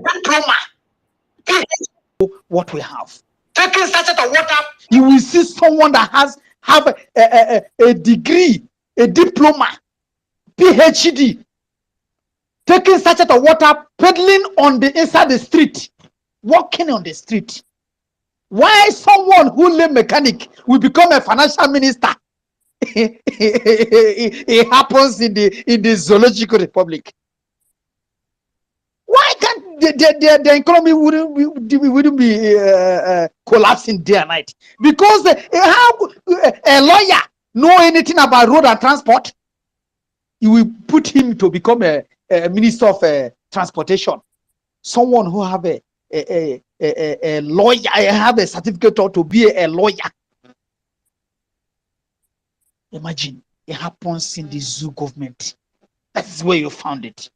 diploma. What we have. Taking such a water, you will see someone that have a degree, a diploma, PhD, taking such a water, peddling on the inside the street, walking on the street. Why someone who lay mechanic will become a financial minister? It happens in the zoological republic. Why can't the economy wouldn't be collapsing day and night? Because how a lawyer know anything about road and transport? You will put him to become a minister of transportation. Someone who have a lawyer, have a certificate to be a lawyer. Imagine it happens in the zoo government. That is where you found it.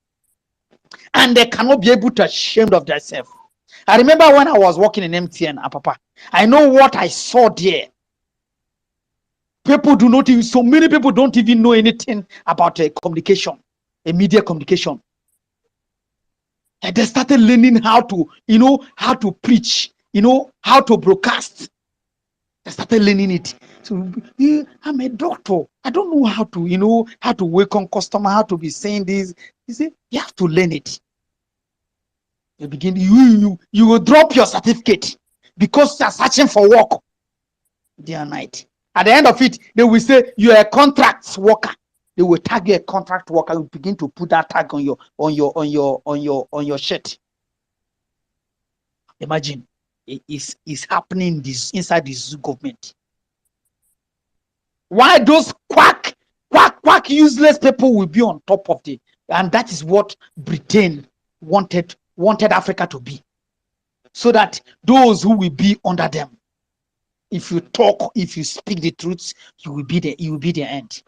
And they cannot be able to ashamed of themselves. I remember when I was working in MTN, Papa, I know what I saw there. People do not even, so many people don't even know anything about communication, media communication. And they started learning how to, how to preach, how to broadcast. They started learning it. So I'm a doctor. I don't know how to, how to welcome customer, how to be saying this. You see, you have to learn it. You begin, you will drop your certificate because you are searching for work day and night. At the end of it, they will say you are a contract worker. They will tag you a contract worker. You begin to put that tag on your shirt. Imagine it is happening inside this government. Why those quack useless people will be on top of and that is what Britain wanted Africa to be, so that those who will be under them, if you talk, if you speak the truth, you will be the end.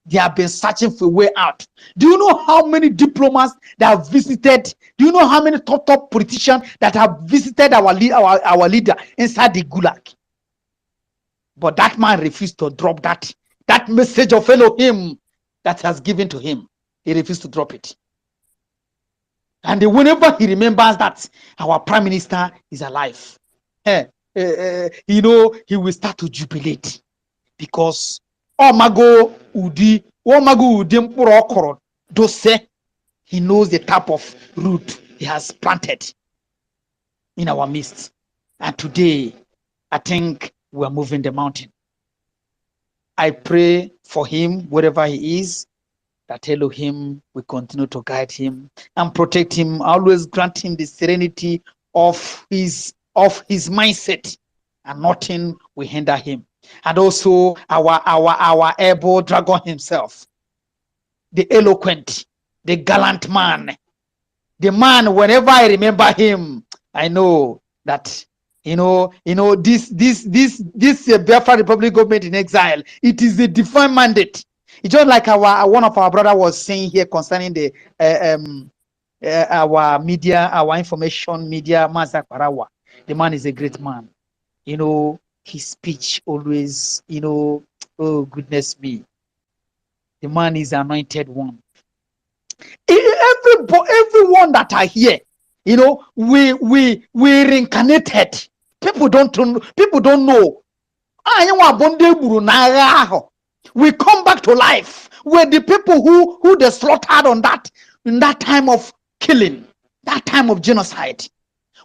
They have been searching for a way out. Do you know how many diplomats that have visited? Do you know how many top politicians that have visited our leader inside the gulag? But that man refused to drop that message of Elohim that has given to him. He refused to drop it. And whenever he remembers that our prime minister is alive, he will start to jubilate, because he knows the type of root he has planted in our midst. And today, I think we are moving the mountain. I pray for him, wherever he is, that Elohim will continue to guide him and protect him. Always grant him the serenity of his mindset, and nothing will hinder him. And also our able dragon himself, the eloquent, the gallant man, the man. Whenever I remember him, I know that this BIAFRA Republic government in exile, it is a divine mandate. It's just like one of our brother was saying here concerning the our media, our information media, Mazak Parawa. The man is a great man. His speech always, oh goodness me, the man is anointed one. Everyone that are here, we reincarnated. People don't know. We come back to life. We're the people who they slaughtered in that time of killing, that time of genocide.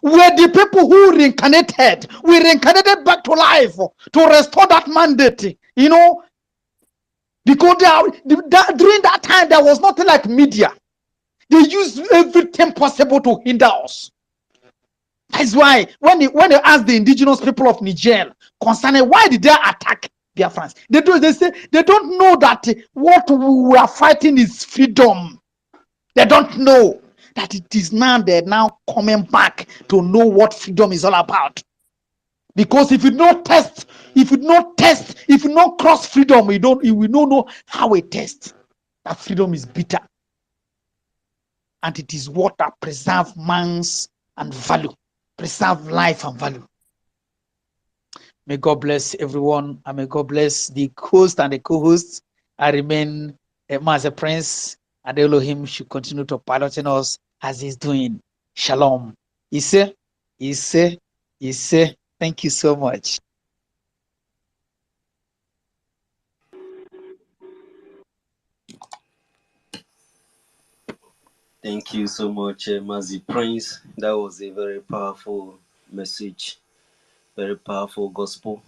We're the people who reincarnated. We reincarnated back to life to restore that mandate, because during that time there was nothing like media. They used everything possible to hinder us. That's why when they ask the indigenous people of Niger concerning why did they attack Biafrans, they say they don't know that what we are fighting is freedom. They don't know that it is now they're now coming back to know what freedom is all about. Because if you not test, if you not cross freedom, you will not know how it tastes. That freedom is bitter. And it is what that preserve man's and value, preserve life and value. May God bless everyone, and may God bless the host and the co-hosts. I remain Master Prince, and Elohim should continue to pilot us as he's doing. Shalom. Ise, Ise, Ise. Thank you so much. Thank you so much, Mazi Prince. That was a very powerful message, very powerful gospel.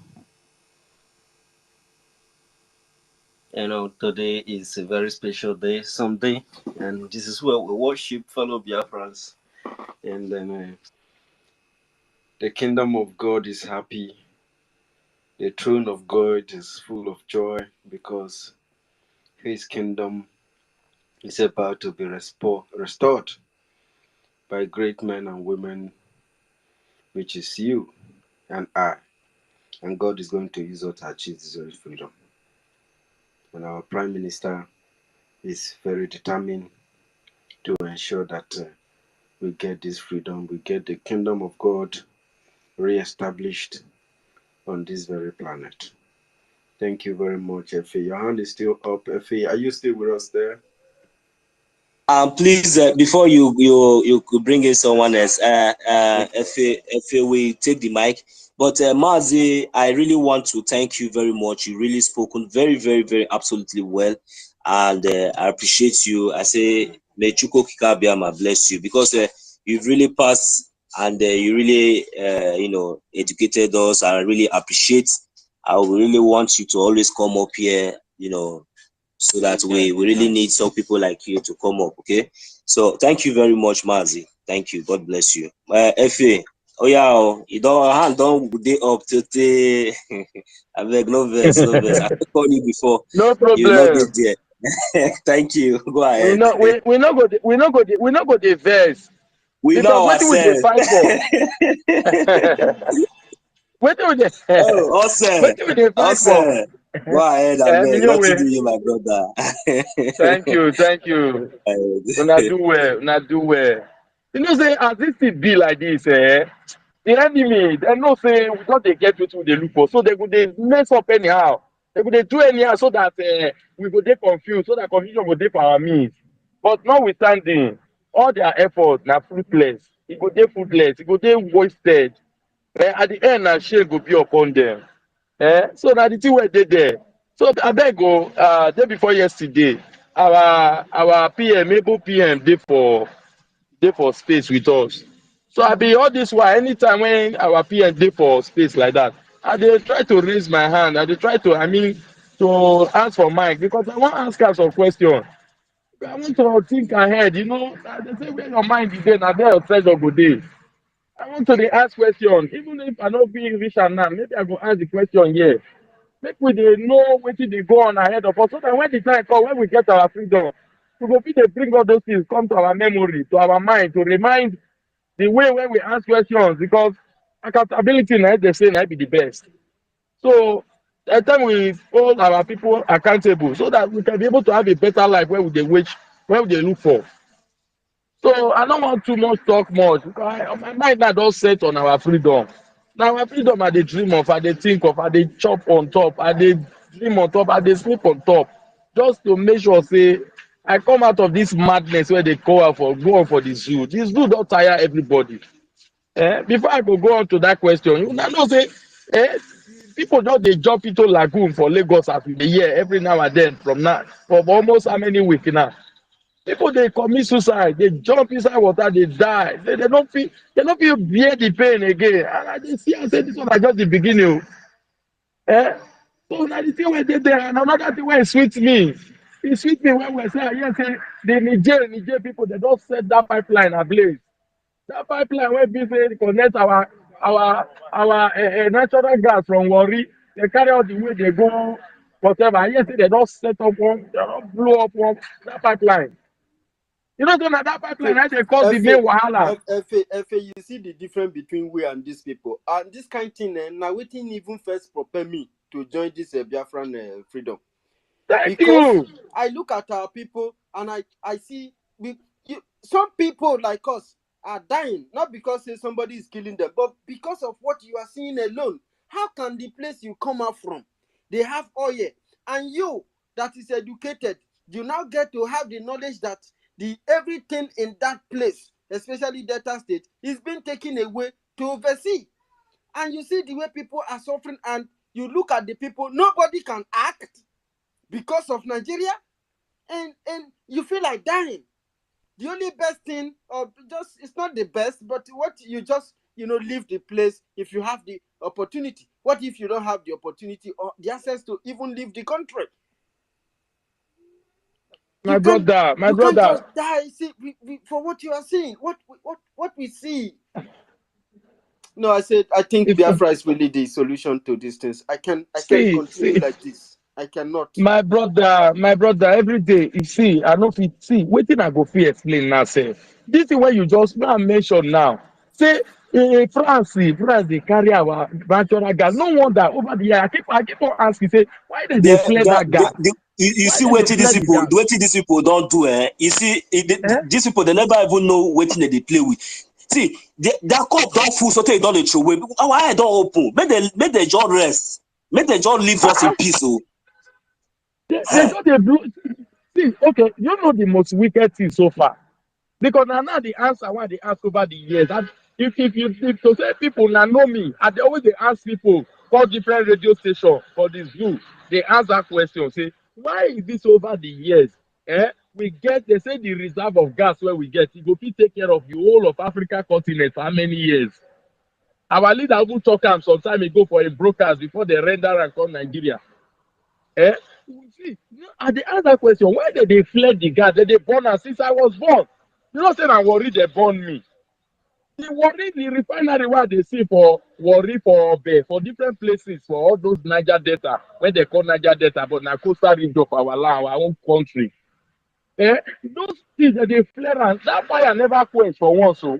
Today is a very special day, Sunday, and this is where we worship fellow Biafrans. And then the kingdom of God is happy. The throne of God is full of joy because His kingdom is about to be restored by great men and women, which is you and I. And God is going to use us to achieve this very freedom. And our Prime Minister is very determined to ensure that we get this freedom, we get the kingdom of God re-established on this very planet. Thank you very much, Efe. Your hand is still up. Efe, are you still with us there? Please, before you could bring in someone else, if we take the mic. But Mazi, I really want to thank you very much. You really spoken very, very, very absolutely well, and I appreciate you. I say, may Chuko Kikabiama bless you because you've really passed and you really educated us. I really appreciate. I really want you to always come up here, so that we really need some people like you to come up. Okay, so thank you very much, Mazi. Thank you. God bless you. Efe, oh yeah, you don't day up today. I beg, no verse, no verse. I called you before. No You not problem. there. Thank you. Go We ahead. not the verse We because know what we dey ourselves. fight for. What we dey Oh, awesome. what we dey fight for. Awesome. Go ahead, I beg. Minyo Nothing we. to you, my brother. Thank you. Una do well. You know say as this thing be like this, the enemy dem know say we don dey get wetin we dey look for, so they go dey mess up anyhow. They go dey do anyhow so that we go dey confused, so that confusion go dey for our midst. But notwithstanding, all their effort na fruitless. E go dey fruitless, e go dey wasted. At the end na shame go be upon them. So na the thing wey dey there. So abeg o, day before yesterday, our PM, able PM dey for space with us. So I be all this while, anytime when our PM dey for space like that, I dey try to raise my hand. I dey try to, to ask for mic because I wan ask am some question. I want to think ahead, they say where your mind is dey, na there your treasure go dey. I want to dey ask question. Even if I no fit reach am now, maybe I go ask the question here. Make we dey know wetin dey go on ahead of us, so that when the time come, when we get our freedom, we go fit dey bring all those things come to our memory, to our mind, to remind the way when we ask questions, because accountability na dey say na be the best. So at time we hold our people accountable, so that we can be able to have a better life where we dey look for. So I don't want too much talk much because my mind now don set on our freedom. Na our freedom I dey dream of, I dey think of, I dey chop on top, I dey dream on top, I dey sleep on top, just to make sure say I come out of this madness wey dey go on for the zoo. The zoo don tire everybody. Before I go on to that question, una know say people just dey jump into lagoon for Lagos as we dey hear every now and then for almost how many weeks now. People dey commit suicide, dey jump inside water, dey die. They no fit bear the pain again. And I dey see am say this one na just the beginning o. So na the thing wey dey there, and another thing wey sweet me. E sweet me well well say I hear say the Niger people dey don set that pipeline ablaze. That pipeline wey be say connect our natural gas from Warri, dey carry all the way dey go whatever. I hear say they don set up one, they don blow up one that pipeline. You know say na that pipeline na dey cause the main wahala. Efe, you see the difference between we and these people. And this kind of thing, now wetin even first prepare me to join this Biafran freedom. Thank Because you. I look at our people and I see some people like us are dying, not because say somebody is killing them, but because of what you are seeing alone. How can the place you come out from, they have oil, and you that is educated, you now get to have the knowledge that the everything in that place, especially Delta State, is being taken away to oversee. And you see the way people are suffering, and you look at the people, nobody can act because of Nigeria, and you feel like dying. The only best thing, or just, it's not the best, but what you just, leave the place if you have the opportunity. What if you don't have the opportunity or the access to even leave the country? My brother, you can't just die. See, for what you are seeing, what we see. No, I think Biafra is really the solution to these things. I can't continue like this. I cannot. My brother, every day, you see, I know if you see, waiting I go fit explain now, say. This is what you just mention now. Say, France, they carry our natural gas. No wonder, over the year, I keep on asking, say, why did they flare that gas? You see what these people don't do, eh? You see, these people, they never even know what they play with. See, their cup don't full, so they don't throw away. Our eye don't open. Make they just rest. Make they just leave us in peace. Oh. They don't do. See, okay, you know the most wicked thing so far. Because now the answer why they ask over the years. And if to say people now know me, and they always they ask people for different radio stations for this zoo, they ask that question, say, why is this over the years? We get, they say the reserve of gas where we get, it go take care of the whole of Africa continent for how many years? Our leader will talk some time ago for a brokers before they render and come Nigeria. See, and they ask that question, why did they fled the gas? Did they burn us since I was born? You know, saying I'm worried they burn me. They worry the refinery where they see for different places for all those Niger Delta, when they call Niger Delta, but now coastal region of our land, our own country. Those things that they flare and that fire never quench for once. So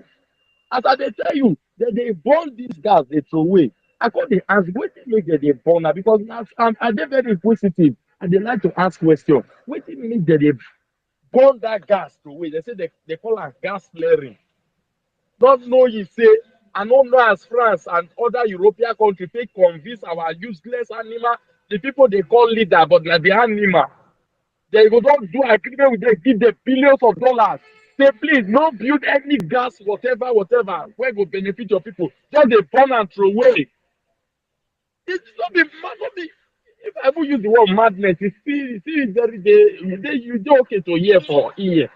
as I tell you, that they burn this gas, they throw away. I call the ask, what make that they burn now? Because I'm very inquisitive and they like to ask questions. What make that they burn that gas throw away? They say they call it gas flaring. Don't know you say, I don't know as France and other European countries they convince our useless animal, the people they call leader, but not the animal. They go don't do agreement with them, give them billions of dollars. Say please, don't build any gas, whatever, where go benefit your people. Just they burn and throw away. It's not be if I ever use the word madness, it's still very you do okay to hear for ear.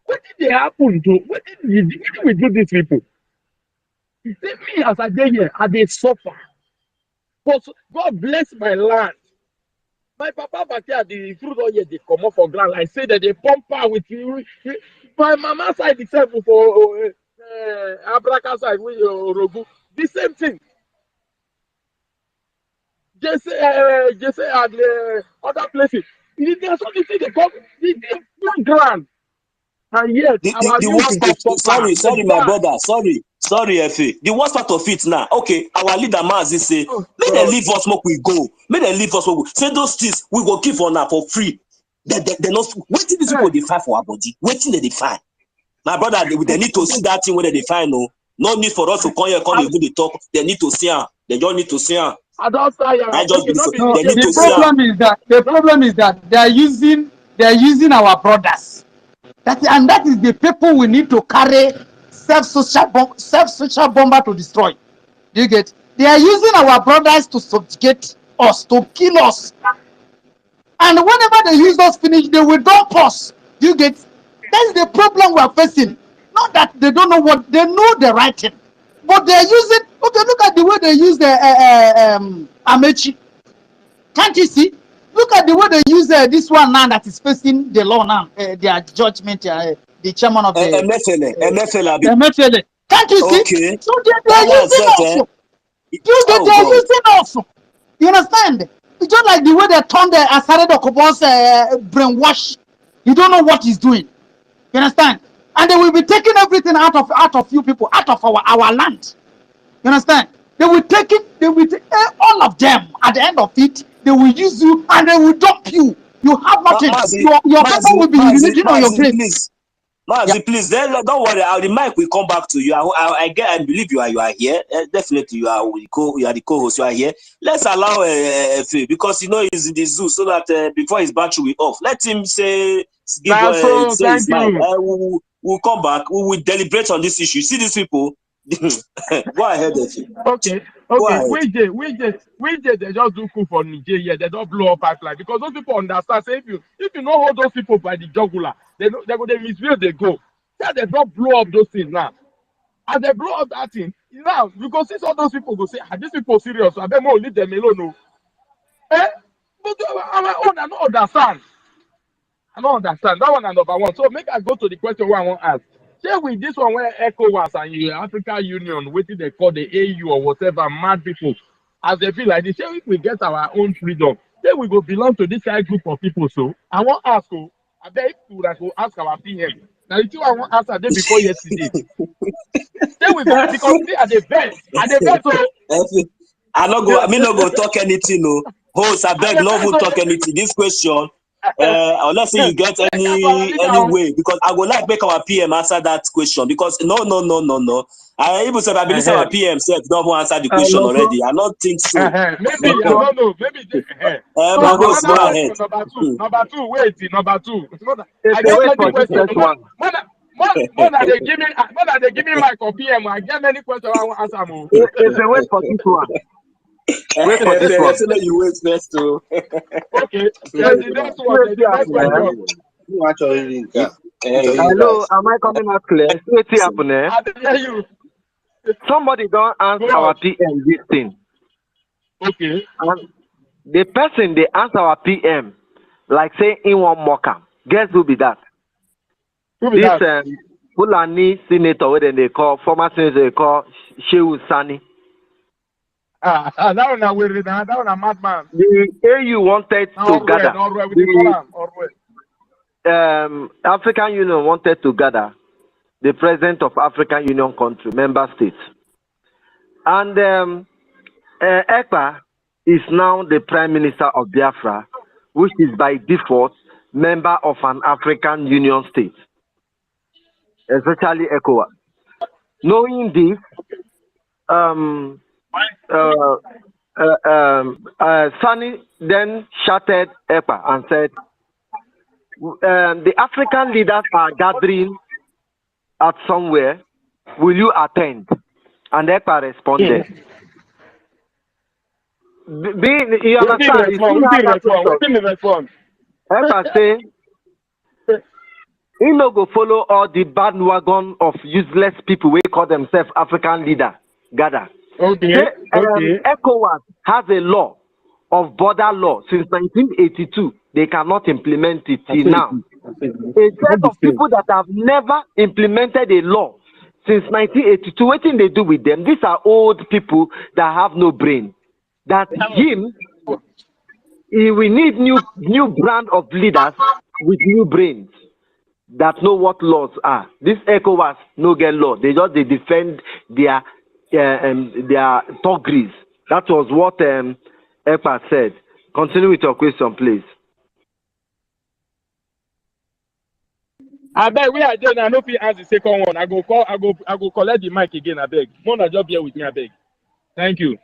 What did they happen to? What did we do these people? See me as I dey here, I dey suffer. But God bless my land. My papa back here, the fruit all year they come up for ground. I say that they pump out with you. My mama side itself for Abraka side with Rogu. The same thing. Just say at other places. There's something they come. They ground. And yet, the worst part, sorry, my brother, sorry, Efe. The worst part of it now, okay, our leader Mazi say, make them leave us smoke, we go. Make them leave us smoke. Say those things we go give on for free. They not waiting these people they find for our body. Waiting they find. My brother, they need to see that thing whether they find. No need for us to come here, even the talk. They need to see her. They don't need to see her. The problem is that they are using our brothers. That is the people we need to carry self-social bomber to destroy. Do you get? They are using our brothers to subjugate us, to kill us. And whenever they use us finish, they will dump us. Do you get? That's the problem we are facing. Not that they don't know what they know the right thing, but they are using. Okay, look at the way they use the Amechi. Can't you see? Look at the way they use this one now that is facing the law now, their judgment, the chairman of the MFL. Can't you see? Okay. So they are using us. They are using us. You understand? It's just like the way they turn the Asare Dokobon's brainwash. You don't know what he's doing. You understand? And they will be taking everything out of you people, out of our land. You understand? They will take all of them. At the end of it, they will use you and they will dump you. You have nothing. Your people will be urinating on your grave. Mazi, please, don't worry. The mic will come back to you. I believe you are here. Definitely, you are the co-host. You are here. Let's allow Efe, because he's in the zoo, so that before his battery will off, let him say his mic. We'll come back. We will deliberate on this issue. See these people. Go ahead, Efe. Okay, Go okay. ahead. We they just do cool for Nigeria. They don't blow up pipeline because those people understand. Say if you know hold those people by the jugular, they go they misbehave. They go. Yeah, they don't blow up those things now. As they blow up that thing now, you go see all those people go say, "Are these people serious? I bet more leave them alone." No. Eh? But I don't understand. I don't understand. That one is number one. So make I go to the question where I want to ask. Share with this one where ECOWAS and the African Union, what they call the AU or whatever, mad people, as they feel like this, share if we get our own freedom, then we go belong to this kind of group of people. So I want to ask, I bet if like we ask our PM. Now the two I want to ask are day before yesterday. Then we go because see at the best, so I no go talk anything, no. Host, I beg, no go talk anything. This question. Unless you get any way, because I would like make our PM answer that question because no. I even said I believe our PM said don't answer the question already. I don't think so. Maybe I don't know. Maybe my host, go ahead. Number two. Wait, number two. I Wait get for many this next questions. one. More than they give me my PM, I get many questions I want to answer more. Wait for this one. Wait for this one. You wait first, too. Okay. The next one. The next question. Hello, am I coming out clear? Wait, happen, eh? I hear you. Somebody don't answer our PM this thing. Okay. And the person they answer our PM, like say in one mocker. Guess who be that? Who be that? Fulani senator, what they call former senator they call Shehu Sani. That one I will read. That one a madman. The AU wanted to gather. African Union wanted to gather the president of African Union country, member states. And ECPA is now the Prime Minister of Biafra, which is by default member of an African Union state, especially ECOWAS. Knowing this, Sani then shouted ECPA and said, the African leaders are gathering at somewhere. Will you attend? And ECPA responded. You understand? ECPA say, he no go follow all the bandwagon of useless people who call themselves African leader gather. ECOWAS has a law of border law since 1982. They cannot implement it till now. A set of people that have never implemented a law since 1982. What thing they do with them? These are old people that have no brain. That we need new brand of leaders with new brains that know what laws are. This ECOWAS no get law. They defend their togris. That was what ECPA said. Continue with your question, please. I beg we are there. I know if you answer the second one. I go collect the mic again. I beg. Mona just here with me. I beg. Thank you.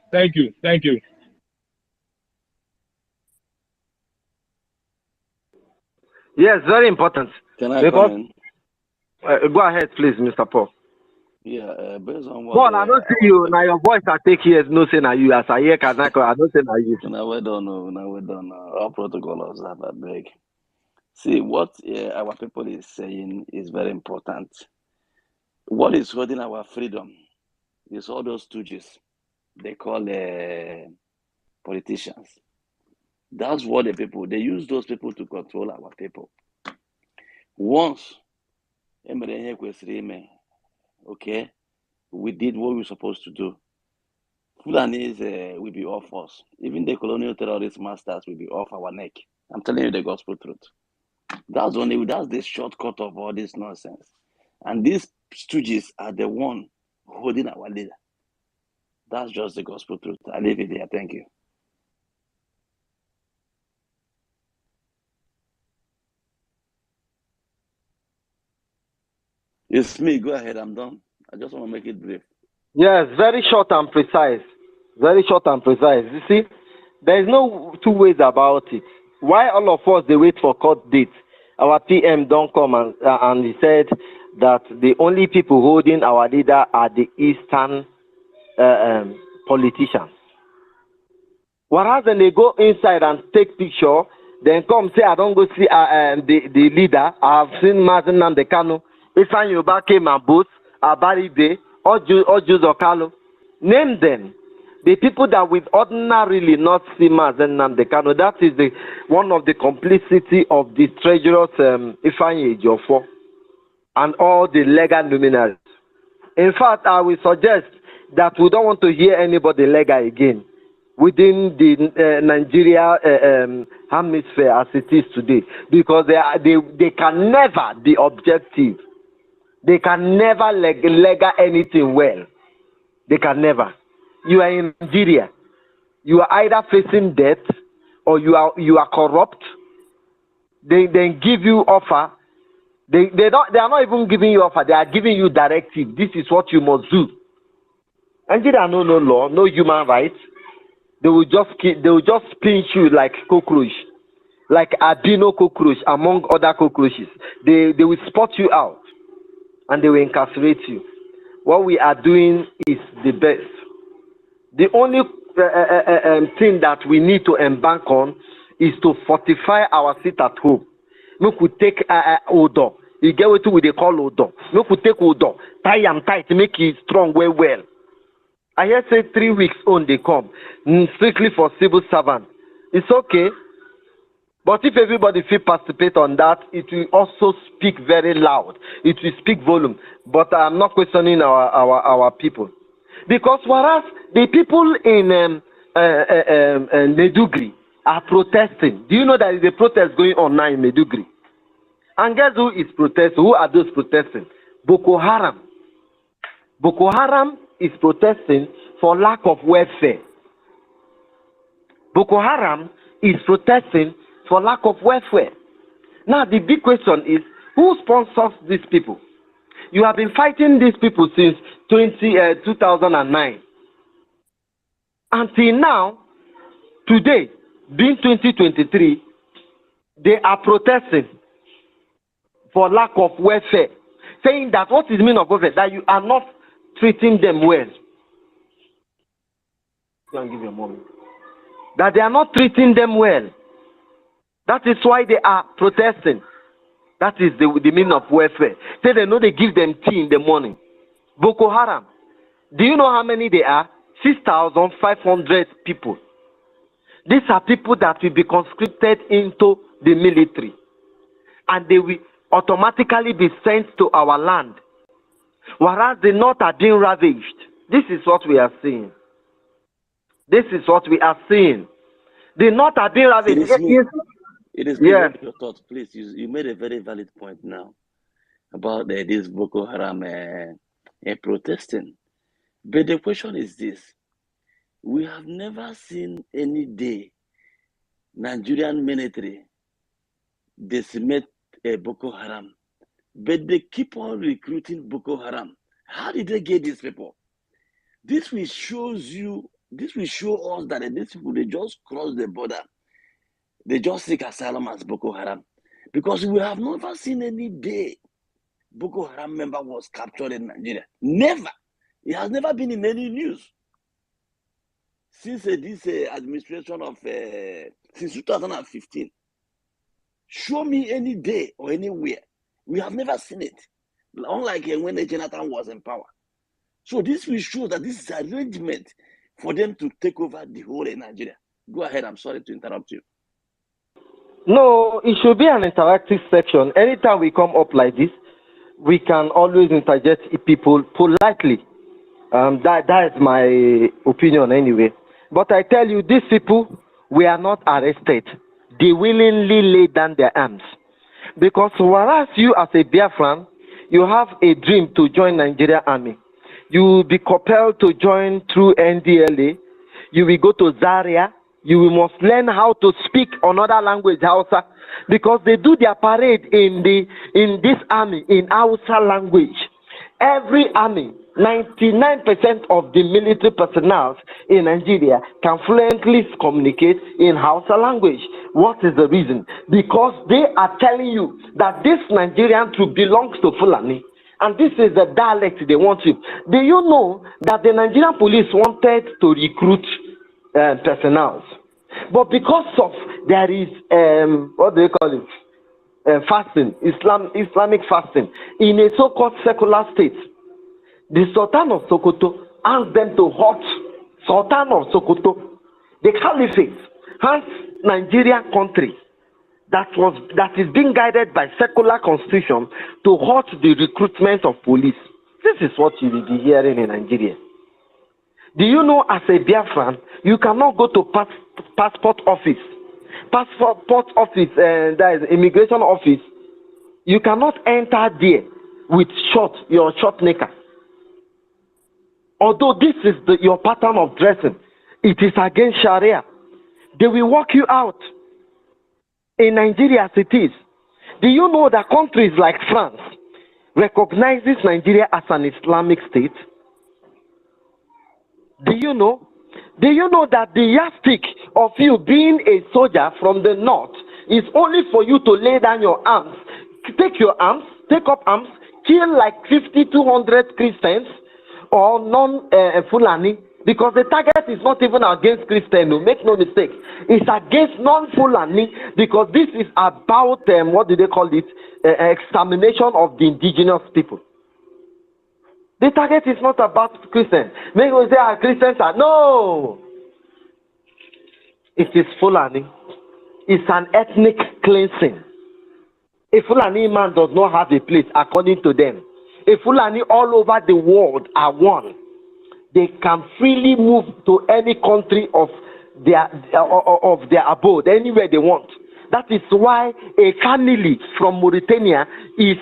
Yes, very important. Can I come in? Go ahead, please, Mr. Paul. Yeah, based on what... Paul, I don't see you. Now your voice I take here is no say now you. As I hear Kanako, I don't say now you. Now we don't know. Our protocol is that I beg. See, what our people is saying is very important. What is holding our freedom is all those stooges they call politicians. That's what the people, they use those people to control our people. Once, okay, we did what we were supposed to do. Fulanis will be off us. Even the colonial terrorist masters will be off our neck. I'm telling you the gospel truth. That's the shortcut of all this nonsense. And these stooges are the one holding our leader. That's just the gospel truth. I leave it there. Thank you. It's me. Go ahead. I'm done. I just want to make it brief. Yes, very short and precise. Very short and precise. You see, there is no two ways about it. Why all of us they wait for court dates? Our PM don't come and he said that the only people holding our leader are the Eastern politicians. Whereas when they go inside and take picture, then come say, I don't go see the leader. I've seen Mazen Namdekano. Ifan Yoba came and both, Abaribe, Ojus Okalo. Name them. The people that would ordinarily not see Mazen Namdekano. That is one of the complicity of the treasurers Ifan Ejiofor and all the legal luminaries. In fact, I will suggest that we don't want to hear anybody legal again within the Nigeria hemisphere as it is today, because they can never be objective. They can never legal anything well. They can never. You are in Nigeria. You are either facing death or you are corrupt. They give you offer. They are not even giving you offer. They are giving you directive. This is what you must do. Nigeria no law, no human rights. They will just pinch you like cockroach, like albino cockroach among other cockroaches. They will spot you out and they will incarcerate you. What we are doing is the best. The only thing that we need to embark on is to fortify our seat at home. We could take odor. You get what they call odor. We could take odor, tie and tight, make it strong well. I hear say 3 weeks on they come, strictly for civil servants. It's okay. But if everybody feel participate on that, it will also speak very loud. It will speak volume. But I'm not questioning our people. Because whereas the people in Maiduguri are protesting. Do you know there is a protest going on now in Maiduguri? And guess who is protesting? Who are those protesting? Boko Haram. Boko Haram is protesting for lack of welfare. Boko Haram is protesting for lack of welfare. Now the big question is, who sponsors these people? You have been fighting these people since 2009. Until now, today, being 2023, they are protesting for lack of welfare. Saying that what is the meaning of welfare? That you are not treating them well. Go and give your moment. That they are not treating them well. That is why they are protesting. That is the meaning of welfare. Say they know they give them tea in the morning. Boko Haram. Do you know how many they are? 6,500 people. These are people that will be conscripted into the military. And they will automatically be sent to our land. Whereas the north are being ravaged. This is what we are seeing. This is what we are seeing. The north are being ravaged. It is me. Yeah. Your thoughts, please. You made a very valid point now about this Boko Haram protesting. But the question is this. We have never seen any day Nigerian military decimate Boko Haram. But they keep on recruiting Boko Haram. How did they get these people? This will show us that these people, they just cross the border. They just seek asylum as Boko Haram. Because we have never seen any day Boko Haram member was captured in Nigeria. Never. It has never been in any news. Since this administration of, since 2015. Show me any day or anywhere. We have never seen it. Unlike when Jonathan was in power. So this will show that this is an arrangement for them to take over the whole of Nigeria. Go ahead. I'm sorry to interrupt you. No, it should be an interactive section. Anytime we come up like this, we can always interject people politely. That is my opinion anyway. But I tell you, these people were not arrested. They willingly laid down their arms. Because whereas you as a Biafran, you have a dream to join Nigeria Army. You will be compelled to join through NDLA. You will go to Zaria. You must learn how to speak another language, Hausa, because they do their parade in this army in Hausa language. Every army, 99% of the military personnel in Nigeria can fluently communicate in Hausa language. What is the reason? Because they are telling you that this Nigerian troop belongs to Fulani. And this is the dialect they want to. Do you know that the Nigerian police wanted to recruit personnel? But because of there is, what do they call it? Fasting, Islamic fasting, in a so-called secular state, the Sultan of Sokoto asked them to halt. Sultan of Sokoto, the Caliphate, has Nigerian country that is being guided by secular constitution to halt the recruitment of police. This is what you will be hearing in Nigeria. Do you know, as a Biafran, you cannot go to passport office, that is immigration office. You cannot enter there with your short knicker. Although this is your pattern of dressing, it is against Sharia. They will walk you out. In Nigeria as it is, do you know that countries like France recognizes Nigeria as an Islamic state? Do you know? Do you know that the yardstick of you being a soldier from the north is only for you to lay down your arms, take up arms, kill like 50-200 Christians or non-Fulani, because the target is not even against Christians, no, make no mistake. It's against non-Fulani, because this is about, what do they call it, extermination of the indigenous people. The target is not about Christians. Maybe we say Christians are, no! It is Fulani. It's an ethnic cleansing. A Fulani man does not have a place according to them. A Fulani all over the world are one. They can freely move to any country of their abode, anywhere they want. That is why a Kanili from Mauritania is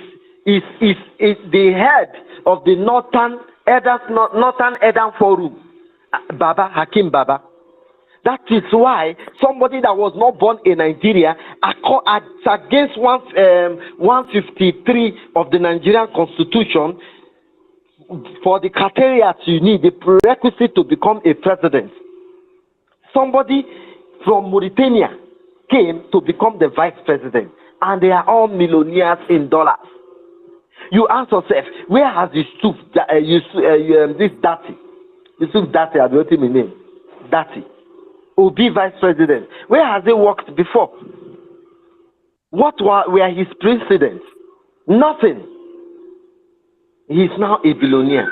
the head of the Northern Eden Forum, Baba Hakim Baba. That is why somebody that was not born in Nigeria, against 153 of the Nigerian Constitution, for the criteria you need, the prerequisite to become a president, somebody from Mauritania came to become the vice president, and they are all millionaires in dollars. You ask yourself, where has Yusuf Dati, I've got him in name, Dati, Obi vice president, where has he worked before? What were his precedents? Nothing. He is now a billionaire.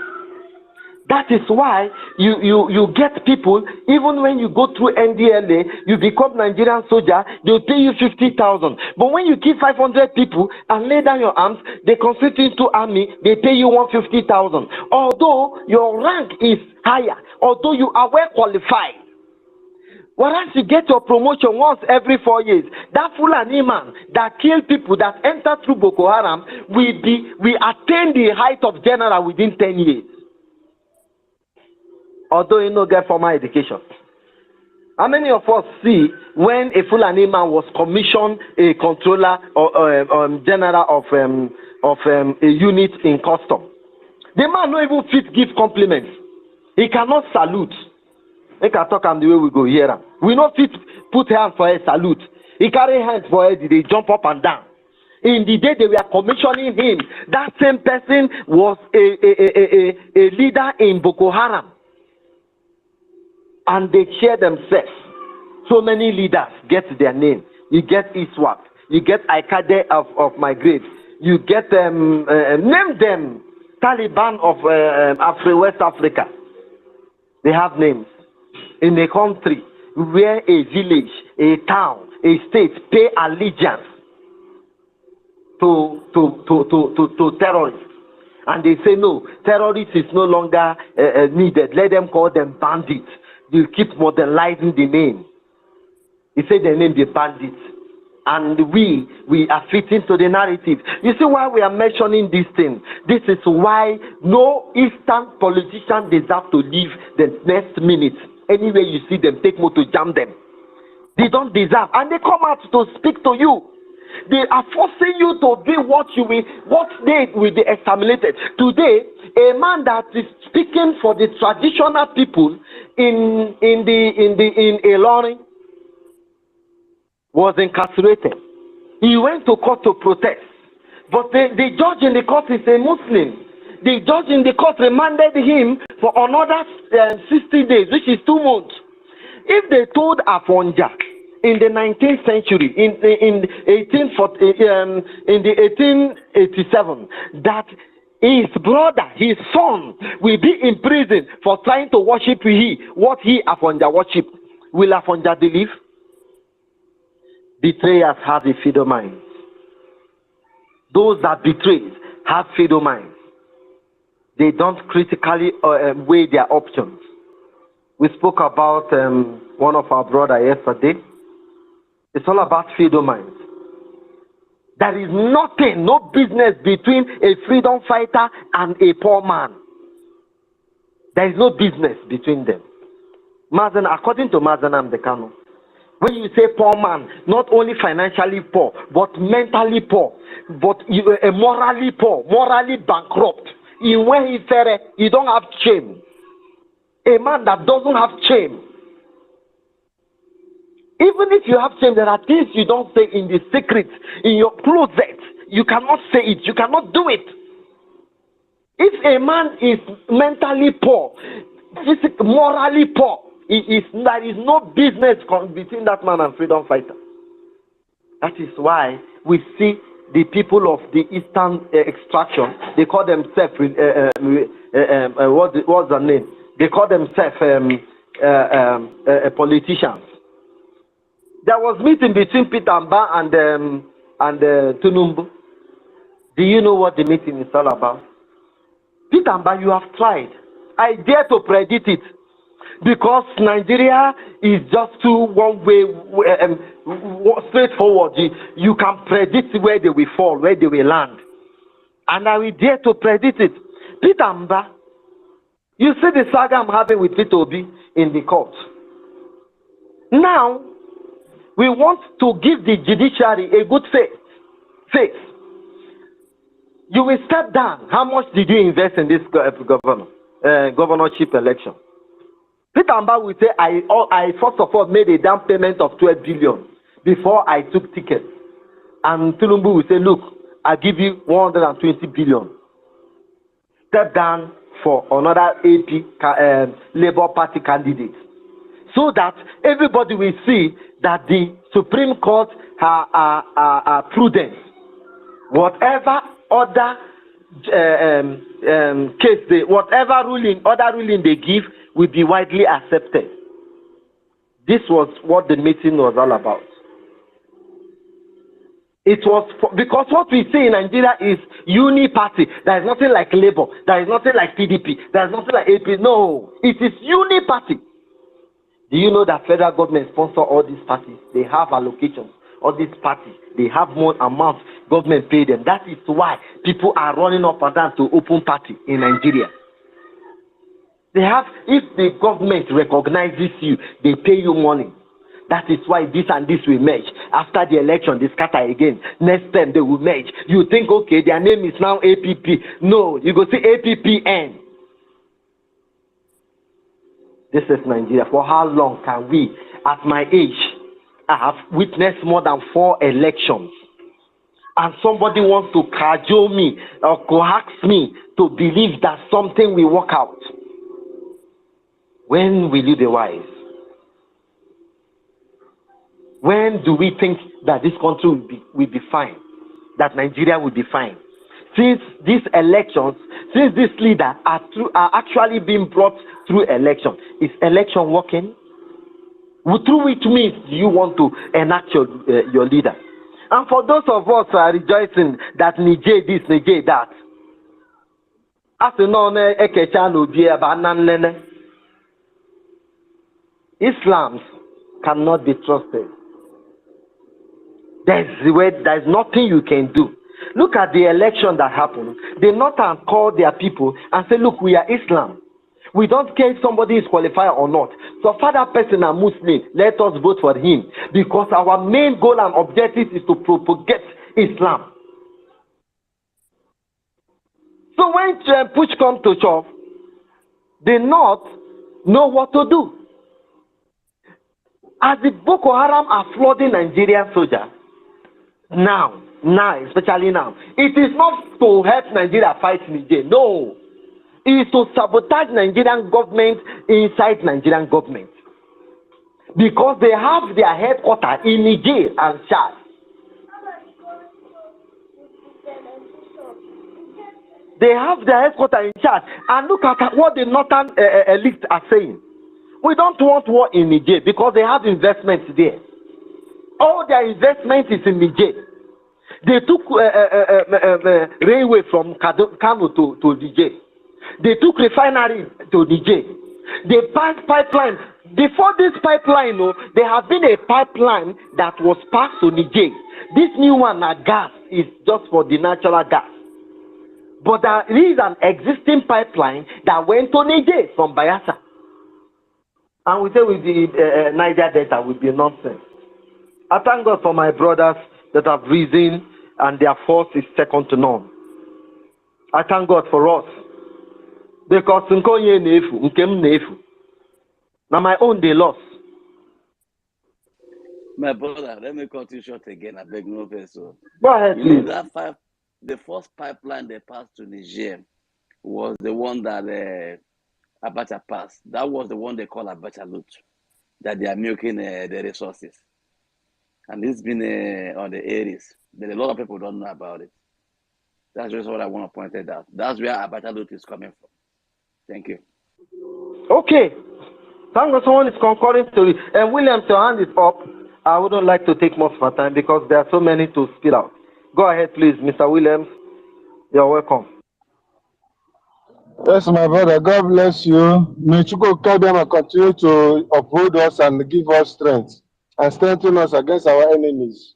That is why you get people, even when you go through NDLA, you become Nigerian soldier, they'll pay you 50,000. But when you kill 500 people and lay down your arms, they convert you into army, they pay you 150,000. Although your rank is higher, although you are well qualified. Whereas you get your promotion once every 4 years, that Fulani man that kill people, that enter through Boko Haram, will attain the height of general within 10 years. Although you don't get formal education. How many of us see when a Fulani man was commissioned a controller or general of a unit in custom? The man not even fit give compliments. He cannot salute. He can talk him the way we go here. We not fit put hands for a salute. He carry hands for head, they jump up and down. In the day they were commissioning him, that same person was a leader in Boko Haram. And they share themselves. So many leaders get their name. You get ISWAP. You get Aikade of my grade. You get name them Taliban of West Africa. They have names. In a country where a village, a town, a state pay allegiance to terrorists. And they say no, terrorists is no longer needed. Let them call them bandits. You keep modernizing the name. He said the name the bandits. And we are fitting to the narrative. You see why we are mentioning this thing? This is why no Eastern politician deserves to leave the next minute. Anywhere you see them, take more to jam them. They don't deserve. And they come out to speak to you. They are forcing you to be what they will be exterminated. Today, a man that is speaking for the traditional people in Ilorin was incarcerated. He went to court to protest. But the judge in the court is a Muslim. The judge in the court remanded him for another 60 days, which is 2 months. If they told Afonja in the 19th century, in the 1887, that his brother, his son, will be in prison for trying to worship what he, Afonja, worshipped, will Afonja believe? Betrayers have a fiddle mind. Those that betray have fiddle minds. They don't critically weigh their options. We spoke about one of our brothers yesterday. It's all about fiddle minds. There is nothing, no business between a freedom fighter and a poor man. There is no business between them. According to Mazen Amdekano, when you say poor man, not only financially poor, but mentally poor, but morally poor, morally bankrupt. In where he said, you don't have shame. A man that doesn't have shame. Even if you have shame, there are things you don't say in the secret, in your closet. You cannot say it. You cannot do it. If a man is mentally poor, morally poor, there is no business between that man and freedom fighter. That is why we see the people of the Eastern extraction, they call themselves, what's the name? They call themselves politicians. There was meeting between Peter Mba and Tunumbu. Do you know what the meeting is all about? Peter Mba, you have tried. I dare to predict it. Because Nigeria is just too one way, straightforward. You can predict where they will fall, where they will land. And I will dare to predict it. Peter Mba, you see the saga I'm having with Peter Obi in the court. Now, we want to give the judiciary a good face. You will step down. How much did you invest in this governorship election? Peter Mba will say, I first of all made a down payment of 12 billion before I took tickets. And Tulumbu will say, look, I'll give you 120 billion. Step down for another AP Labour Party candidate. So that everybody will see that the Supreme Court are prudent. Whatever other case, whatever other ruling they give will be widely accepted. This was what the meeting was all about. It was because what we see in Nigeria is uni-party. There is nothing like Labour. There is nothing like PDP. There is nothing like AP. No, it is uni-party. Do you know that federal government sponsor all these parties? They have allocations. All these parties, they have more amounts government pay them. That is why people are running up and down to open party in Nigeria. They have, if the government recognizes you, they pay you money. That is why this and this will merge. After the election, they scatter again. Next time they will merge. You think, okay, their name is now APP. No, you go see APPN. This is Nigeria. For how long can we, at my age, I have witnessed more than 4 elections, and somebody wants to cajole me or coax me to believe that something will work out? When will you be wise? When do we think that this country will be fine? That Nigeria will be fine? Since these elections, since this leader are actually being brought through election, is election working? Through which means do you want to enact your leader? And for those of us who are rejoicing that Niger this, Niger that, Islam cannot be trusted. There's nothing you can do. Look at the election that happened. The Northern called their people and said, look, we are Islam. We don't care if somebody is qualified or not. So for that person a Muslim, let us vote for him. Because our main goal and objective is to propagate Islam. So when push comes to shove, the North know what to do. As the Boko Haram are flooding Nigerian soldiers, now now, especially now. It is not to help Nigeria fight Niger. No. It is to sabotage Nigerian government inside Nigerian government. Because they have their headquarters in Niger and Chad. They have their headquarters in Chad. And look at what the northern elites are saying. We don't want war in Niger because they have investments there. All their investment is in Niger. They took railway from Kano to Niger. They took refinery to Niger. They passed pipeline. Before this pipeline, there has been a pipeline that was passed to Niger. This new one, gas, is just for the natural gas. But there is an existing pipeline that went to Niger from BIAFRA. And we say with the Niger Delta will be nonsense. I thank God for my brothers that have risen and their force is second to none. I thank God for us. Because now my own they lost. My brother, let me cut you short again. I beg no vessel. Go ahead, please. The first pipeline they passed to Niger was the one that Abacha passed. That was the one they call Abacha Loot, that they are milking the resources. And it's been on the areas, but a lot of people don't know about it. That's just what I want to point out. That's where Abacha Loot is coming from. Thank you. Okay. Thank God someone is concurring to it. And William, your hand is up. I wouldn't like to take much of my time because there are so many to spit out. Go ahead, please, Mr. Williams. You're welcome. Yes, my brother. God bless you. May Chuko Kabiyama continue to uphold us and give us strength and strengthen us against our enemies.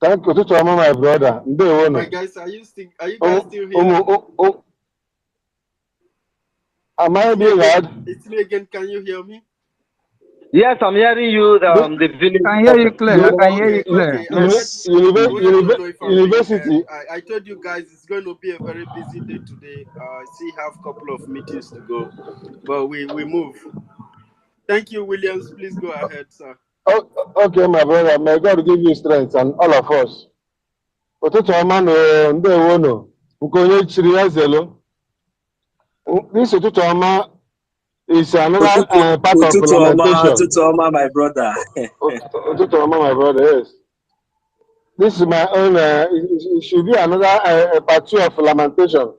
Thank you to my brother. My guys, are you guys still here? Am I being heard? It's me again. Can you hear me? Yes, I'm hearing you. The village. I can hear you clear. I can hear you clear. Yes. University. I told you guys it's going to be a very busy day today. I still have a couple of meetings to go, but we move. Thank you, Williams. Please go ahead, sir. Oh, okay, my brother. May God give you strength and all of us. This is another part of lamentation. My brother. My brother, yes. This is my own. It should be another part 2 of lamentation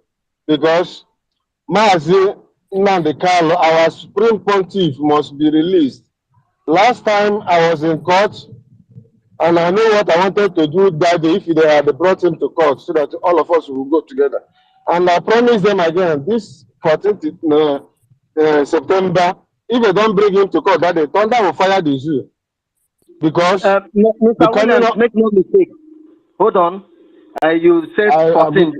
because Mazi Nnamdi, our Supreme Pontiff, must be released. Last time I was in court, and I know what I wanted to do that day if they had brought him to court so that all of us will go together. And I promised them again, this 14th September, if they don't bring him to court that day, Thunder will fire the zoo. Because Mr. Williams, make no mistake. Hold on. You said 14.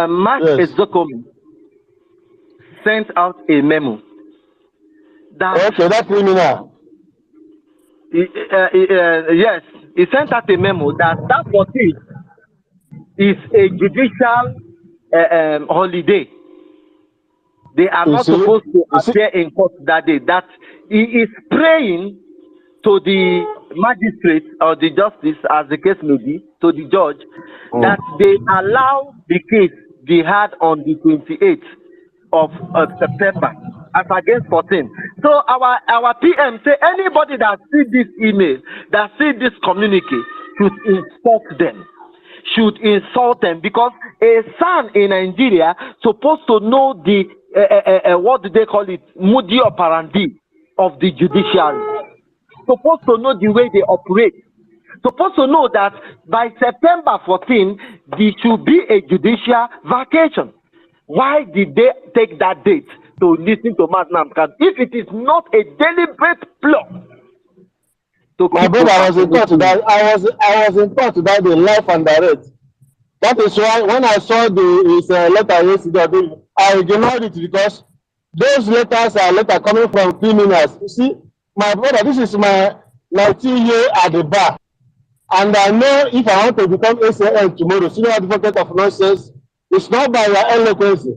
Mark Ezokomi sent out a memo. Okay, that's criminal. Yes, he sent out a memo that 14 is a judicial holiday. They are not supposed to appear in court that day. That he is praying to the magistrate or the justice, as the case may be, to the judge, that they allow the case be heard on the 28th of September as against 14. So our PM say anybody that see this email, that see this communique, should insult them because a son in Nigeria supposed to know the what do they call it, modus operandi of the judiciary, supposed to know the way they operate, supposed to know that by September 14 there should be a judicial vacation. Why did they take that date to listen to Madam Khan if it is not a deliberate plot? My brother, I was in court that I was in court that day, live and direct. That is why when I saw his letter yesterday, I ignored it because those letters are letters coming from criminals. You see, my brother, this is my 19 year at the bar, and I know if I want to become ACN tomorrow, senior advocate of nonsense, it's not by your eloquence.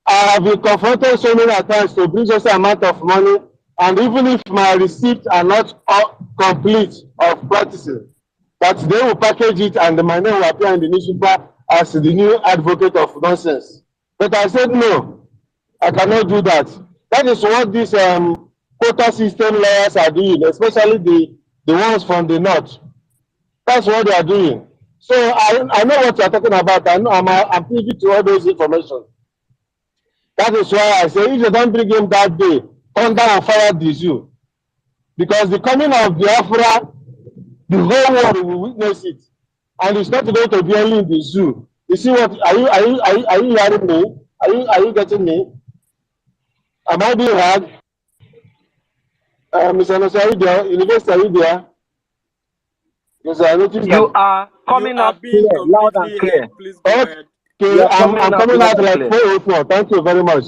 I have been confronted so many times to bring just an amount of money, and even if my receipts are not complete of practicing, that they will package it and my name will appear in the newspaper as the new advocate of nonsense. But I said, no, I cannot do that. That is what these quota system lawyers are doing, especially the ones from the north. That's what they are doing. So I know what you are talking about. I know I'm privy to all those information. That is why I say if they don't bring him that day, thunder and fire the zoo. Because the coming of Biafra, the whole world will witness it. And it's not going to be only in the zoo. You see what are you hearing me? Are you getting me? Am I being heard? Mr. Nosa, are you there? University, are you there? Because I noticed You that are coming are out being clear, loud and completely clear. heard. Please go ahead. You okay, are I'm coming loud out and like clear. 404. Thank you very much.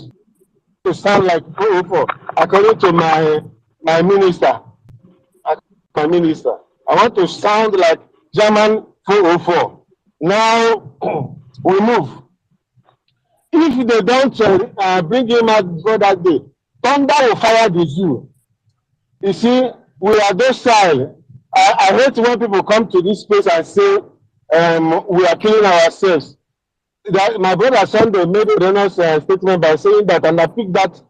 To sound like 404, according to my minister. My minister, I want to sound like German 404. Now we move. If they don't bring him out before that day, thunder will fire the zoo. You see, we are docile. I hate when people come to this place and say we are killing ourselves. That my brother Sunday made a honest statement by saying that, and I picked that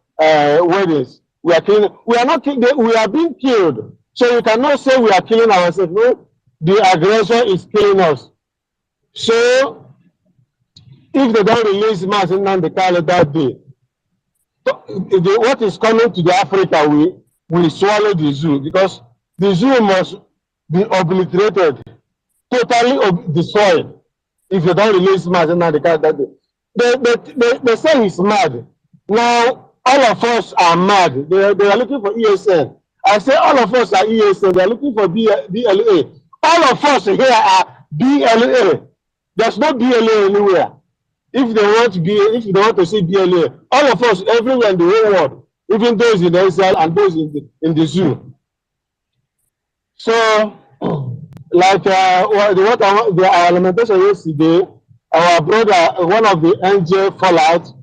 words. We are killing. We are not killing. We are being killed. So you cannot say we are killing ourselves. No, the aggressor is killing us. So if they don't release Martin Nandekale that day, what is coming to the Africa will swallow the zoo, because the zoo must be obliterated, totally destroyed, if they don't release Martin Nandekale that day. They say he's mad. Now all of us are mad. They are looking for ESN. I say all of us are ESN. They are looking for BLA. All of us here are BLA. There's no BLA anywhere. If they want to see BLA, all of us everywhere in the whole world, even those in exile and those in the zoo. So, like our lamentation yesterday, our brother, one of the NJ fallout,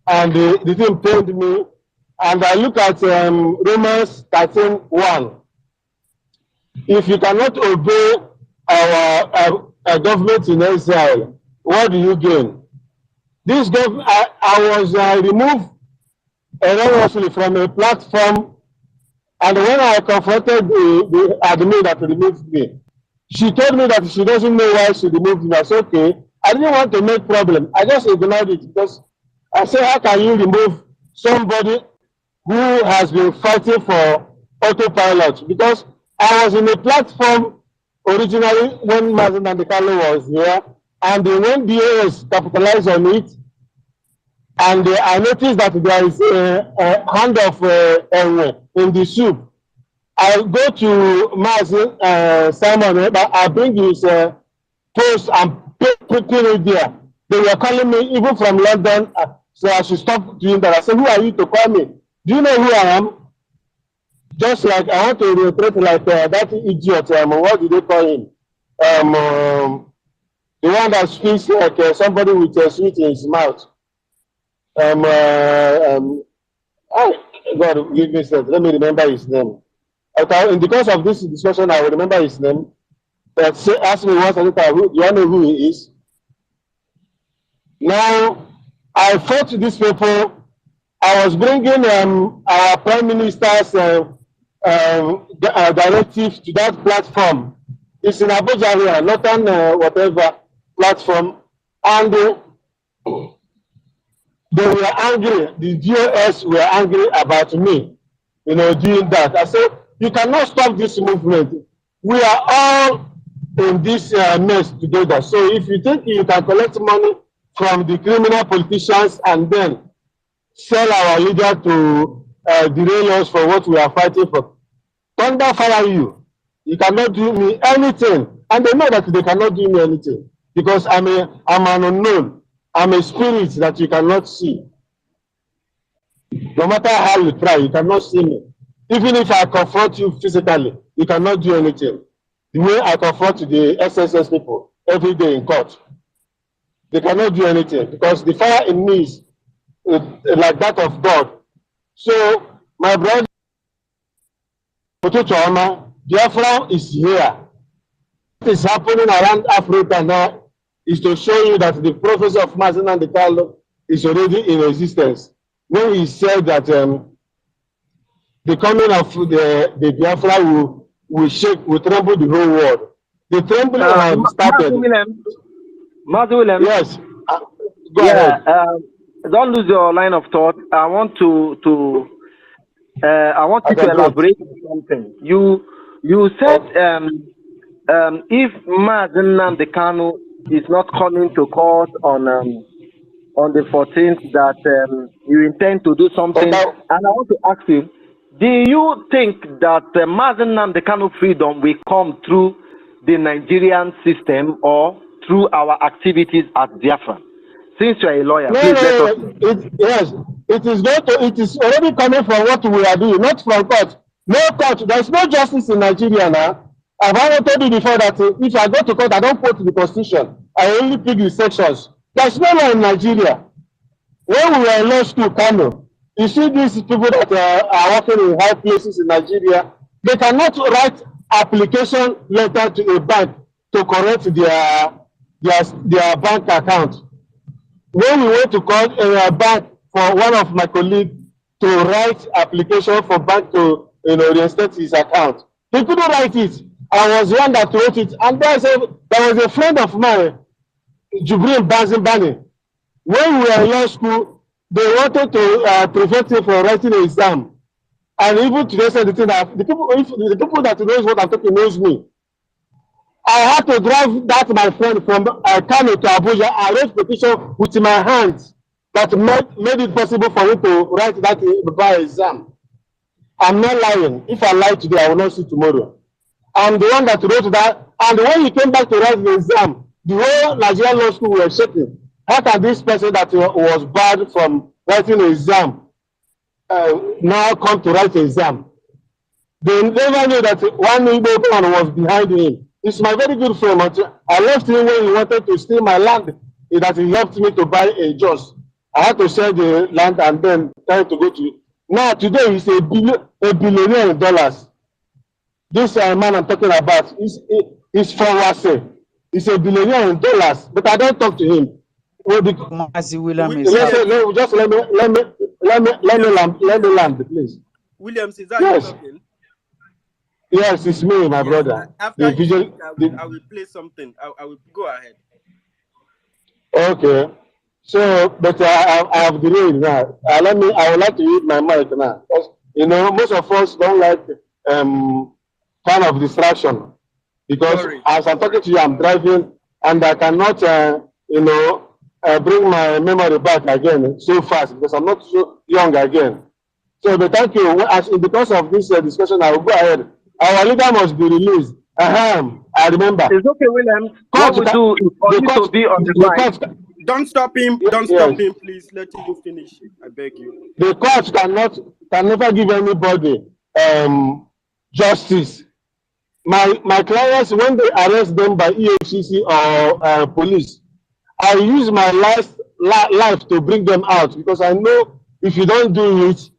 and the thing pained me, and I look at Romans 13:1. If you cannot obey our government in exile, what do you gain? This government, I was removed erroneously from a platform, and when I confronted the admin that removed me, she told me that she doesn't know why she removed me. I said, okay, I didn't want to make problem. I just ignored it, because I said, how can you remove somebody who has been fighting for autopilot? Because I was in a platform originally when Mazen Nandekale was here, and when BAS capitalized on it, and I noticed that there is a hand of in the soup. I go to Mazen Simon, I bring his post and putting it there. They were calling me even from London, so I should stop doing that. I said, who are you to call me? Do you know who I am? Just like I want to reiterate, like that idiot, what did they call him? The one that speaks like somebody with a sweet in his mouth. Oh, God, give me a second. Let me remember his name. Okay, and because of this discussion, I will remember his name. But ask me once, do you know who he is? Now, I fought these people. I was bringing our Prime Minister's directive to that platform. It's in Abuja area, not on whatever platform. And they were angry. The DOS were angry about me, doing that. I said, you cannot stop this movement. We are all in this mess together. So if you think you can collect money from the criminal politicians and then sell our leader to derail us for what we are fighting for, thunder fire you. You cannot do me anything. And they know that they cannot do me anything, because I'm an unknown. I'm a spirit that you cannot see. No matter how you try, you cannot see me. Even if I confront you physically, you cannot do anything. The way I confront the SSS people every day in court, they cannot do anything, because the fire in me is like that of God. So, my brother, Biafra is here. is happening around Africa now is to show you that the prophecy of Mazi Nnamdi Kanu is already in existence. When he said that the coming of the Biafra will tremble the whole world. The trembling started. Mazi Williams. Yes. Go yeah. ahead. Don't lose your line of thought. I want you to elaborate on something. You said if Mazi Nnamdi Kanu is not coming to court on the 14th, that you intend to do something. Okay. And I want to ask you, do you think that Mazi Nnamdi Kanu freedom will come through the Nigerian system or through our activities at Biafra? Since you are a lawyer, No, please let us. yes, it is already coming from what we are doing, not from court. No court. There is no justice in Nigeria now. I've already told you before that if I go to court, I don't quote the constitution. I only pick the sections. There's no law in Nigeria. When we were in law school, Kano, you see these people that are working in high places in Nigeria, they cannot write application letter to a bank to correct their bank account. When we went to call a bank for one of my colleagues to write application for bank to reinstate his account, he couldn't write it. I was the one that wrote it, and there was a friend of mine, Jubril Bazimbani. When we were in law school, they wanted to prevent him from writing an exam, and even today said the thing that the people that knows what I'm talking knows me. I had to drive my friend from Kano to Abuja. I wrote petition with my hands that made it possible for him to write that bar exam. I'm not lying. If I lie today, I will not see tomorrow. I'm the one that wrote that. And when he came back to write the exam, the whole Nigerian law school were shaking. How can this person that was barred from writing an exam now come to write an exam? They never knew that one Igbo man was behind him. He's my very good friend. I left him when he wanted to steal my land. That he helped me to buy a Jos. I had to sell the land and then try to go to. Now today he's a billionaire in dollars. This man I'm talking about is from Wase. He's a billionaire in dollars, but I don't talk to him. Mazi Williams, just let me land, please. Williams, is that yes. you talking? Yes, it's me, my brother. After you speak, I will play something. I will go ahead. Okay. So, but I have delayed now. I would like to use my mic now. Because, most of us don't like kind of distraction. Because as I'm talking to you, I'm driving and I cannot, bring my memory back again so fast because I'm not so young again. So, but thank you. Because of this discussion, I will go ahead. Our leader must be released. I remember. It's okay, William. What we do is for you to be on the line. Don't stop him. Don't stop him, please. Let him finish. I beg you. The court can never give anybody justice. My clients, when they arrest them by EFCC or police, I use my life to bring them out because I know if you don't do it,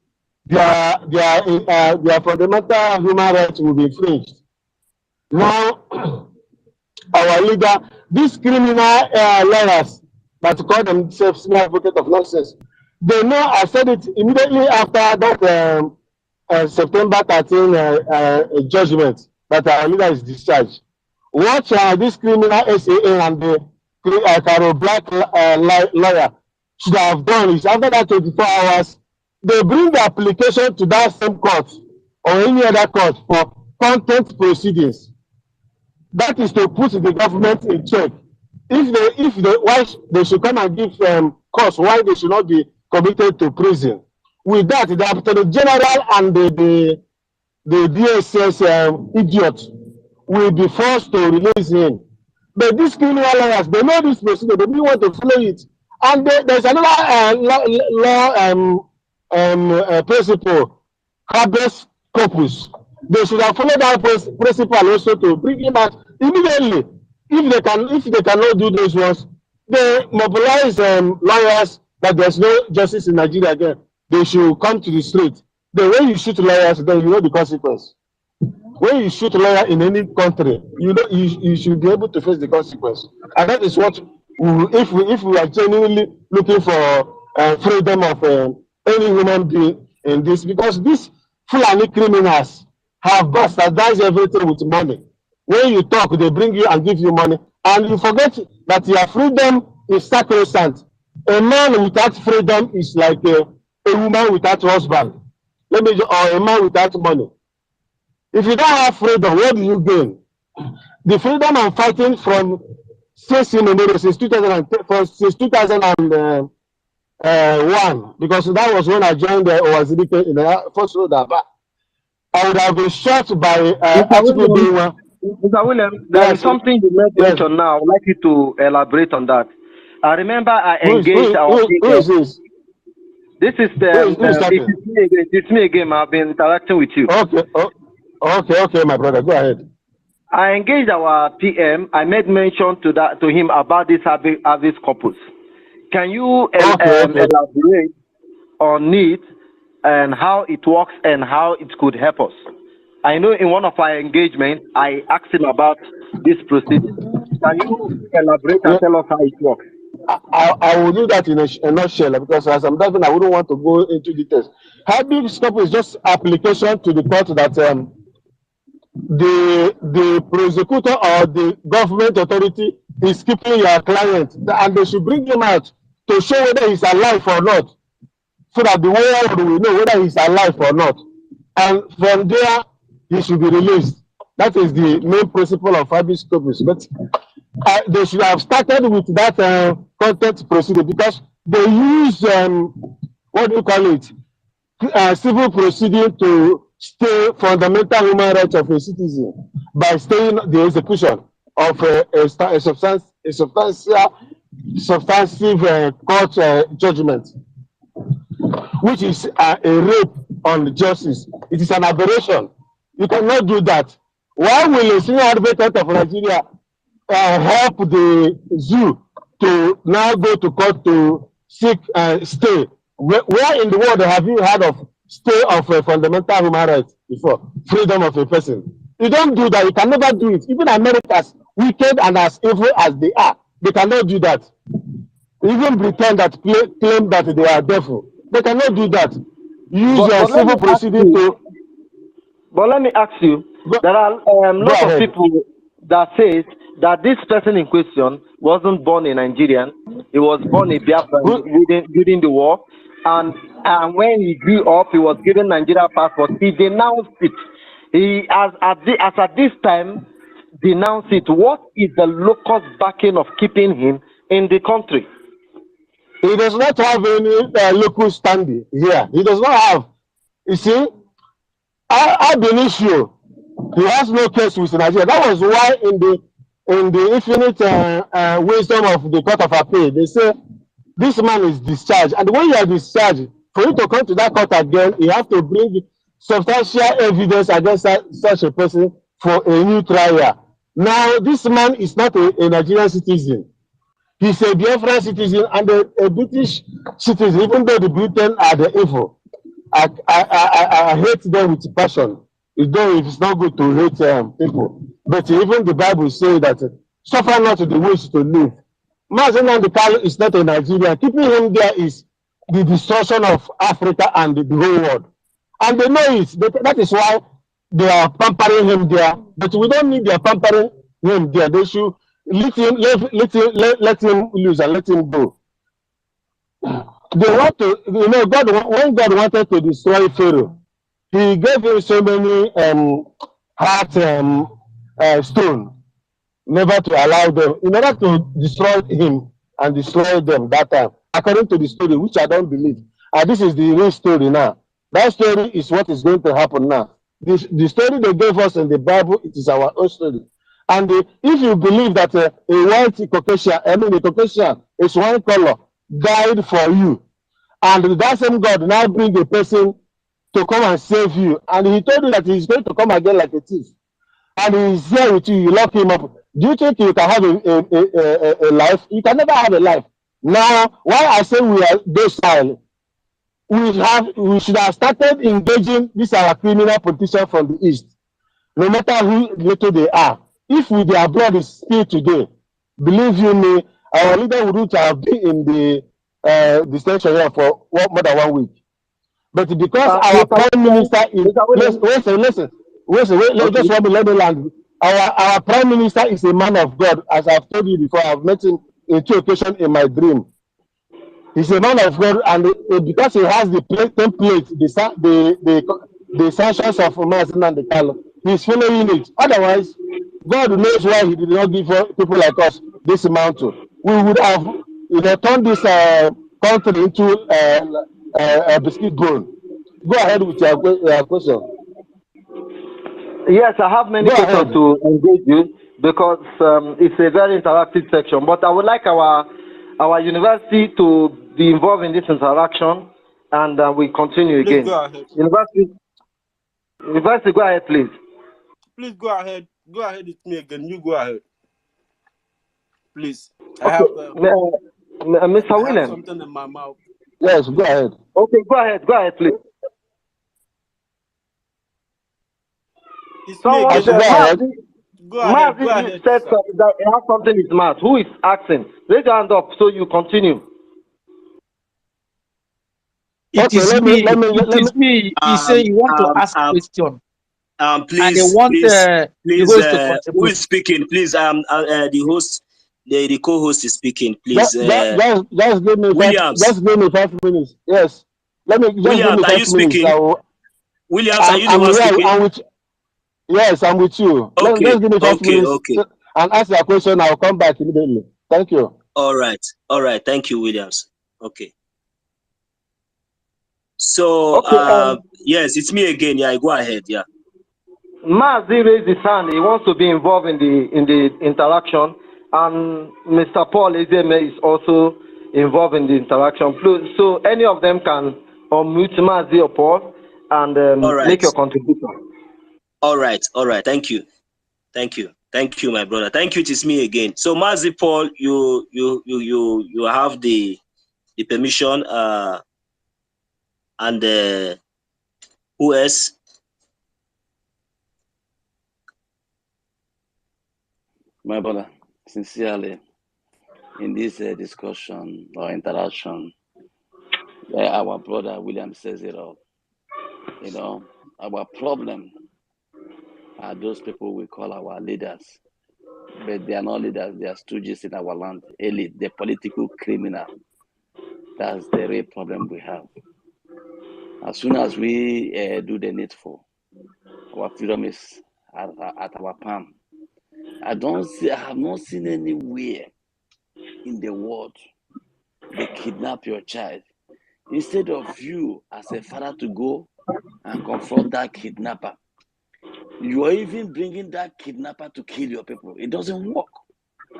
their fundamental human rights will be infringed. Now, our leader, these criminal lawyers that call themselves small advocate of nonsense, they know I said it immediately after that September 13 judgment that our leader is discharged. What this criminal SAA and the Carol Black lawyer should have done is after that 24 hours, they bring the application to that same court or any other court for contempt proceedings. That is to put the government in check. Why they should come and give cause why they should not be committed to prison. With that, the Attorney General and the DSS idiot will be forced to release him. But these criminal lawyers, they know this procedure, they don't want to follow it. And there's another law principle, habeas corpus. They should have followed that principle also to bring him out immediately. If they cannot do those ones, they mobilize lawyers that there's no justice in Nigeria again. They should come to the street. The way you shoot lawyers, then you know the consequence. When you shoot lawyer in any country, you know you should be able to face the consequence, and that is what if we are genuinely looking for freedom of any human being in this, because these Fulani criminals have bastardized everything with money. When you talk, they bring you and give you money, and you forget that your freedom is sacrosanct. A man without freedom is like a woman without husband. Or a man without money. If you don't have freedom, what do you gain? The freedom I'm fighting from since 2010, since 2001, because that was when I joined the Owazirike in the first road. I would have been shot by Atiku Bewa. Mr. William, there is Yes, something you made yes. mention now. I would like you to elaborate on that. I remember I Who engaged is this? This is Who is talking? it's me again. I've been interacting with you. Okay, okay, my brother, go ahead. I engaged our PM. I made mention to him about this Avis corpus. Can you elaborate on it and how it works and how it could help us? I know in one of our engagements, I asked him about this proceeding. Can you elaborate and tell us how it works? I will do that in a nutshell, because as I'm driving, I wouldn't want to go into details. Habeas corpus is just application to the court that the prosecutor or the government authority is keeping your client, and they should bring him out to show whether he's alive or not, so that the world will know whether he's alive or not. And from there, he should be released. That is the main principle of habeas corpus. But they should have started with that content proceeding, because they use what do you call it, civil proceeding to stay fundamental human rights of a citizen by staying the execution of a substantive court judgment, which is a rape on justice. It is an aberration. You cannot do that. Why will a senior advocate of Nigeria help the zoo to now go to court to seek stay? Where in the world have you heard of stay of a fundamental human right before? Freedom of a person. You don't do that. You can never do it. Even Americans, wicked and as evil as they are, they cannot do that. Even pretend that claim that they are devil, they cannot do that. Use civil proceeding to. But let me ask you, there are lots of people that says that this person in question wasn't born a Nigerian. He was born a Biafra during the war. And when he grew up, he was given Nigeria passport. He denounced it. He, as at this time, denounced it. What is the locus backing of keeping him in the country? He does not have any local standing here. He does not have. You see, Ab initio, he has no case with Nigeria. That was why in the infinite wisdom of the Court of Appeal, they say this man is discharged. And when you are discharged, for you to come to that court again, you have to bring substantial evidence against such a person for a new trial. Now, this man is not a Nigerian citizen. He's a BIAFRA citizen and a British citizen, even though the Britain are the evil. I hate them with passion. Though it is not good to hate people. But even the Bible says that suffer not the wish to live. Mazen Nandikalo is not a Nigerian. Keeping him there is the destruction of Africa and the whole world. And they know it. That is why they are pampering him there. But we don't need their pampering him there. They should let him lose and let him go. They want to, when God wanted to destroy Pharaoh, he gave him so many heart stone, never to allow them, in order to destroy him and destroy them that time, according to the story, which I don't believe. And this is the real story now. That story is what is going to happen now. The story they gave us in the Bible, it is our own story. And if you believe that a white Caucasian, a Caucasian is one color, died for you, and that same God now bring a person to come and save you, and he told you that he's going to come again like a thief, and he's here with you, you lock him up. Do you think you can have a life? You can never have a life. Now, why I say we are docile, we should have started engaging this our criminal politician from the east. no matter who little they are. If with their blood is spilled today, believe you me, our leader wouldn't have been in the station here for more than 1 week. But because our Mr. prime Williams, minister is Mr. Williams. just Okay. let me land. Our prime minister is a man of God, as I've told you before. I've met him in 2 occasions in my dream. He's a man of God, and because he has the template, the sanctions of Mazin and the Kalo, he's following it. Otherwise, God knows why he did not give people like us this mantle. We would have, turned this country into a biscuit bone. Go ahead with your question. Yes, I have many Go questions ahead. to engage you because it's a very interactive section. But I would like our university to be involved in this interaction, and we continue Please again. go ahead. University, go ahead, please. Please go ahead. Go ahead with me again. You go ahead. Please. Okay, Mr. I have Williams. something in my mouth. Yes, go ahead. Okay, go ahead, please. It's me Someone I again. should go said, ahead. Go ahead. Go ahead, said sir. that he has something in his mouth. Who is asking? Raise your hand up so you continue. It Okay, is let me. me. It is me. He say you want to ask question, and they Please, want the host to who contribute. is speaking? Please, the host, the co-host is speaking. Please, Just give me Williams. 5 minutes. Yes, just give Williams, me are you 5 minutes. speaking? Williams, are you the I'm one here. speaking? Yes, I'm with you. Okay, Just give me 5 minutes okay. and ask your question. I'll come back immediately. Thank you. All right. Thank you, Williams. Okay. So, Okay, yes, it's me again. Yeah, go ahead. Yeah. Mazi raised his hand. He wants to be involved in the interaction, and Mr. Paul Ezeme is also involved in the interaction. So any of them can unmute Mazi or Paul and All right. make your contribution. All right. Thank you, my brother. Thank you. It is me again. So, Mazi Paul, you have the permission. And who else? My brother, sincerely, in this discussion or interaction, our brother William says it all. Our problem are those people we call our leaders, but they are not leaders. They are stooges in our land, elite, the political criminal. That's the real problem we have. As soon as we do the needful, our freedom is at our palm. I have not seen anywhere in the world they kidnap your child. Instead of you as a father to go and confront that kidnapper, you are even bringing that kidnapper to kill your people. It doesn't work.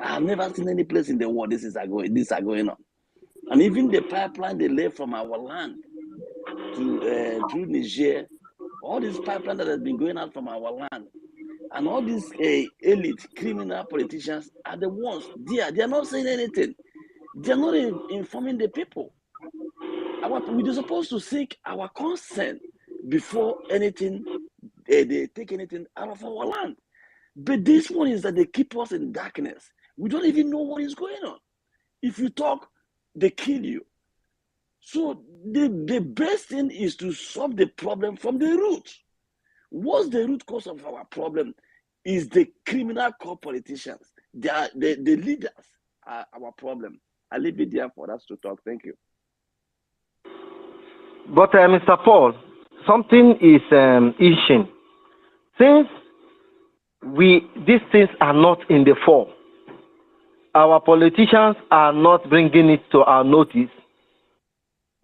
I have never seen any place in the world this is going on. And even the pipeline they lay from our land to through Niger, all this pipeline that has been going out from our land, and all these elite criminal politicians are the ones they are not saying anything. They are not informing the people. We're supposed to seek our consent before anything they take anything out of our land. But this one is that they keep us in darkness. We don't even know what is going on. If you talk, they kill you. So the best thing is to solve the problem from the root. What's the root cause of our problem? Is the criminal core politicians. The leaders are our problem. I leave it there for us to talk. Thank you. But Mr. Paul, something is itching. Since these things are not in the fall, our politicians are not bringing it to our notice.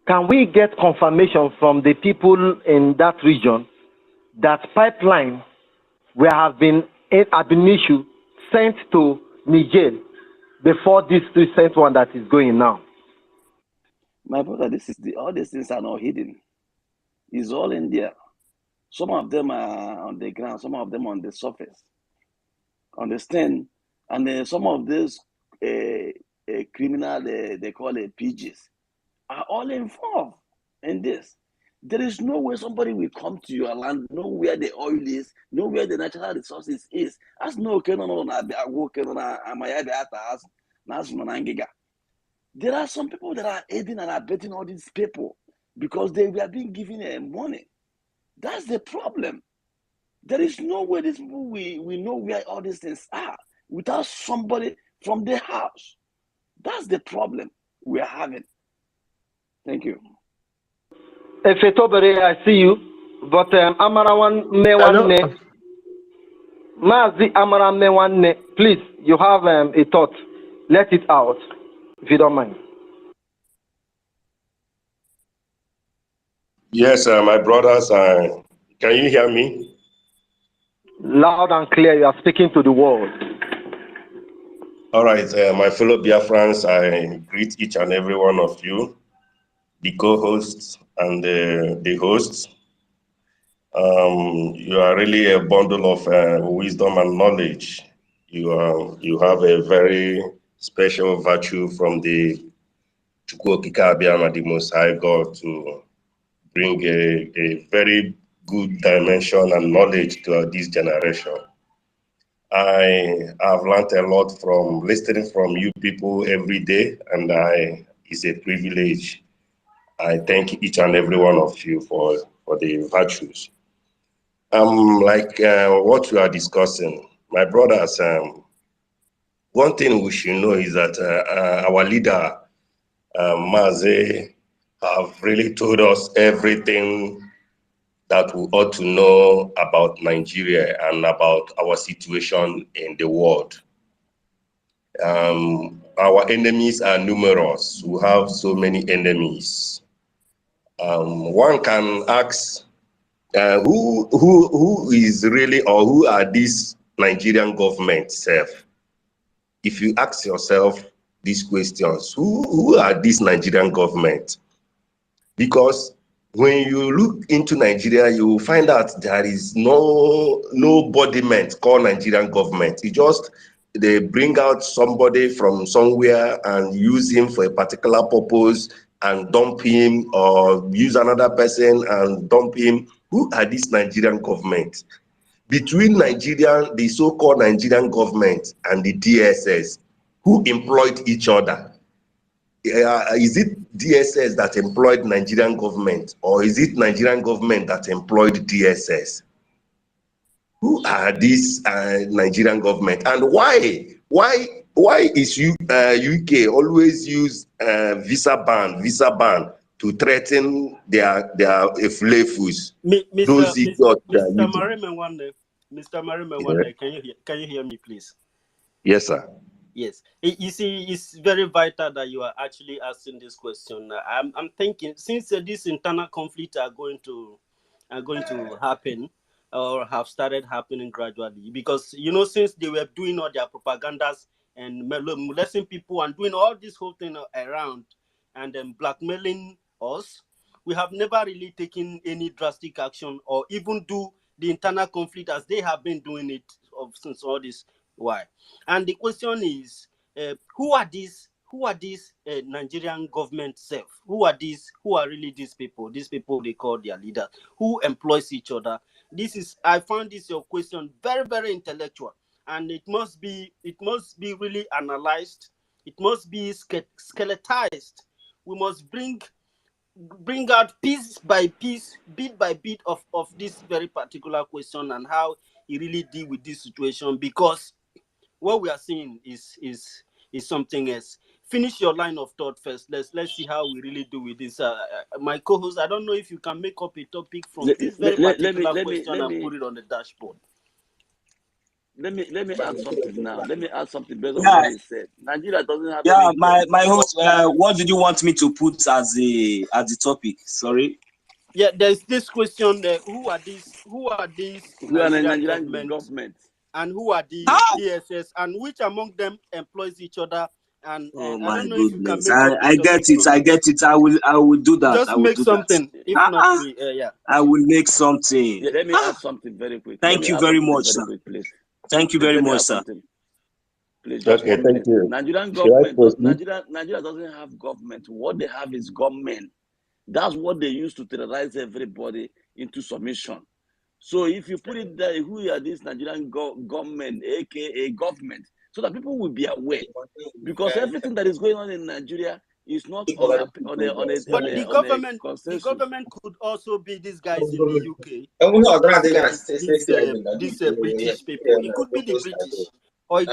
Can we get confirmation from the people in that region that pipeline have been issued sent to Niger before this recent one that is going now? My brother, all these things are not hidden. It's all in there. Some of them are on the ground, some of them on the surface. Understand? And some of these criminal, they call it PGs, are all involved in this. There is no way somebody will come to your land, know where the oil is, know where the natural resources is. As no okay, no, there are some people that are aiding and abetting all these people because they were being given money. That's the problem. There is no way these people we know where all these things are without somebody from the house. That's the problem we are having. Thank you. Efetobere, I see you, but Amarawan Mewanne, Mazi Amaran Mewanne, please, you have a thought. Let it out, if you don't mind. Yes, my brothers, can you hear me? Loud and clear, you are speaking to the world. All right, my fellow Biafrans, I greet each and every one of you, the co-hosts and the hosts. You are really a bundle of wisdom and knowledge. You have a very special virtue from the Chukwokika Abiyama, the Most High God, to bring a very good dimension and knowledge to this generation. I have learned a lot from listening from you people every day, and it's a privilege. I thank each and every one of you for the virtues. Like what we are discussing, my brothers, one thing we should know is that our leader, Maze, have really told us everything that we ought to know about Nigeria and about our situation in the world. Our enemies are numerous. We have so many enemies. One can ask, who is really, or who are these Nigerian government self? If you ask yourself these questions, who are these Nigerian government? Because when you look into Nigeria, you will find out there is no bodiment called Nigerian government. It just, they bring out somebody from somewhere and use him for a particular purpose and dump him, or use another person and dump him. Who are these Nigerian government? Between Nigerian, the so-called Nigerian government and the DSS, who employed each other? Is it DSS that employed Nigerian government, or is it Nigerian government that employed DSS? Who are these Nigerian government, and why is UK always use visa ban to threaten their flavors? Those idiots. Mr. Mariman, can you hear me, please? Yes, sir. Yes, you see, it's very vital that you are actually asking this question. I'm thinking, since these internal conflicts are going to happen, or have started happening gradually, because since they were doing all their propagandas and molesting people and doing all this whole thing around and then blackmailing us, we have never really taken any drastic action or even do the internal conflict as they have been doing it since all this. Why? And the question is, who are these Nigerian government self? Who are these? Who are really these people? These people they call their leaders. Who employs each other? I found this your question very, very intellectual, and it must be really analyzed. It must be skeletized. We must bring out piece by piece, bit by bit of this very particular question and how he really deal with this situation, because what we are seeing is something else. Finish your line of thought first. Let's see how we really do with this. My co-host, I don't know if you can make up a topic from this very particular question and put it on the dashboard. Let me add something now. Let me add something based on what he said. Nigeria doesn't have. Yeah, my host. What did you want me to put as the topic? Sorry. Yeah, there's this question there. Who are these Nigerian government? And who are the DSS, and which among them employs each other? And oh I don't know goodness. if you can make I get it. I get it. I will do that. Just make something. That. If not, yeah. I will make something. Yeah, let me add something very quick. Thank you very much, sir. Quick, please. Thank you very much, sir. Please, just okay, thank you. Nigerian government. Nigeria doesn't have government. What they have is government. That's what they use to terrorize everybody into submission. So if you put it there, who are this Nigerian government, aka government, so that people will be aware, because everything that is going on in Nigeria is not on a the consensus. government could also be these guys in the UK. These British people. It could be the British, or it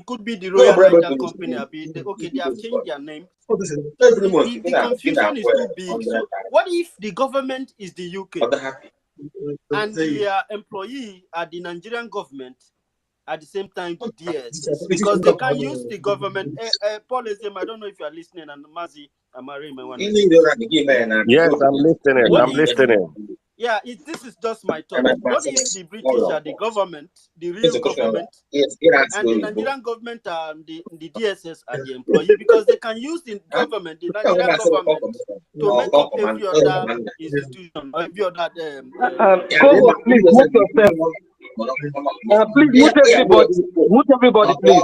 could be the Royal Niger Company. Okay, they have changed their name. The confusion is too big. So what if the government is the UK and their employee are the Nigerian government, at the same time the DSS, because they can use the government. Paul Ezem, I don't know if you are listening, and Mazi Amare, Yes, I'm listening. Yeah, this is just my thought. What if the British are the government, the real government, and the Nigerian government and the DSS are the employee, because they can use the government, the Nigerian government, to make up every other institution or every other. Please mute yourself. Please mute everybody. Mute everybody, please.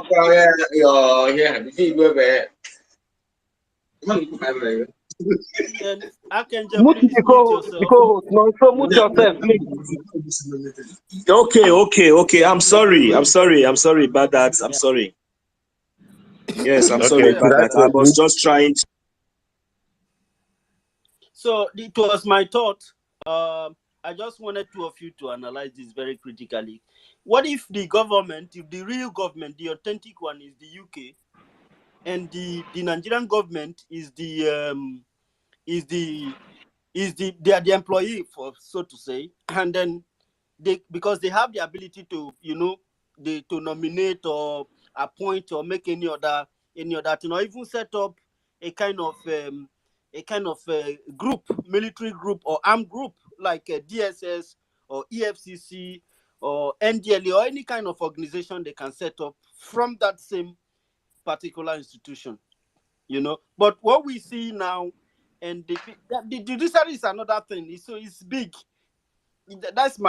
And I can just mute yourself. No, so mute yourself, please. Okay. I'm sorry about that. I'm sorry. Yes, I'm sorry about that. I was just trying to. So it was my thought. I just wanted two of you to analyze this very critically. What if the government, if the real government, the authentic one, is the UK, and the Nigerian government is they are the employee, for so to say, and then because they have the ability to to nominate or appoint or make any other thing, or even set up a kind of group, military group or armed group like DSS or EFCC or NDLA or any kind of organization they can set up from that same particular institution, But what we see now, and the judiciary is another thing. So it's big. That's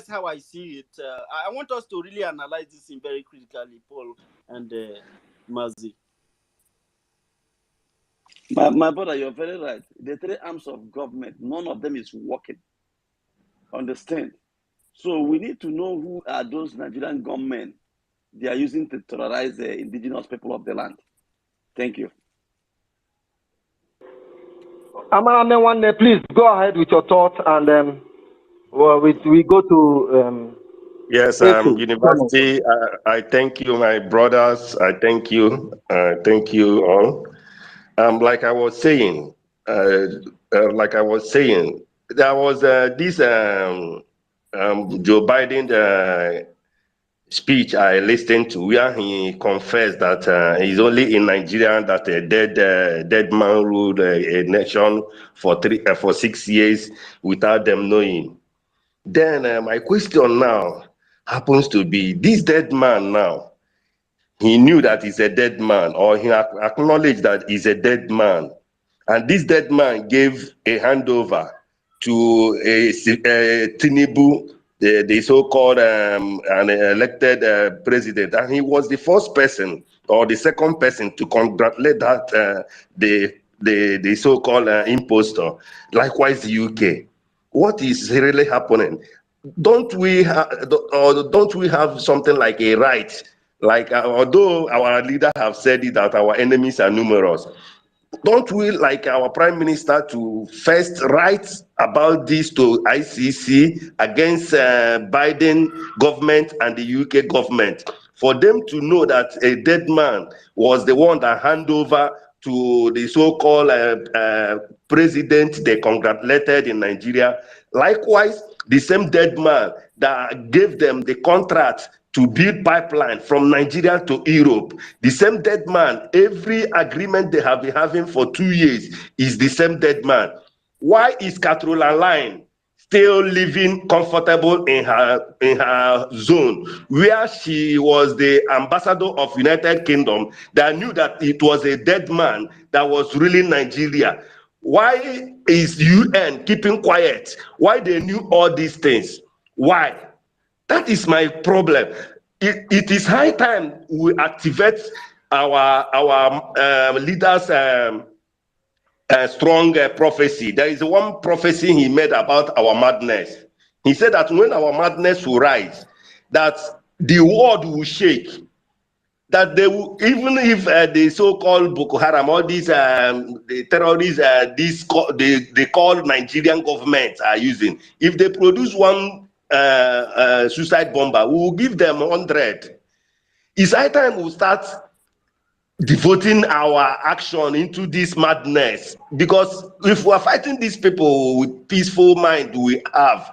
how I see it. I want us to really analyze this in very critically, Paul and Mazi. My brother, you're very right. The three arms of government, none of them is working. Understand? So we need to know who are those Nigerian government they are using to terrorize the indigenous people of the land. Thank you. Amara, please go ahead with your thoughts, and we go to. Yes, University. I thank you, my brothers. I thank you. Thank you all. Like I was saying, there was this Joe Biden speech I listened to, where he confessed that he's only in Nigeria that a dead man ruled a nation for 6 years without them knowing. Then my question now happens to be, this dead man now, he knew that he's a dead man, or he acknowledged that he's a dead man. And this dead man gave a handover to a Tinubu, the so-called an elected president. And he was the first person or the second person to congratulate that the so-called impostor. Likewise, the UK. What is really happening? Don't we have something like a right? Like, although our leader have said it, that our enemies are numerous, don't we, like our prime minister, to first write about this to ICC against Biden government and the UK government, for them to know that a dead man was the one that handed over to the so-called president they congratulated in Nigeria. Likewise, the same dead man that gave them the contract to build pipeline from Nigeria to Europe, the same dead man, every agreement they have been having for 2 years is the same dead man. Why is Catrola Line still living comfortable in her zone, where she was the ambassador of United Kingdom, that knew that it was a dead man that was ruling Nigeria? Why is UN keeping quiet? Why they knew all these things? Why? That is my problem. It is high time we activate our leaders' strong prophecy. There is one prophecy he made about our madness. He said that when our madness will rise, that the world will shake. That they will, even if the so-called Boko Haram, all these the terrorists, they call Nigerian government are using, if they produce one suicide bomber, we will give them 100. It's high time we start devoting our action into this madness, because if we are fighting these people with peaceful mind we have,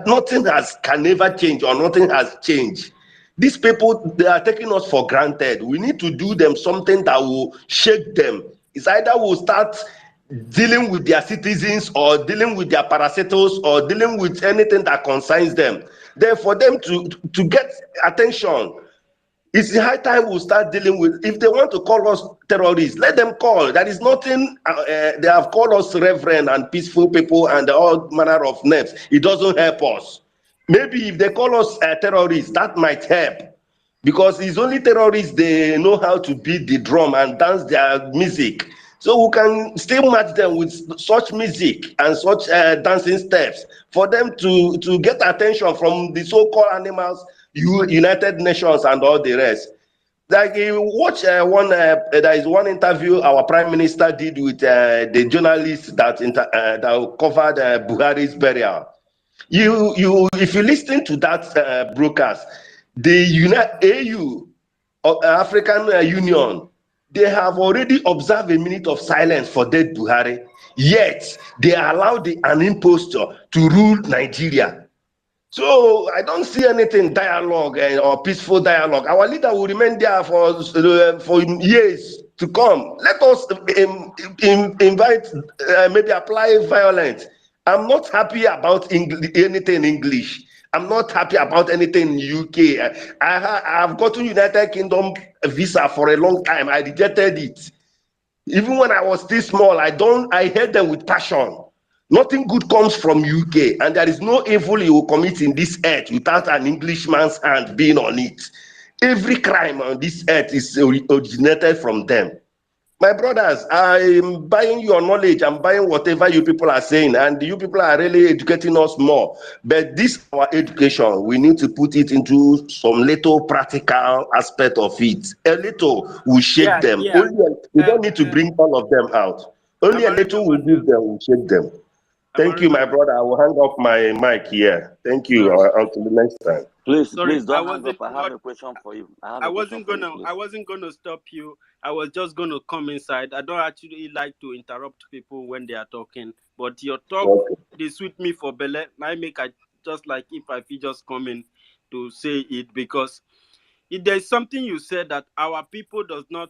nothing can never change, or nothing has changed. These people, they are taking us for granted. We need to do them something that will shake them. It's either we'll start dealing with their citizens, or dealing with their parasitos, or dealing with anything that concerns them. Then for them to get attention, it's the high time we'll start dealing with. If they want to call us terrorists, let them call. There is nothing. They have called us reverend and peaceful people and all manner of names. It doesn't help us. Maybe if they call us terrorists, that might help, because it's only terrorists, they know how to beat the drum and dance their music. So we can still match them with such music and such dancing steps for them to get attention from the so-called animals, United Nations and all the rest. Like you watch there is one interview our Prime Minister did with the journalist that covered Buhari's burial. If you listen to that broadcast, the AU, African Union, they have already observed a minute of silence for dead Buhari, yet they allowed an impostor to rule Nigeria. So I don't see anything dialogue or peaceful dialogue. Our leader will remain there for years to come. Let us invite, maybe apply violence. I'm not happy about anything English. I'm not happy about anything in UK. I've gotten United Kingdom visa for a long time. I rejected it. Even when I was still small, I hate them with passion. Nothing good comes from UK, and there is no evil you will commit in this earth without an Englishman's hand being on it. Every crime on this earth is originated from them. My brothers, I'm buying your knowledge, I'm buying whatever you people are saying, and you people are really educating us more. But this, our education, we need to put it into some little practical aspect of it. A little will shake them. We don't need to bring all of them out. Only a little will give them, will shake them. Thank you, my brother. I will hang up my mic here. Thank you. Until the next time. Please, Sorry, please don't hang up. I have a question for you. I wasn't gonna stop you. I was just gonna come inside. I don't actually like to interrupt people when they are talking, but your talk, they suit me for belly. I make I just like if I feel just coming to say it, because if there's something you said that our people does not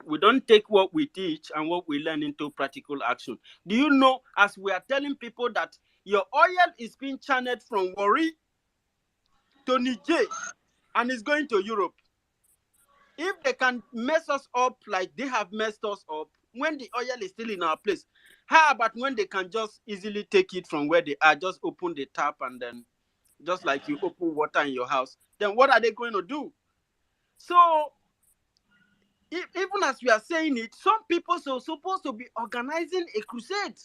we don't take what we teach and what we learn into practical action. Do you know, as we are telling people that your oil is being channeled from Warri to Niger and is going to Europe? If they can mess us up like they have messed us up when the oil is still in our place, how about when they can just easily take it from where they are, just open the tap and then, just like you open water in your house, then what are they going to do? So, even as we are saying it, some people are supposed to be organizing a crusade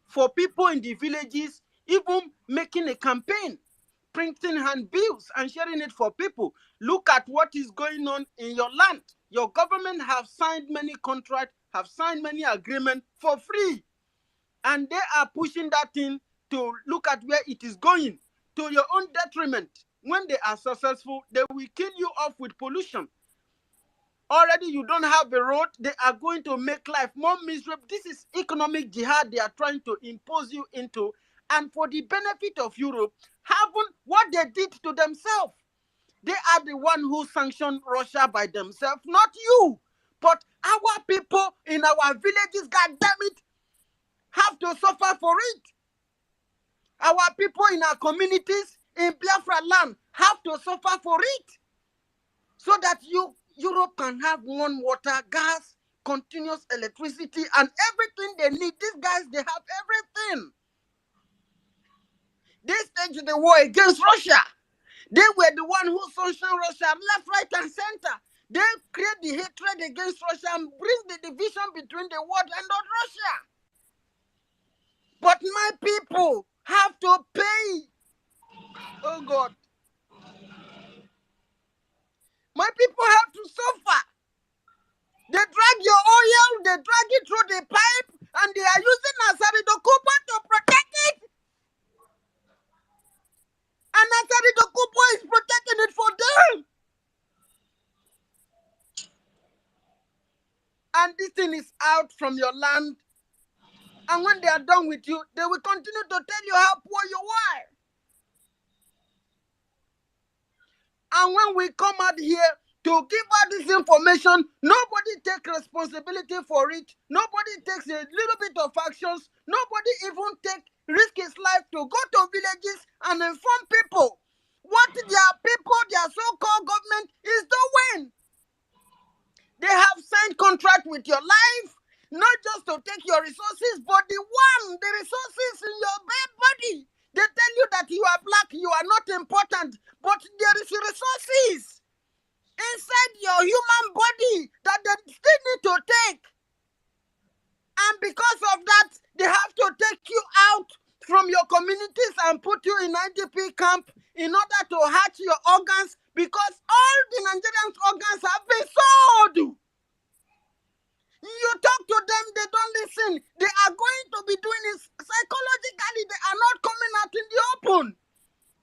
for people in the villages, even making a campaign, printing handbills and sharing it for people. Look at what is going on in your land. Your government have signed many contracts, have signed many agreements for free. And they are pushing that thing to look at where it is going, to your own detriment. When they are successful, they will kill you off with pollution. Already you don't have a road, they are going to make life more miserable. This is economic jihad they are trying to impose you into, and for the benefit of Europe, having what they did to themselves. They are the one who sanctioned Russia by themselves, not you. But our people in our villages, God damn it, have to suffer for it. Our people in our communities in Biafra land have to suffer for it. So that Europe can have one water, gas, continuous electricity, and everything they need. These guys, they have everything. They staged the war against Russia. They were the one who sanctioned Russia left, right, and center. They create the hatred against Russia and bring the division between the world and not Russia. But my people have to pay. Oh God. My people have to suffer. They drag your oil, they drag it through the pipe, and they are using Asari Dokubo to protect it. And Asari Dokubo is protecting it for them. And this thing is out from your land. And when they are done with you, they will continue to tell you how poor you are. And when we come out here to give out this information, nobody takes responsibility for it. Nobody takes a little bit of actions. Nobody even risk his life to go to villages and inform people what their people, their so-called government is doing. They have signed contract with your life, not just to take your resources, but the resources in your body. They tell you that you are black, you are not important, but there is resources inside your human body that they still need to take. And because of that, they have to take you out from your communities and put you in IDP camp in order to hatch your organs, because all the Nigerian organs have been sold. You talk to them, they don't listen. They are going to be doing it psychologically. They are not coming out in the open.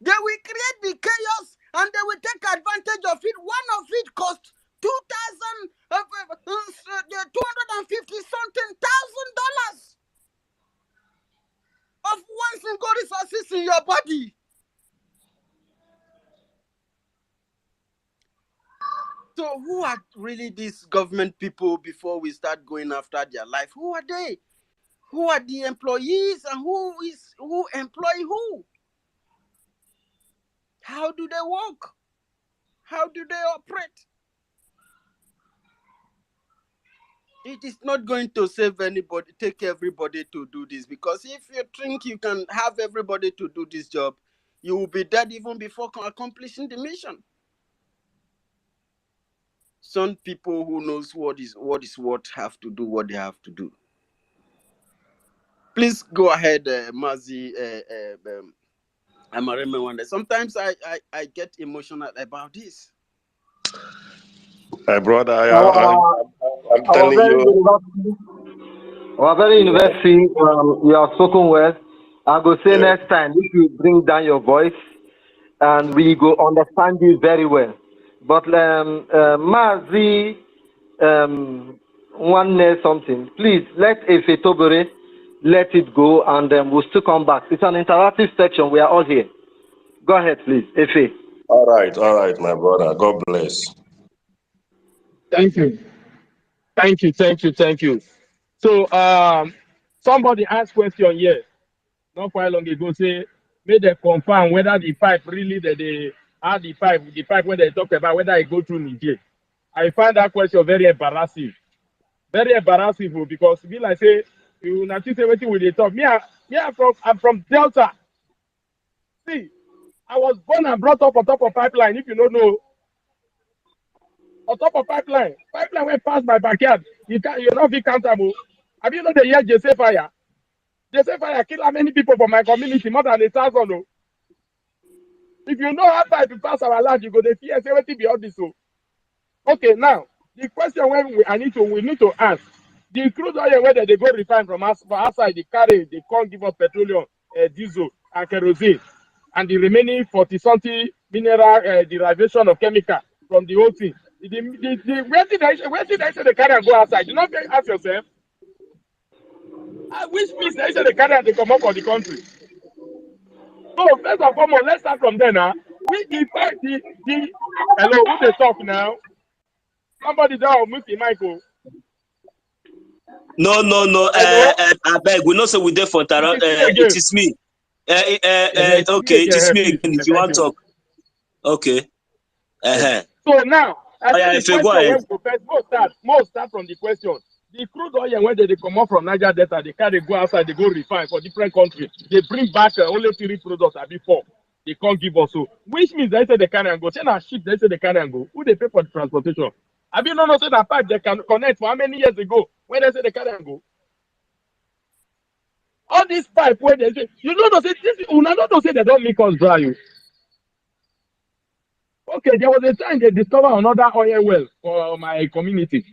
They will create the chaos and they will take advantage of it. One of it costs $250-something thousand of one single resources in your body. So who are really these government people before we start going after their life? Who are they? Who are the employees and who employ who? How do they work? How do they operate? It is not going to save anybody, take everybody to do this, because if you think you can have everybody to do this job, you will be dead even before accomplishing the mission. Some people who knows what have to do what they have to do. Please go ahead, Mazi. Amareme Wande. Sometimes I get emotional about this. My brother, I'm telling you. Our very university, you have spoken well. I go say next time, if you bring down your voice, and we go understand you very well. But Mazi, one something, please let Efe Tobere let it go, and we'll still come back. It's an interactive section. We are all here. Go ahead, please, Efe. All right, my brother. God bless. Thank you. So somebody asked question here not quite long ago, say may they confirm whether the pipe really that they had the pipe when they talk about whether it go through Niger. I find that question very embarrassing. Very embarrassing, because be like say you not say what will they talk. I'm from Delta. See, I was born and brought up on top of pipeline, if you don't know. On top of pipeline went past my backyard. You're not be countable. Have you know the year Jesse Fire? Jesse Fire killed how many people from my community? More than 1,000. No? If you know how far to pass our land, you go to fear, say what be all this. So. Okay, now the question we need to ask: the crude oil whether they go refine from us for outside, they can't give us petroleum, diesel, and kerosene, and the remaining 40-something mineral derivation of chemical from the whole thing. Where did I say they carry and go outside? You not ask yourself. Which means they say they carry and they come up for the country. So first and foremost, let's start from there now. Hello, who they talk now? Somebody down, move the mic. No. I beg. We know so we there for Tara. It is me. Okay, it is me again. If you want to talk, okay. So now, I think go ahead. Most start from the question. The crude oil when they come up from Niger Delta, they carry go outside, they go refine for different countries. They bring back only 3 products or before. They can't give us so. Which means they say they carry and go. Then our ship, they say they carry and go. Who they pay for the transportation? Have you not noticed that pipe they can connect for how many years ago when they say they can't go? All these pipe where they say, you don't know, say, this, una don't say they don't make us dry you. Okay, there was a time they discovered another oil well for my community.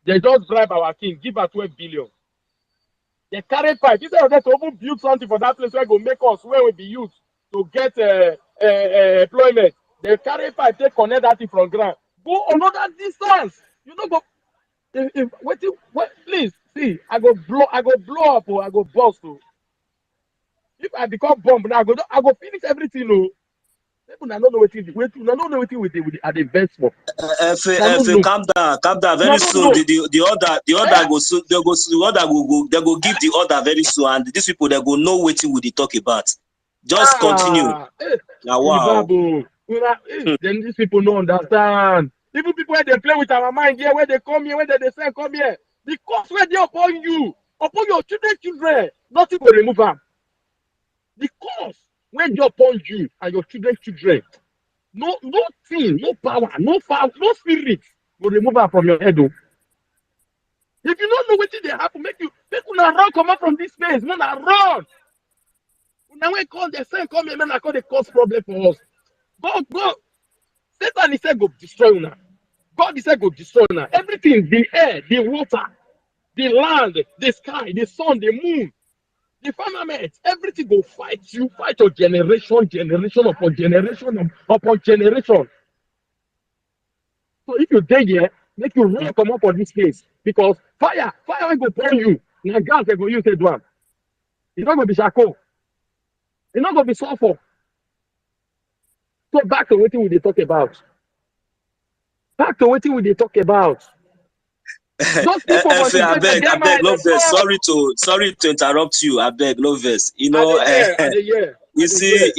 They just bribe our king, give her 12 billion. They carry pipe. Instead of them to even build something for that place where go make us where we be used to get employment. They carry pipe, they connect that thing from ground. Go another distance. You don't go. Wait, please see. I go blow up or I go bust. Oh. If I become bomb now, I go finish everything. Oh. People don't know what the best for. Calm down. Very soon, the order go soon. They go give the order very soon, and these people they go know what we talk about. Just continue. Now, wow. Then these people don't understand. Even people where they play with our mind here, where they come here, where they say come here. The cost where they upon you, upon your children, nothing will remove them. The cost when they upon you and your children. Nothing, no power, no spirit will remove them from your head. Though. If you don't know what they happen, make you run, come out from this place, run. Now we call the same come here, man, I call the cause problem for us. Go. Satan is said go destroy now. God is said go destroy now. Everything, the air, the water, the land, the sky, the sun, the moon, the firmament, everything go fight you, fight your generation upon generation upon generation. So if you dig here, make you run come up on this place because fire will go burn you. Now gas they go use the drum. It's not gonna be charcoal. It's not gonna be sulfur. So back to what we talk about. Those people I beg, no verse. Sorry to interrupt you. I beg, no verse. You know, you see,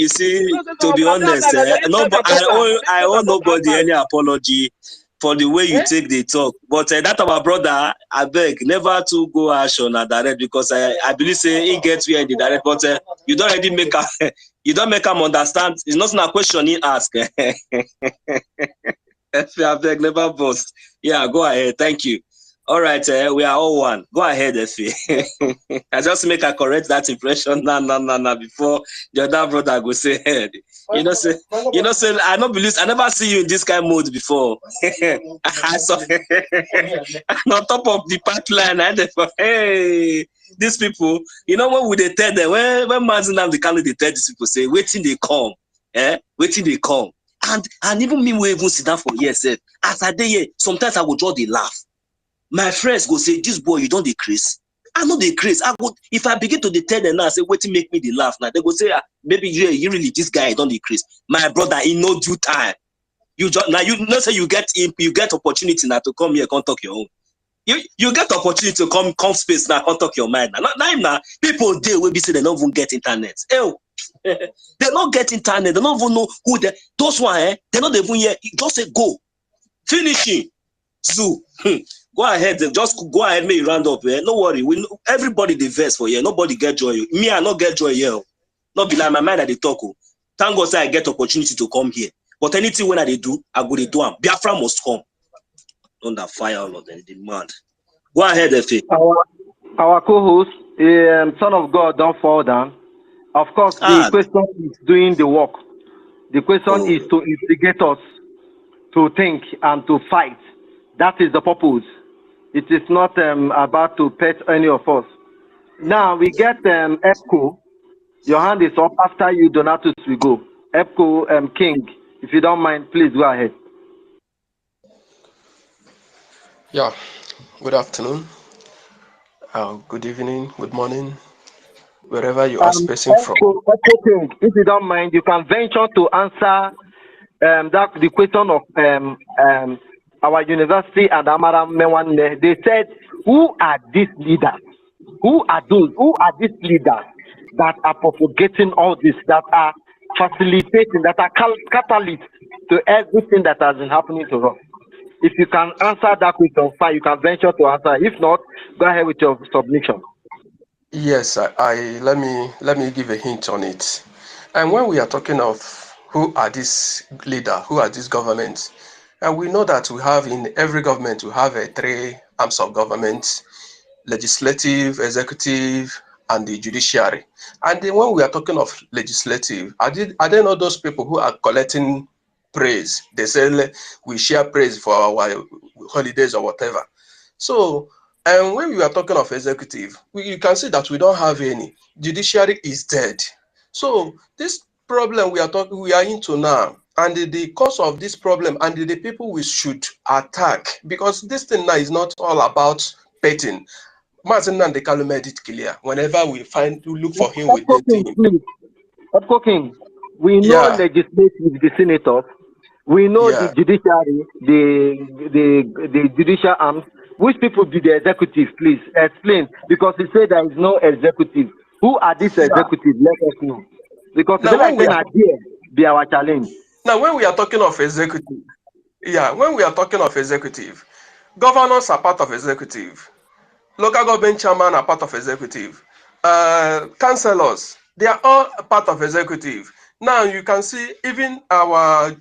to be honest, I owe nobody any apology for the way you take the talk. But that our brother, I beg, never to go ash on a direct because I believe say he gets where in the direct, but you don't already make you don't make him understand. It's not a question he ask. I beg, never boast. Yeah, go ahead. Thank you. All right, we are all one. Go ahead, Effie. I just make a correct that impression. No. Before the other brother go say head. You know, say I don't believe. I never see you in this kind of mode before. I saw on top of the pipeline. Hey, these people. You know what would they tell them when Mazin and the candidate tell these people say waiting they come, waiting they come, and even me we even sit down for years. As I dey here, sometimes I will draw the laugh. My friends go say, this boy, you don't decrease. I know decrease. If I begin to tell them now, say, wait to make me the laugh now. They go say, maybe you really, this guy don't decrease. My brother, in no due time. You say you get opportunity now to come here, come talk your own. You get opportunity to come space now, come talk your mind. Now people there will be say they don't even get internet. They don't get internet. They don't even know who they. Those one, they not even here. Just say go, finishing. So. Go ahead, just go ahead, make you round up. No worry, everybody the verse for here. Nobody get joy. Me, I not get joy here. Not be like my mind at the talk. Thank God say I get opportunity to come here. But anything when I do, I go to do them. Biafra must come. Under fire, all of them demand. Go ahead, Effie. Our co-host, Son of God, don't fall down. Of course, the question is doing the work. The question is to instigate us to think and to fight. That is the purpose. It is not about to pet any of us. Now we get EPCO. Your hand is up. After you, Donatus, we go. EPCO King, if you don't mind, please go ahead. Yeah. Good afternoon. Good evening. Good morning. Wherever you are spacing from. EPCO King, if you don't mind, you can venture to answer the question of our university and Amara Mewanne. They said, who are these leaders? Who are these leaders that are propagating all this, that are facilitating, that are catalysts to everything that has been happening to us? If you can answer that question, fine, you can venture to answer. If not, go ahead with your submission. Yes, let me give a hint on it. And when we are talking of who are these leaders, who are these governments, And we know that we have in every government, we have three arms of government: legislative, executive, and the judiciary. And then when we are talking of legislative, are they not those people who are collecting praise? They say we share praise for our holidays or whatever. So, and when we are talking of executive, you can see that we don't have any. Judiciary is dead. So this problem we are into now, and the cause of this problem, and the people we should attack, because this thing now is not all about petting. Martin and the Kalu made it clear. Whenever we look for him with the King, team. please. King, we know Yeah. legislative, the senators. We know the Yeah. judiciary, the judicial arms. Which people be the executive? Please explain, because you say there is no executive. Who are these executives? Let us know. Because Now, it's like when there be our challenge. Now, when we are talking of executive, when we are talking of executive, governors are part of executive. Local government chairman are part of executive. Councillors, they are all part of executive. Now you can see even our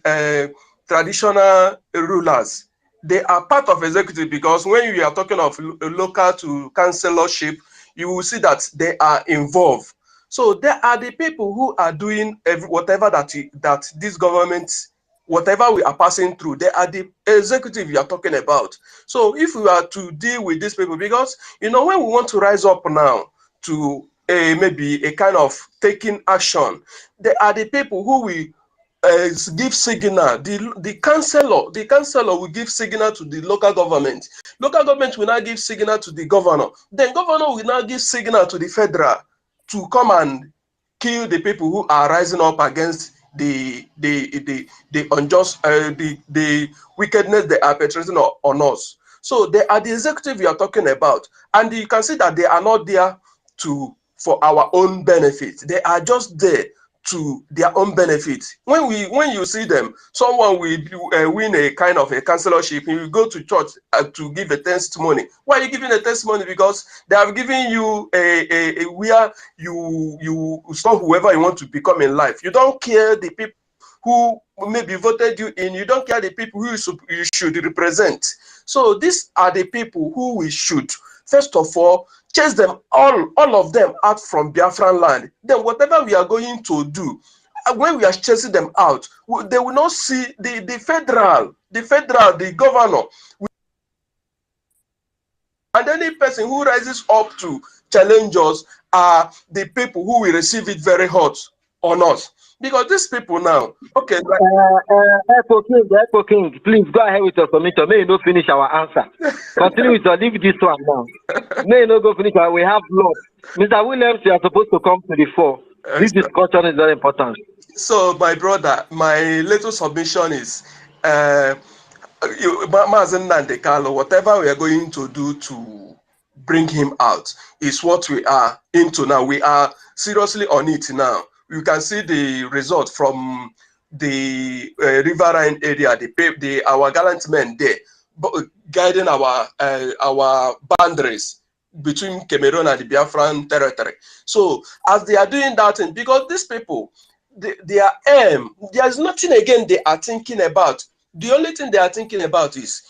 traditional rulers, they are part of executive, because when you are talking of local to councillorship, you will see that they are involved. So there are the people who are doing whatever that this government, whatever we are passing through, they are the executive you are talking about. So if we are to deal with these people, because when we want to rise up now to maybe a kind of taking action, they are the people who will give signal. The councillor will give signal to the local government. Local government will now give signal to the governor. Then governor will now give signal to the federal to come and kill the people who are rising up against the unjust, the wickedness they are perpetrating on us. So they are the executive we are talking about, and you can see that they are not there for our own benefit. They are just there to their own benefit. When you see them, someone will win a kind of a councillorship, and you go to church to give a testimony. Why are you giving a testimony? Because they have given you a where you stop whoever you want to become in life. You don't care the people who maybe voted you in. You don't care the people who you should represent. So these are the people who we should, first of all, chase them all of them out from Biafran land. Then whatever we are going to do, when we are chasing them out, they will not see the federal, the governor, and any person who rises up to challenge us are the people who will receive it very hot on us. Because these people now, okay. Echo King, please go ahead with your submission. May you not finish our answer. Continue with your, leave this one now. May you not go finish our, we have blood. Mr. Williams, you are supposed to come to the fore. This discussion is very important. So, my brother, my little submission is, whatever we are going to do to bring him out is what we are into now. We are seriously on it now. You can see the result from the riverine area, our gallant men there, guiding our boundaries between Cameroon and the Biafran territory. So as they are doing that, and because these people, their aim, there is nothing again they are thinking about. The only thing they are thinking about is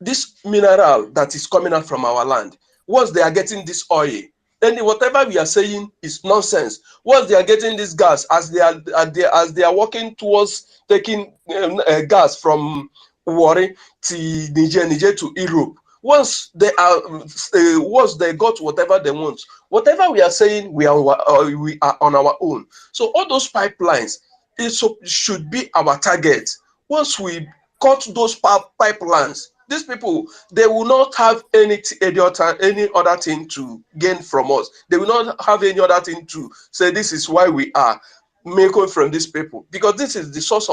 this mineral that is coming out from our land. Once they are getting this oil, then whatever we are saying is nonsense. Once they are getting this gas, as they are working towards taking gas from Warri to Niger to Europe, once they got whatever they want, whatever we are saying, we are on our own. So all those pipelines, it should be our target. Once we cut those pipelines, these people, they will not have any other thing to gain from us. They will not have any other thing to say this is why we are making from these people, because this is the source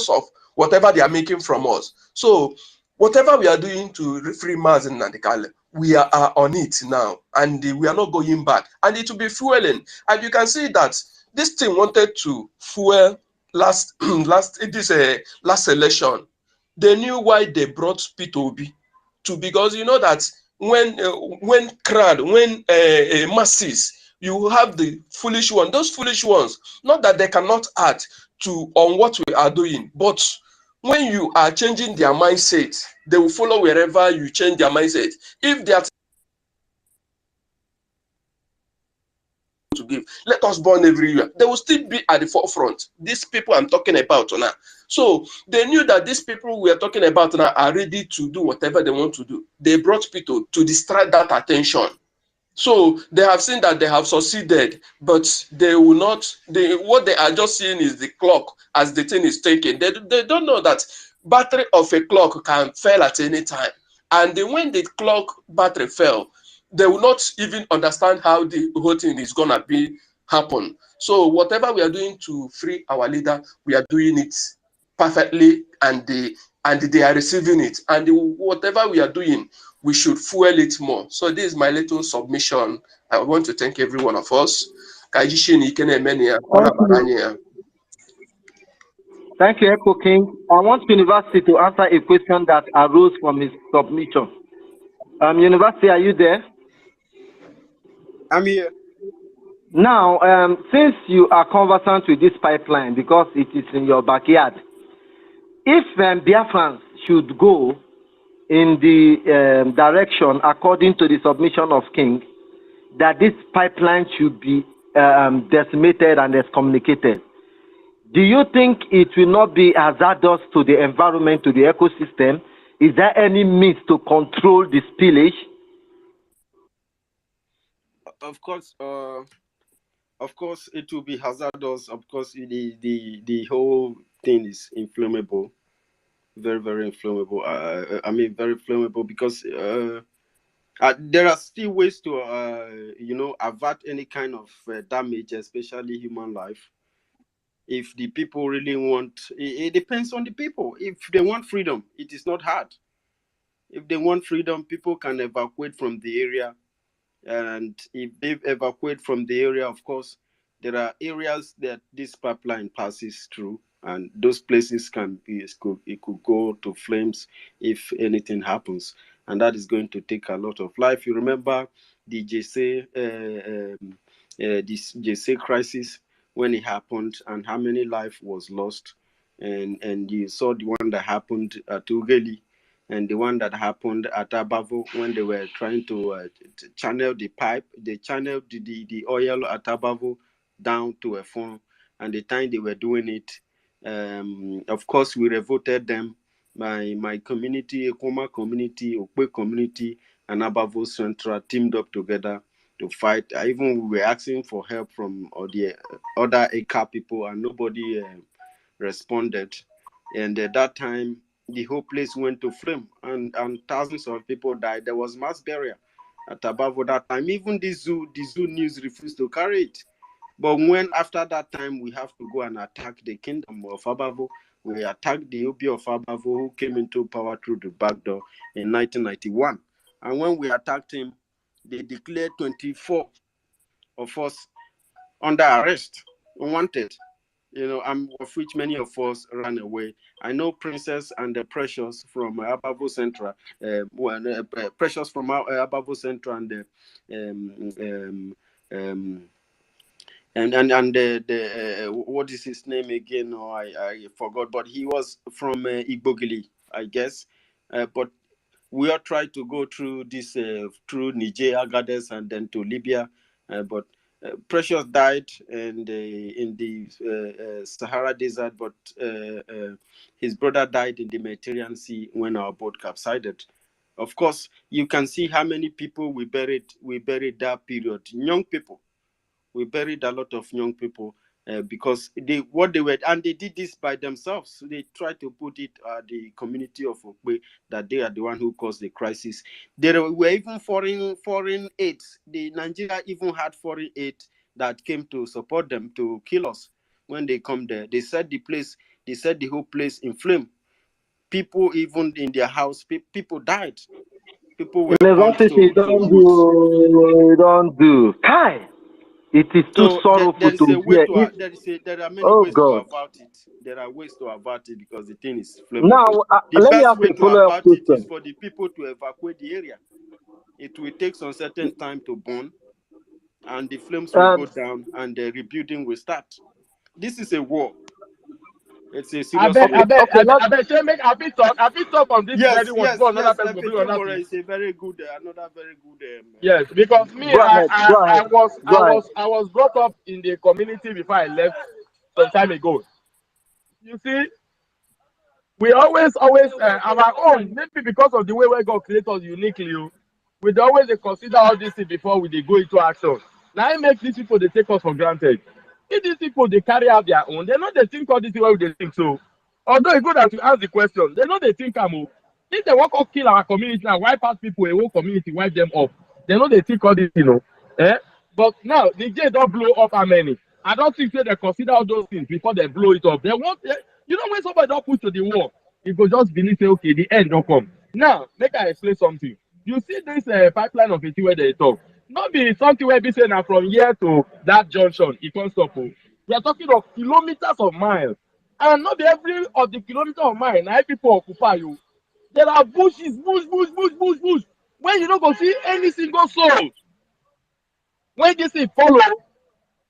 of whatever they are making from us. So whatever we are doing to free Mazen Nandekale, we are on it now, and we are not going back, and it will be fueling. And you can see that this thing wanted to fuel last election. They knew why they brought Peter Obi to, because you know that when masses, you have the foolish one. Those foolish ones, not that they cannot add on what we are doing, but when you are changing their mindset, they will follow wherever you change their mindset. If they are to give, let us burn everywhere, they will still be at the forefront. These people I'm talking about now. So they knew that these people we are talking about now are ready to do whatever they want to do. They brought people to distract that attention. So they have seen that they have succeeded, but they will not, what they are just seeing is the clock as the thing is taken. They don't know that battery of a clock can fail at any time. And when the clock battery fell, they will not even understand how the whole thing is going to be happen. So whatever we are doing to free our leader, we are doing it perfectly, and they are receiving it. And whatever we are doing, we should fuel it more. So this is my little submission. I want to thank every one of us. Thank you, Echo King. I want University to answer a question that arose from his submission. University, are you there? I'm here. Now, since you are conversant with this pipeline because it is in your backyard, if Biafrans should go in the direction according to the submission of King, that this pipeline should be decimated and excommunicated, do you think it will not be hazardous to the environment, to the ecosystem? Is there any means to control the spillage? Of course, it will be hazardous. Of course, the whole thing is inflammable, very, very inflammable. I mean, very flammable because there are still ways to, avert any kind of damage, especially human life. If the people really want, it depends on the people. If they want freedom, it is not hard. If they want freedom, people can evacuate from the area. And if they evacuate from the area, of course, there are areas that this pipeline passes through, and those places it could go to flames if anything happens, and that is going to take a lot of life. You remember the this JC crisis when it happened, and how many life was lost, and you saw the one that happened at Ugeli, and the one that happened at Abavo when they were trying to channel the pipe. They channeled the oil at Abavo down to a phone, and the time they were doing it, of course, we revolted them. My community, Ekoma community, Okwe community, and Abavo Central teamed up together to fight. Even we were asking for help from the other ECA people, and nobody responded. And at that time, the whole place went to flame, and thousands of people died. There was mass burial at Abavo that time. Even the zoo news refused to carry it. But when after that time we have to go and attack the kingdom of Abavo, we attacked the Obi of Abavo, who came into power through the back door in 1991. And when we attacked him, they declared 24 of us under arrest, wanted. Of which many of us ran away. I know Princess and the Precious from Abavo Central, Precious from Abavo Central, and the what is his name again? Oh, I forgot, but he was from Igbogili, I guess. But we all tried to go through this through Niger, Agadez, and then to Libya, but Precious died in the Sahara Desert, but his brother died in the Mediterranean Sea when our boat capsided. Of course, you can see how many people we buried that period. Young people. We buried a lot of young people because they did this by themselves. So they tried to put it the community of Okwe that they are the one who caused the crisis. There were even foreign aids. The Nigeria even had foreign aid that came to support them to kill us when they come there. They set the whole place in flame. People even in their house, people died. People were burnt to wood. Don't do. Kai. It is too sorrowful to hear. There are many ways to avert it. There are ways to avert it because the thing is flammable. Now, the best way to avert it is for the people to evacuate the area. It will take some certain time to burn, and the flames will go down, and the rebuilding will start. This is a war. It's a I serious bet, issue. I bet, say make I be talk on this very Yes, one yes, before another yes. person go bring another thing. Tomorrow is a very good, another very good. Yes, because me, Go ahead. Go ahead. Go ahead. I was brought up in the community before I left some time ago. You see, we always our own, maybe because of the way we God create us uniquely, we dey always dey consider all these things before we dey go into action. Now it makes these people they take us for granted. If these people they carry out their own, they know they think all this is what they think. So although it's good that you ask the question, they know they think if they want to kill our community and wipe out people, a whole community, wipe them up, they know they think all this. Eh? But now the J don't blow up how many? I don't think they consider all those things before they blow it up. They want when somebody don't push to the wall, you go just believe say okay, the end don't come. Now make I explain something. You see this pipeline of it where they talk. Not be something where be saying now from here to that junction, it can't stop. We are talking of kilometers of miles. And not be every of the kilometer of mile, now people occupy you. There are bushes. When you don't go see any single soul. When this thing follow,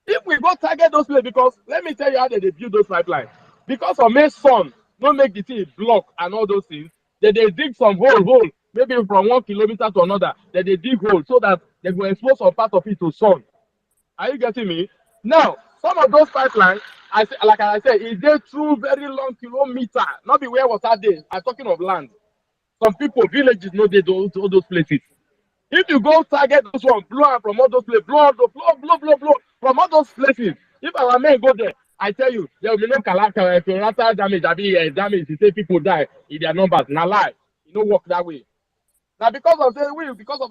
if we go target those places, because let me tell you how they build those pipelines. Because of May sun, don't make the thing block and all those things, they dig some hole, maybe from 1 kilometer to another, they dig hole so that they will expose some part of it to sun. Are you getting me? Now, some of those pipelines, like I said, is they through very long kilometer, not be where water dey. I'm talking of land. Some people, villages, know they do all those places. If you go target those ones, blow am from all those places, blow from all those places. If our men go there, I tell you, there will be no collateral damage, damage to say people die in their numbers. Na lie. E no work that way. Now because of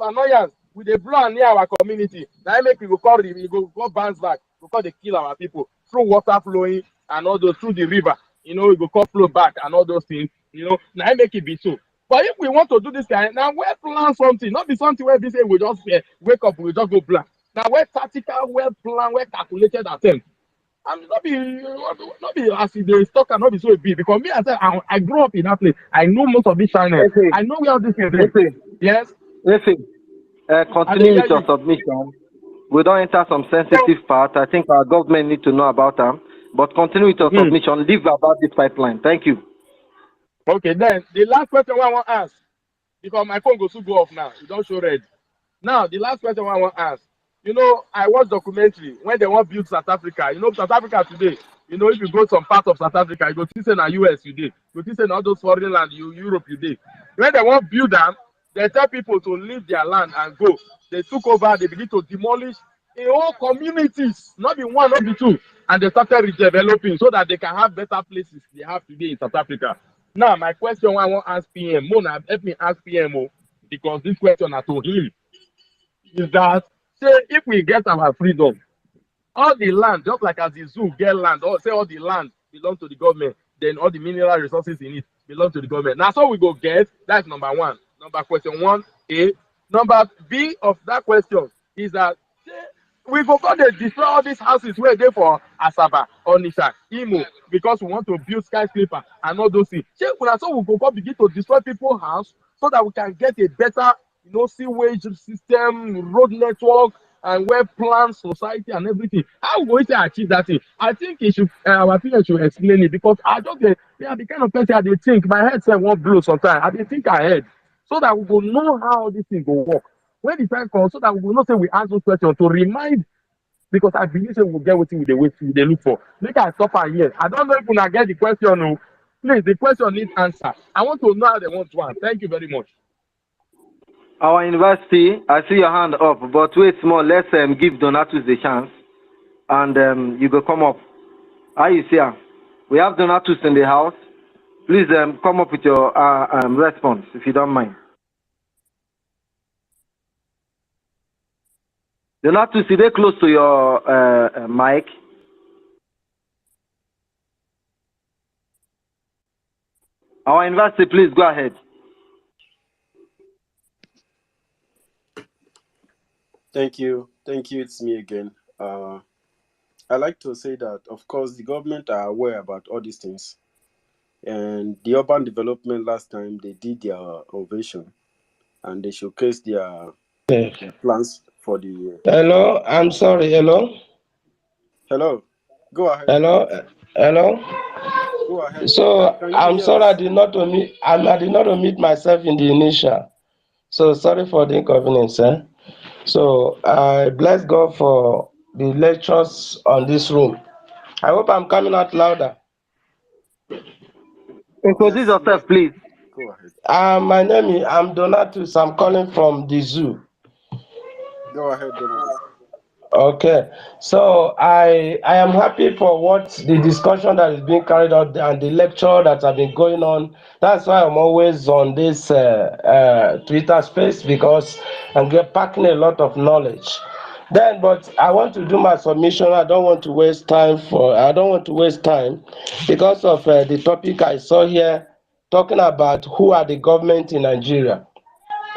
annoyance, we dey blow am near our community. Now make we go bounce back because they kill our people through water flowing and all those through the river. We go come flow back and all those things. Now make it be so. But if we want to do this kind, now we plan something, not be something where we say we just wake up, we just go plan. Now we tactical, well planned, well calculated attempt. And not be as they talk and not be so big. Because me, I grew up in that place. I know most of these channels. I know where all this is. Yes. Listen. Continue with your submission. We don't enter some sensitive part. I think our government need to know about them. But continue with your submission. Leave about this pipeline. Thank you. Okay, then the last question I want to ask, because my phone goes to go off now. You don't show red. Now, the last question I want to ask. I watch documentary when they want to build South Africa. South Africa today, if you go some part of South Africa, you go to say na US you did. You go to say all those foreign land, Europe you did. When they want to build them, they tell people to leave their land and go. They took over, they begin to demolish whole communities, not be one, not be two. And they started redeveloping so that they can have better places they have today in South Africa. Now, my question I want to ask PM, Mona, help me ask PMO, because this question I told him, is that, say, if we get our freedom, all the land, just like as the zoo get land, or say all the land belong to the government, then all the mineral resources in it belong to the government. Now, so we go get, that's number one. Number question 1A. Number B of that question is that, say, we go to destroy all these houses where they for Asaba, Onisha, Imo, because we want to build skyscraper and all those things. So we go begin to destroy people's house so that we can get a better, sewage system, road network, and well-planned society and everything. How we going to achieve that thing? I think our people should explain it, because I just they are the kind of person I dey think. My head say won't blow sometimes. I dey think ahead so that we will know how this thing will work. When the time comes, so that we will not say we ask those questions to remind, because I believe say we'll get what we they look for. Make I stop here. I don't know if we get the question. No. Please, the question needs answer. I want to know how they want to answer. Thank you very much. Our university, I see your hand up, but wait small. Let's give Donatus the chance, and you go come up. How you see her? We have Donatus in the house. Please come up with your response, if you don't mind. Donatus, is they close to your mic? Our university, please go ahead. Thank you. It's me again. I like to say that, of course, the government are aware about all these things. And the urban development last time, they did their ovation and they showcased their plans for the... Hello, I'm sorry, hello? Hello, go ahead. Hello? Go ahead. So Can you I'm hear sorry I us? did not omit. I did not omit myself in the initial. So sorry for the inconvenience, eh? So I bless God for the lectures on this room. I hope I'm coming out louder. Introduce Yes, yourself, yes. please. Go ahead. My name is I'm Donatus. I'm calling from the zoo. Go ahead, Donatus. Okay, so I am happy for what the discussion that is being carried out and the lecture that have been going on. That's why I'm always on this Twitter space because I'm packing a lot of knowledge. Then, but I want to do my submission. I don't want to waste time because of the topic I saw here talking about who are the government in Nigeria.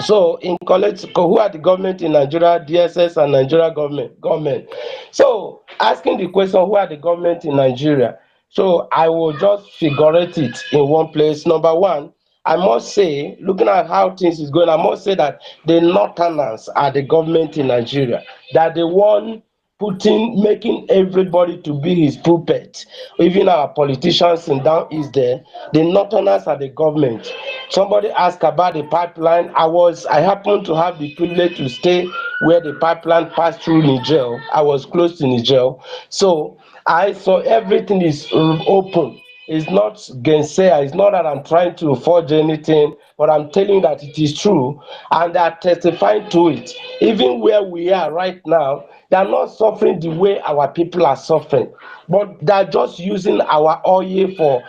So in college, who are the government in Nigeria, DSS and Nigeria government. So asking the question, who are the government in Nigeria? So I will just figurate it in one place. Number one, I must say, looking at how things is going, I must say that the Northerners are the government in Nigeria. That the one making everybody to be his puppet. Even our politicians in down east there, the Northerners are the government. Somebody asked about the pipeline. I happened to have the privilege to stay where the pipeline passed through Niger. I was close to Niger. So I saw everything is open. It's not gainsay. It's not that I'm trying to forge anything, but I'm telling you that it is true, and they are testifying to it. Even where we are right now, they are not suffering the way our people are suffering, but they are just using our oil for,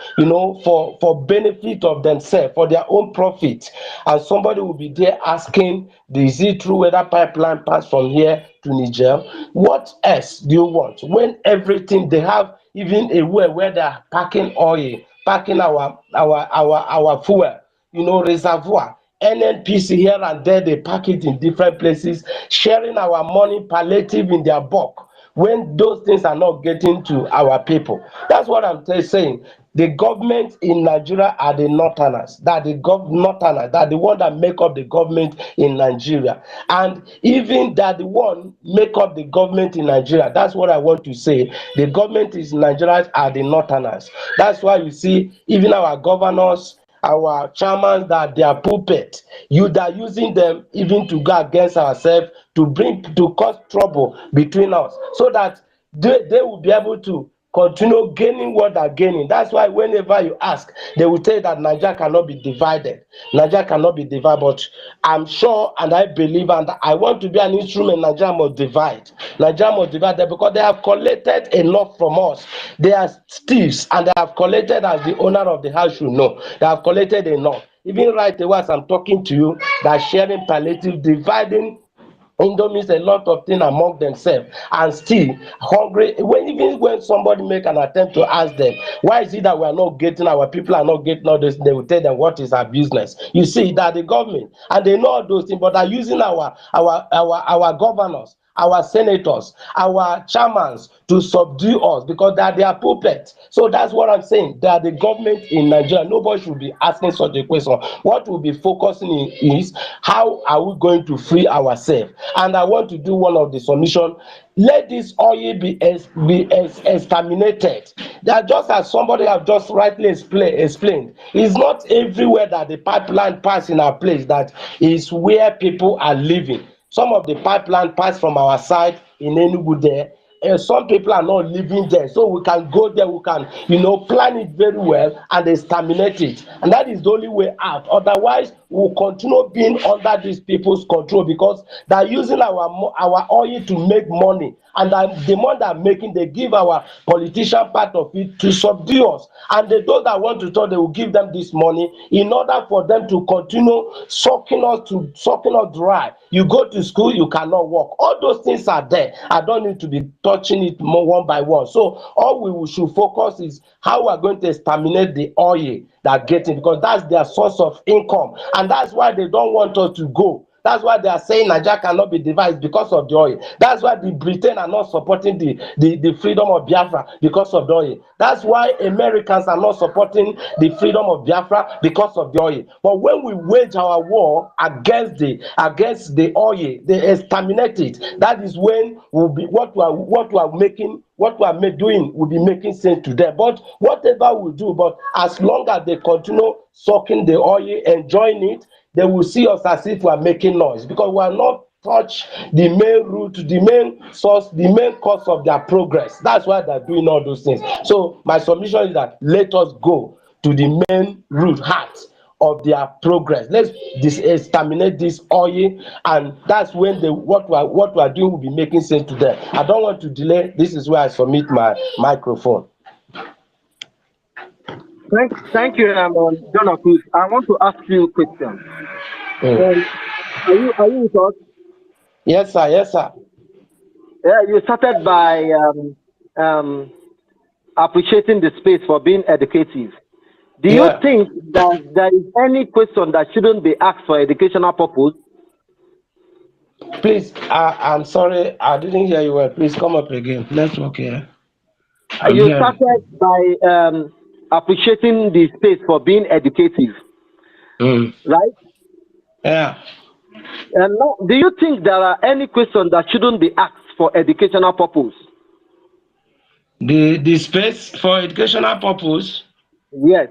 for benefit of themselves, for their own profit. And somebody will be there asking, is it true whether pipeline pass from here to Niger? What else do you want when everything they have? Even a way where they are packing oil, packing our fuel, reservoir, NNPC here and there, they pack it in different places, sharing our money palliative in their bulk when those things are not getting to our people. That's what I'm saying. The government in Nigeria are the Northerners. That the Northerners, that the one that make up the government in Nigeria. And even that the one make up the government in Nigeria. That's what I want to say. The government in Nigeria are the Northerners. That's why you see even our governors, our chairman, that they are puppet. You are using them even to go against ourselves, to cause trouble between us, so that they will be able to continue gaining what they're gaining. That's why whenever you ask, they will tell you that Nigeria cannot be divided. Nigeria cannot be divided, but I'm sure and I believe and I want to be an instrument. Nigeria must divide. Nigeria must divide them because they have collected enough from us. They are thieves and they have collected, as the owner of the house should know. They have collected enough. Even right away as I'm talking to you, they're sharing palliative, dividing Indomies a lot of things among themselves and still hungry. Even when somebody make an attempt to ask them, why is it that we are not getting, our people are not getting all this, they will tell them what is our business. You see that the government and they know all those things, but are using our governors, our senators, our chairmen to subdue us because they are their puppets. So that's what I'm saying. They are the government in Nigeria. Nobody should be asking such a question. What we'll be focusing in is how are we going to free ourselves? And I want to do one of the solution. Let this oil be exterminated. That just as somebody have just rightly explained, it's not everywhere that the pipeline pass in our place that is where people are living. Some of the pipeline pass from our side in Enugu there. Some people are not living there, so we can go there, we can plan it very well and exterminate it, and that is the only way out. Otherwise we'll continue being under these people's control because they're using our oil to make money, and the money they're making, they give our politician part of it to subdue us, and those that want to talk, they will give them this money in order for them to continue sucking us dry. You go to school, you cannot work. All those things are there. I don't need to be touching it more one by one. So all we should focus is how we are going to exterminate the oil that getting, because that's their source of income, and that's why they don't want us to go. That's why they are saying Nigeria cannot be divided because of the oil. That's why the Britain are not supporting the freedom of Biafra because of the oil. That's why Americans are not supporting the freedom of Biafra because of the oil. But when we wage our war against the oil, they exterminate it. That is when we'll be what we are doing will be making sense to them. But whatever we do, but as long as they continue sucking the oil, enjoying it, they will see us as if we are making noise, because we are not touch the main root, the main source, the main cause of their progress. That's why they're doing all those things. So my submission is that let us go to the main root heart of their progress. Let's exterminate this oil, and that's when what we are doing will be making sense to them. I don't want to delay. This is where I submit my microphone. Thank you, Jonathan. I want to ask you a question. Are you with us? Yes, sir. Yes, sir. Yeah, you started by appreciating the space for being educative. Do you think that there is any question that shouldn't be asked for educational purpose? Please, I'm sorry, I didn't hear you well. Please come up again. Network here. You started by appreciating the space for being educative, right? Yeah. And now, do you think there are any questions that shouldn't be asked for educational purpose? The space for educational purpose? Yes.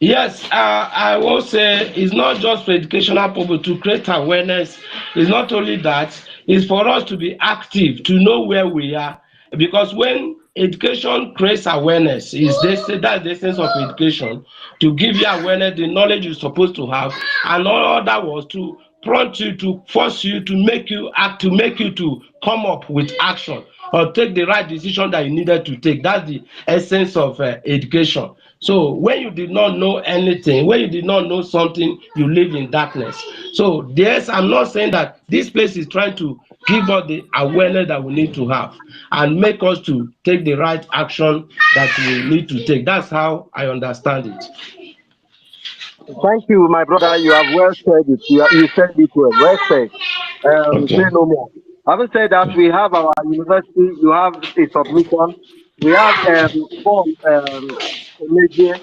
Yes, I will say it's not just for educational purpose, to create awareness. It's not only that, it's for us to be active, to know where we are. Because when education creates awareness, that's the essence of education, to give you awareness, the knowledge you're supposed to have, and all that was to prompt you, to force you, to make you act, to make you to come up with action or take the right decision that you needed to take. That's the essence of education. So when you did not know anything, when you did not know something, you live in darkness. So yes, I'm not saying that this place is trying to give us the awareness that we need to have and make us to take the right action that we need to take. That's how I understand it. Thank you, my brother. You have well said it. You said it well. Well said. Say no more. Having said that, we have our university. You have a submission. We have form major.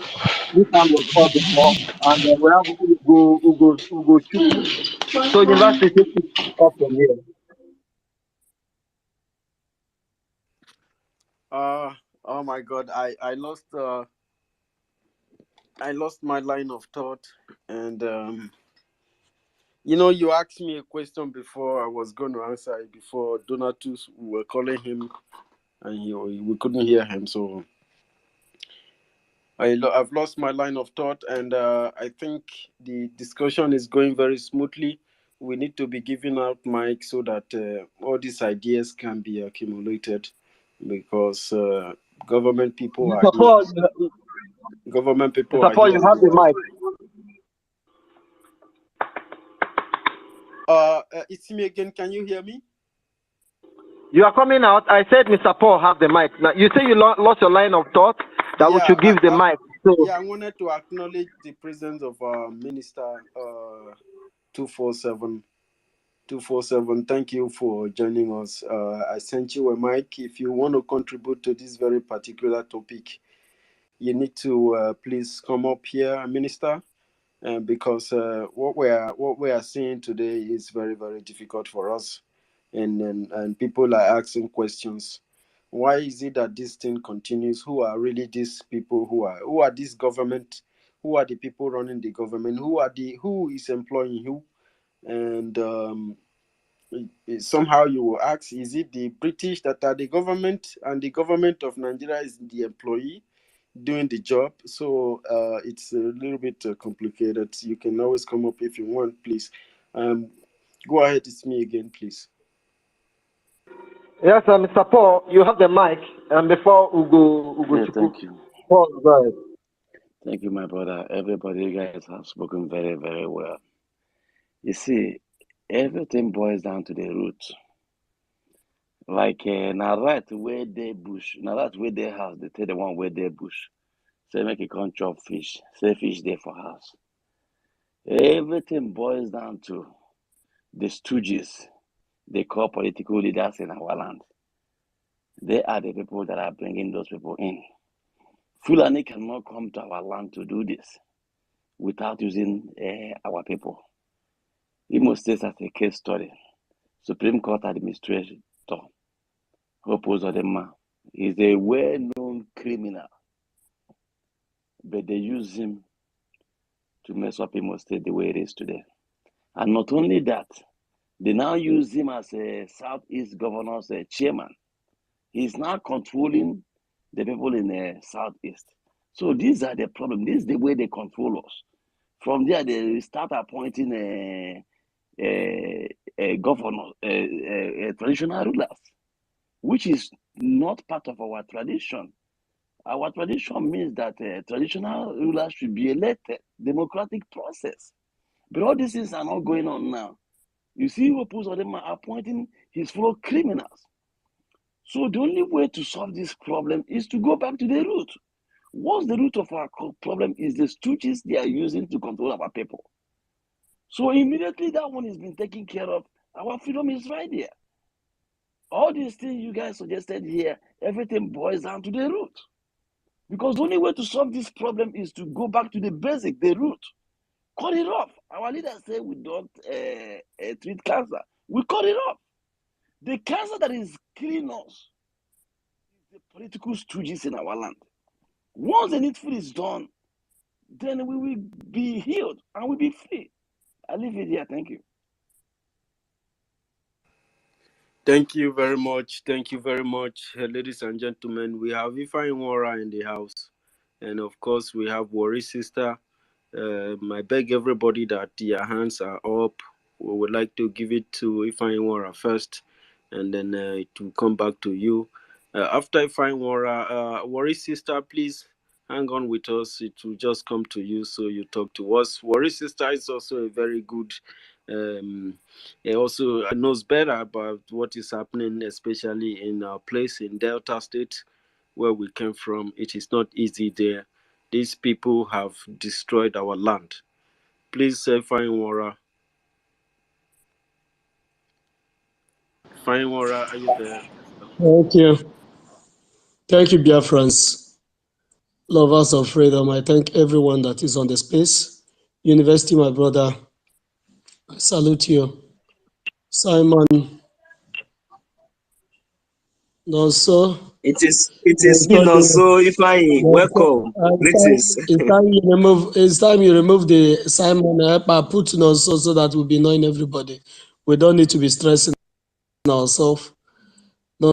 This one was called before, and we have Ugo Chuku. So university takes it up from here. Oh my God, I lost my line of thought, and you asked me a question before. I was going to answer it before Donatus. We were calling him, and we couldn't hear him. So I've lost my line of thought, and I think the discussion is going very smoothly. We need to be giving out mic so that all these ideas can be accumulated, because government people are here. Government people are here. You have the mic. It's me again. Can you hear me? You are coming out. I said, Mr. Paul, have the mic. Now you say you lost your line of thought. That we should give the mic. So I wanted to acknowledge the presence of Minister 247. Thank you for joining us. I sent you a mic. If you want to contribute to this very particular topic, you need to please come up here, Minister, because what we are seeing today is very, very difficult for us, and people are asking questions. Why is it that this thing continues? Who are really these people? Who are this government? Who are the people running the government? Who is employing who? And somehow you will ask, is it the British that are the government, and the government of Nigeria is the employee doing the job? So it's a little bit complicated. You can always come up if you want, please. Go ahead, it's me again, please. Yes, Mr. Paul, you have the mic. And before Ugo Thank you. Paul, go ahead. Thank you, my brother. Everybody, you guys have spoken very, very well. You see, everything boils down to the root. Like now, right where they bush, now that where they house, they tell the one where they bush. Say make it come chop fish. Say fish there for house. Everything boils down to the stooges they call political leaders in our land. They are the people that are bringing those people in. Fulani cannot come to our land to do this without using our people. Imo State as a case study. Supreme Court Administrator Hope Uzodinma is a well-known criminal, but they use him to mess up Imo State the way it is today. And not only that, they now use him as a Southeast Governor's chairman. He's now controlling the people in the Southeast. So these are the problems. This is the way they control us. From there, they start appointing governors, traditional rulers, which is not part of our tradition. Our tradition means that traditional rulers should be elected, democratic process. But all these things are not going on now. You see, Opus Odema appointing his fellow criminals. So the only way to solve this problem is to go back to the root. What's the root of our problem is the stooges they are using to control our people. So immediately that one has been taken care of, our freedom is right there. All these things you guys suggested here, everything boils down to the root. Because the only way to solve this problem is to go back to the basic, the root. Cut it off. Our leaders say we don't treat cancer. We cut it off. The cancer that is killing us is the political stooges in our land. Once the needful is done, then we will be healed and we'll be free. I'll leave it here. Thank you. Thank you very much. Thank you very much, ladies and gentlemen. We have Ifeanyi Nwora in the house. And of course, we have Worry Sister. I beg everybody that their hands are up. We would like to give it to Ifeanyi Nwora first, and then it will come back to you. After Ifeanyi Nwora, Worry Sister, please hang on with us. It will just come to you, so you talk to us. Worry Sister is also a very good, he also knows better about what is happening, especially in our place in Delta State, where we came from. It is not easy there. These people have destroyed our land. Please say, Ifeanyi Nwora. Ifeanyi Nwora, are you there? Thank you. Thank you, Biafrans, lovers of freedom. I thank everyone that is on the space. University, my brother, I salute you. Simon, also. It is him also, Ifeanyi. Welcome. Greetings. It's time you remove the Simon put also so that we'll be knowing everybody. We don't need to be stressing ourselves. No.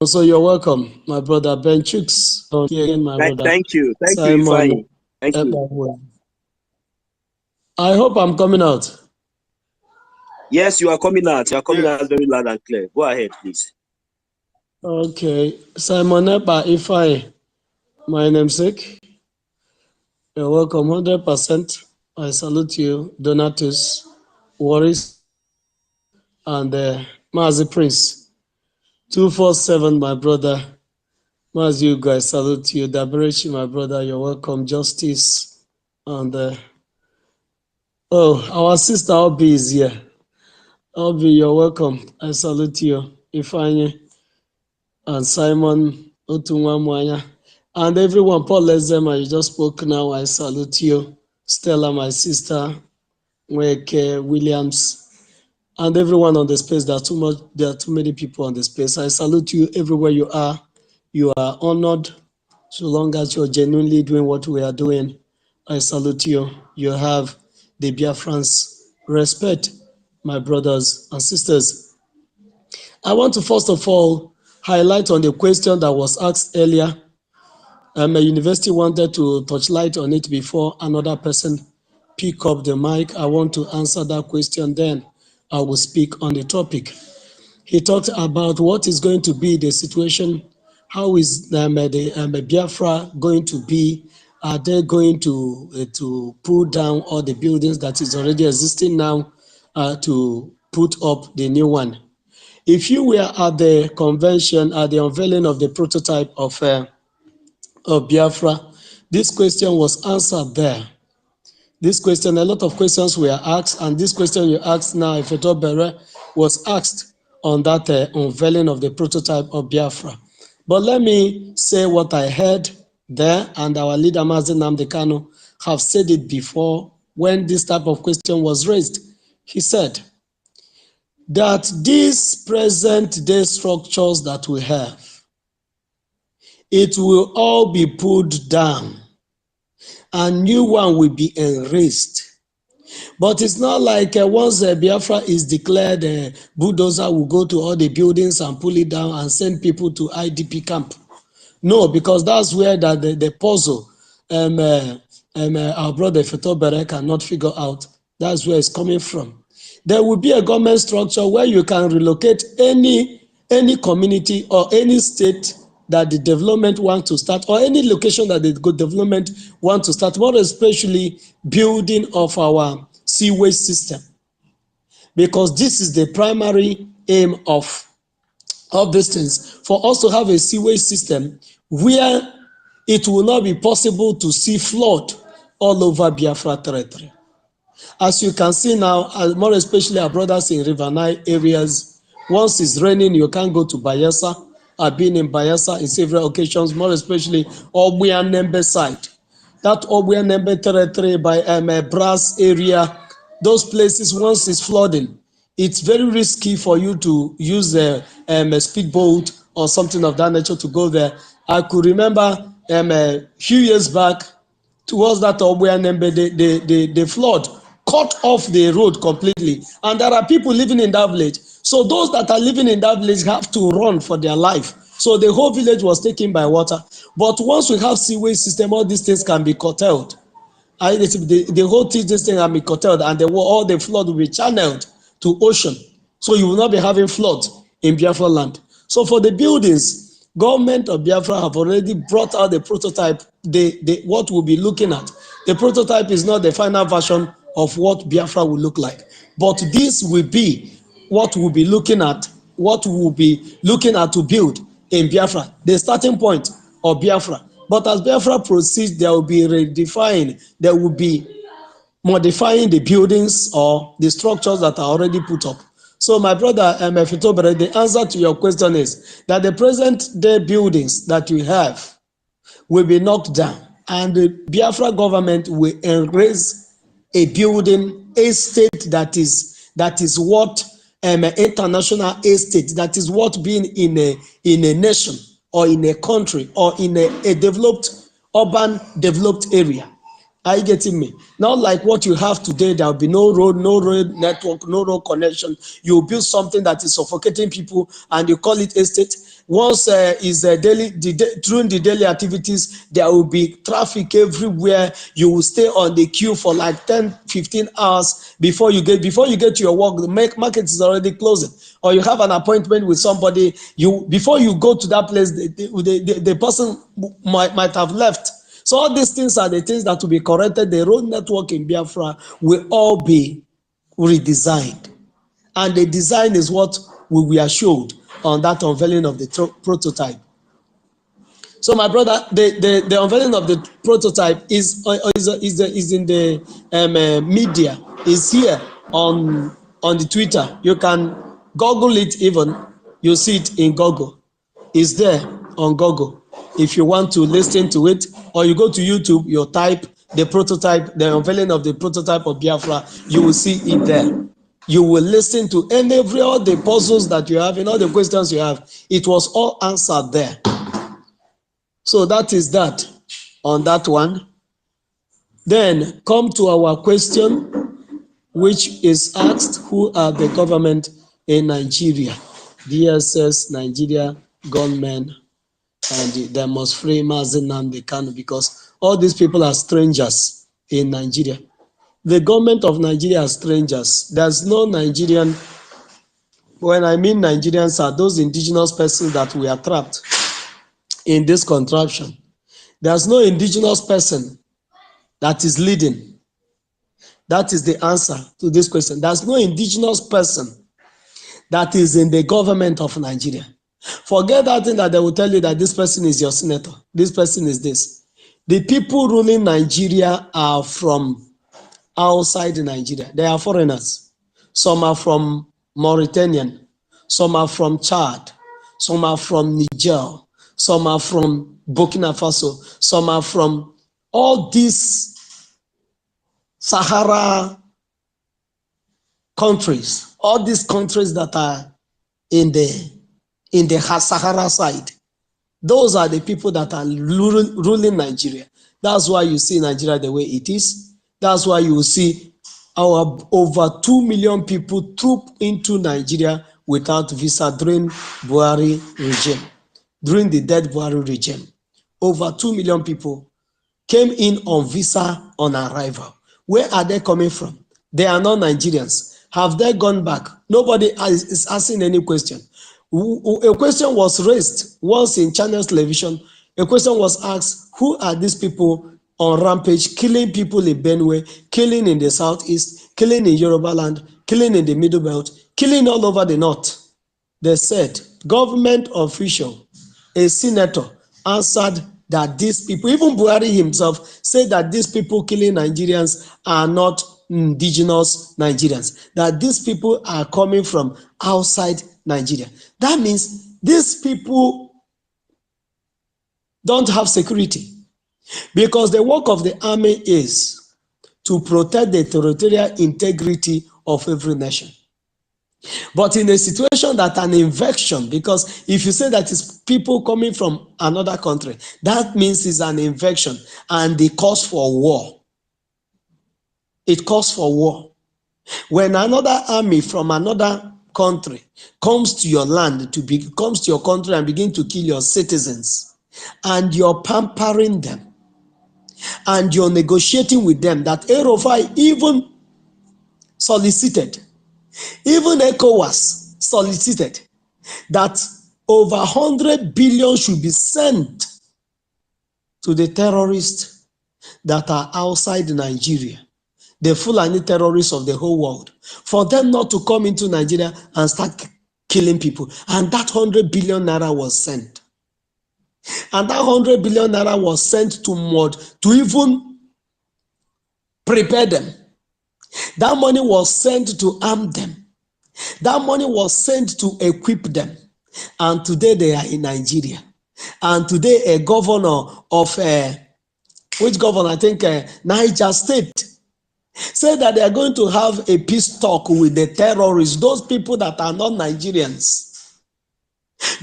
So you're welcome, my brother Ben Chooks. Again, my brother. Thank you. Thank Simon, you, Ifeanyi. Thank you. I hope I'm coming out. Yes, you are coming out. You are coming out very loud and clear. Go ahead, please. Okay. Simon Epa Ifeanyi, my namesake. You're welcome, 100%. I salute you, Donatus, Worries, and Mazi Prince. 247, my brother. Mazi, you guys, salute you. Daberechi, my brother, you're welcome. Justice. And our sister Obi is here. Obi, you're welcome. I salute you. Ifeanyi and Simon Otunwamwanya. And everyone, Paul Lezema, you just spoke now. I salute you. Stella, my sister, Nweke Williams, and everyone on the space. There are too many people on the space. I salute you everywhere you are. You are honored so long as you're genuinely doing what we are doing. I salute you. You have the Biafrans respect, my brothers and sisters. I want to first of all highlight on the question that was asked earlier. A university wanted to touch light on it before another person pick up the mic. I want to answer that question, then I will speak on the topic. He talked about what is going to be the situation. How is the Biafra going to be? Are they going to pull down all the buildings that is already existing now to put up the new one? If you were at the convention, at the unveiling of the prototype of Biafra, this question was answered there. This question, a lot of questions were asked, and this question you asked now, if it was asked on that unveiling of the prototype of Biafra. But let me say what I heard there, and our leader Mazi Nnamdi Kanu have said it before when this type of question was raised. He said that these present day structures that we have, it will all be pulled down and new one will be erased. But it's not like once Biafra is declared, bulldozer will go to all the buildings and pull it down and send people to IDP camp. No, because that's where the puzzle our brother Feto Bere cannot figure out. That's where it's coming from. There will be a government structure where you can relocate any community or any state that the development wants to start, or any location that the development wants to start, more especially building of our sewage system. Because this is the primary aim of these things, for us to have a sewage system where it will not be possible to see flood all over Biafra territory. As you can see now, more especially our brothers in River Nile areas, once it's raining, you can't go to Bayelsa. I've been in Bayelsa in several occasions, more especially Obuya Nembe side. That Obuya Nembe territory by Brass area, those places, once it's flooding, it's very risky for you to use a speedboat or something of that nature to go there. I could remember a few years back, towards that Obuya Nembe, the flood cut off the road completely. And there are people living in that village. So those that are living in that village have to run for their life. So the whole village was taken by water. But once we have sewage system, all these things can be curtailed. The whole thing can be curtailed, and all the flood will be channeled to ocean. So you will not be having floods in Biafra land. So for the buildings, government of Biafra have already brought out the prototype, what we'll be looking at. The prototype is not the final version of what Biafra will look like. But this will be what we'll be looking at, to build in Biafra, the starting point of Biafra. But as Biafra proceeds, there will be modifying the buildings or the structures that are already put up. So my brother Feto Bere, the answer to your question is that the present day buildings that you have will be knocked down, and the Biafra government will erase a building estate that is what international estate, that is what being in a nation or in a country or in a developed developed area. Are you getting me? Not like what you have today. There will be no road network, no road connection. You build something that is suffocating people and you call it estate. Once during the daily activities, there will be traffic everywhere. You will stay on the queue for like 10-15 hours before you get to your work. The market is already closing, or you have an appointment with somebody. Before you go to that place, the person might have left. So all these things are the things that will be corrected. The road network in Biafra will all be redesigned. And the design is what we are showed on that unveiling of the prototype. So my brother, the unveiling of the prototype is in the media, is here on the Twitter. You can Google it even. You see it in Google. It's there on Google. If you want to listen to it, or you go to YouTube, you type the prototype, the unveiling of the prototype of Biafra, you will see it there. You will listen to all the puzzles that you have and all the questions you have. It was all answered there. So that is that on that one. Then come to our question, which is asked, who are the government in Nigeria? DSS, Nigeria, gunmen, and they must free Mazi Nnamdi Kanu, because all these people are strangers in Nigeria. The government of Nigeria are strangers. There's no Nigerian. When I mean Nigerians, are those indigenous persons that we are trapped in this contraption. There's no indigenous person that is leading. That is the answer to this question. There's no indigenous person that is in the government of Nigeria. Forget that thing that they will tell you that this person is your senator, this person is this. The people ruling Nigeria are from outside Nigeria. They are foreigners. Some are from Mauritania, some are from Chad, some are from Niger, some are from Burkina Faso, some are from all these Sahara countries, all these countries that are in the Sahara side. Those are the people that are ruling Nigeria. That's why you see Nigeria the way it is. That's why you see our over 2 million people troop into Nigeria without visa during Buhari regime, during the dead Buhari regime. Over 2 million people came in on visa on arrival. Where are they coming from? They are not Nigerians. Have they gone back? Nobody is asking any question. A question was raised once in Channels Television. A question was asked, who are these people on rampage, killing people in Benue, killing in the southeast, killing in Yoruba land, killing in the middle belt, killing all over the north? They said, government official, a senator, answered that these people, even Buhari himself, said that these people killing Nigerians are not indigenous Nigerians, that these people are coming from outside Nigeria. That means these people don't have security, because the work of the army is to protect the territorial integrity of every nation. But in a situation that an invasion, because if you say that it's people coming from another country, that means it's an invasion and it calls for war. It calls for war. When another army from another country comes to your land, comes to your country and begin to kill your citizens, and you're pampering them, and you're negotiating with them, that Erofai even solicited, even ECOWAS solicited that over 100 billion should be sent to the terrorists that are outside Nigeria, the Fulani terrorists of the whole world, for them not to come into Nigeria and start killing people. And that 100 billion naira was sent. And that 100 billion naira was sent to even prepare them. That money was sent to arm them. That money was sent to equip them. And today they are in Nigeria. And today a governor of, which governor? I think Niger State, said that they are going to have a peace talk with the terrorists, those people that are not Nigerians.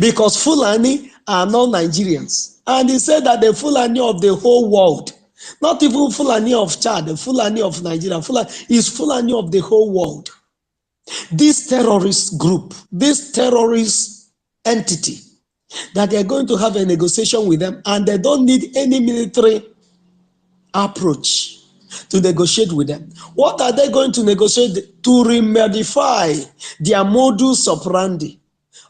Because Fulani are not Nigerians. And he said that the Fulani of the whole world, not even Fulani of Chad, the Fulani of Nigeria, is Fulani of the whole world. This terrorist group, this terrorist entity, that they're going to have a negotiation with them, and they don't need any military approach to negotiate with them. What are they going to negotiate? To remodify their modus operandi.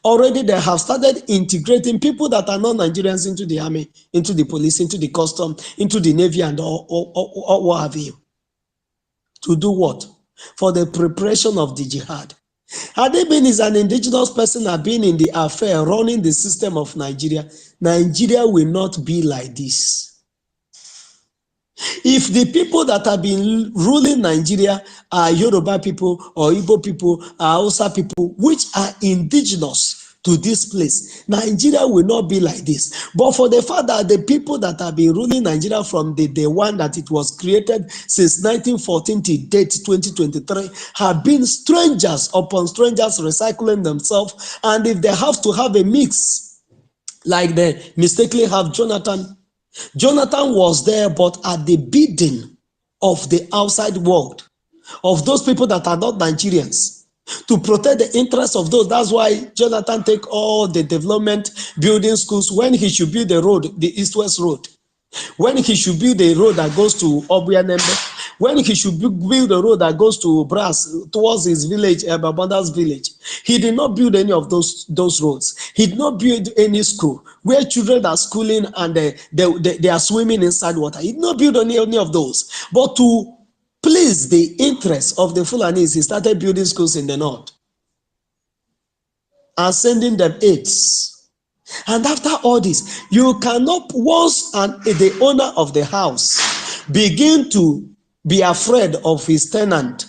Already they have started integrating people that are not Nigerians into the army, into the police, into the custom, into the navy, and all what have you. To do what? For the preparation of the jihad. Had they been as an indigenous person had been in the affair running the system of Nigeria, Nigeria will not be like this. If the people that have been ruling Nigeria are Yoruba people or Igbo people or Hausa people, which are indigenous to this place, Nigeria will not be like this. But for the fact that the people that have been ruling Nigeria from the day one that it was created since 1914 to date 2023 have been strangers upon strangers recycling themselves, and if they have to have a mix, like they mistakenly have Jonathan was there, but at the bidding of the outside world, of those people that are not Nigerians, to protect the interests of those. That's why Jonathan take all the development building schools when he should build the road, the east-west road. When he should build the road that goes to Obuyanembe. When he should build the road that goes to Brass, towards his village, Babonda's village. He did not build any of those roads. He did not build any school where children are schooling and they are swimming inside water. He did not build any of those. But to please the interests of the Fulanis, he started building schools in the north and sending them aids. And after all this, you cannot, once the owner of the house begin to be afraid of his tenant.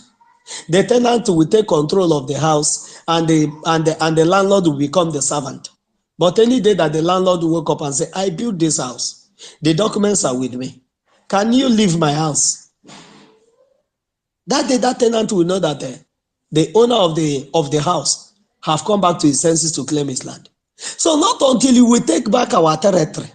The tenant will take control of the house, and the landlord will become the servant. But any day that the landlord will wake up and say, I built this house, the documents are with me, can you leave my house? That day, that tenant will know that the owner of the house have come back to his senses to claim his land. So not until we take back our territory,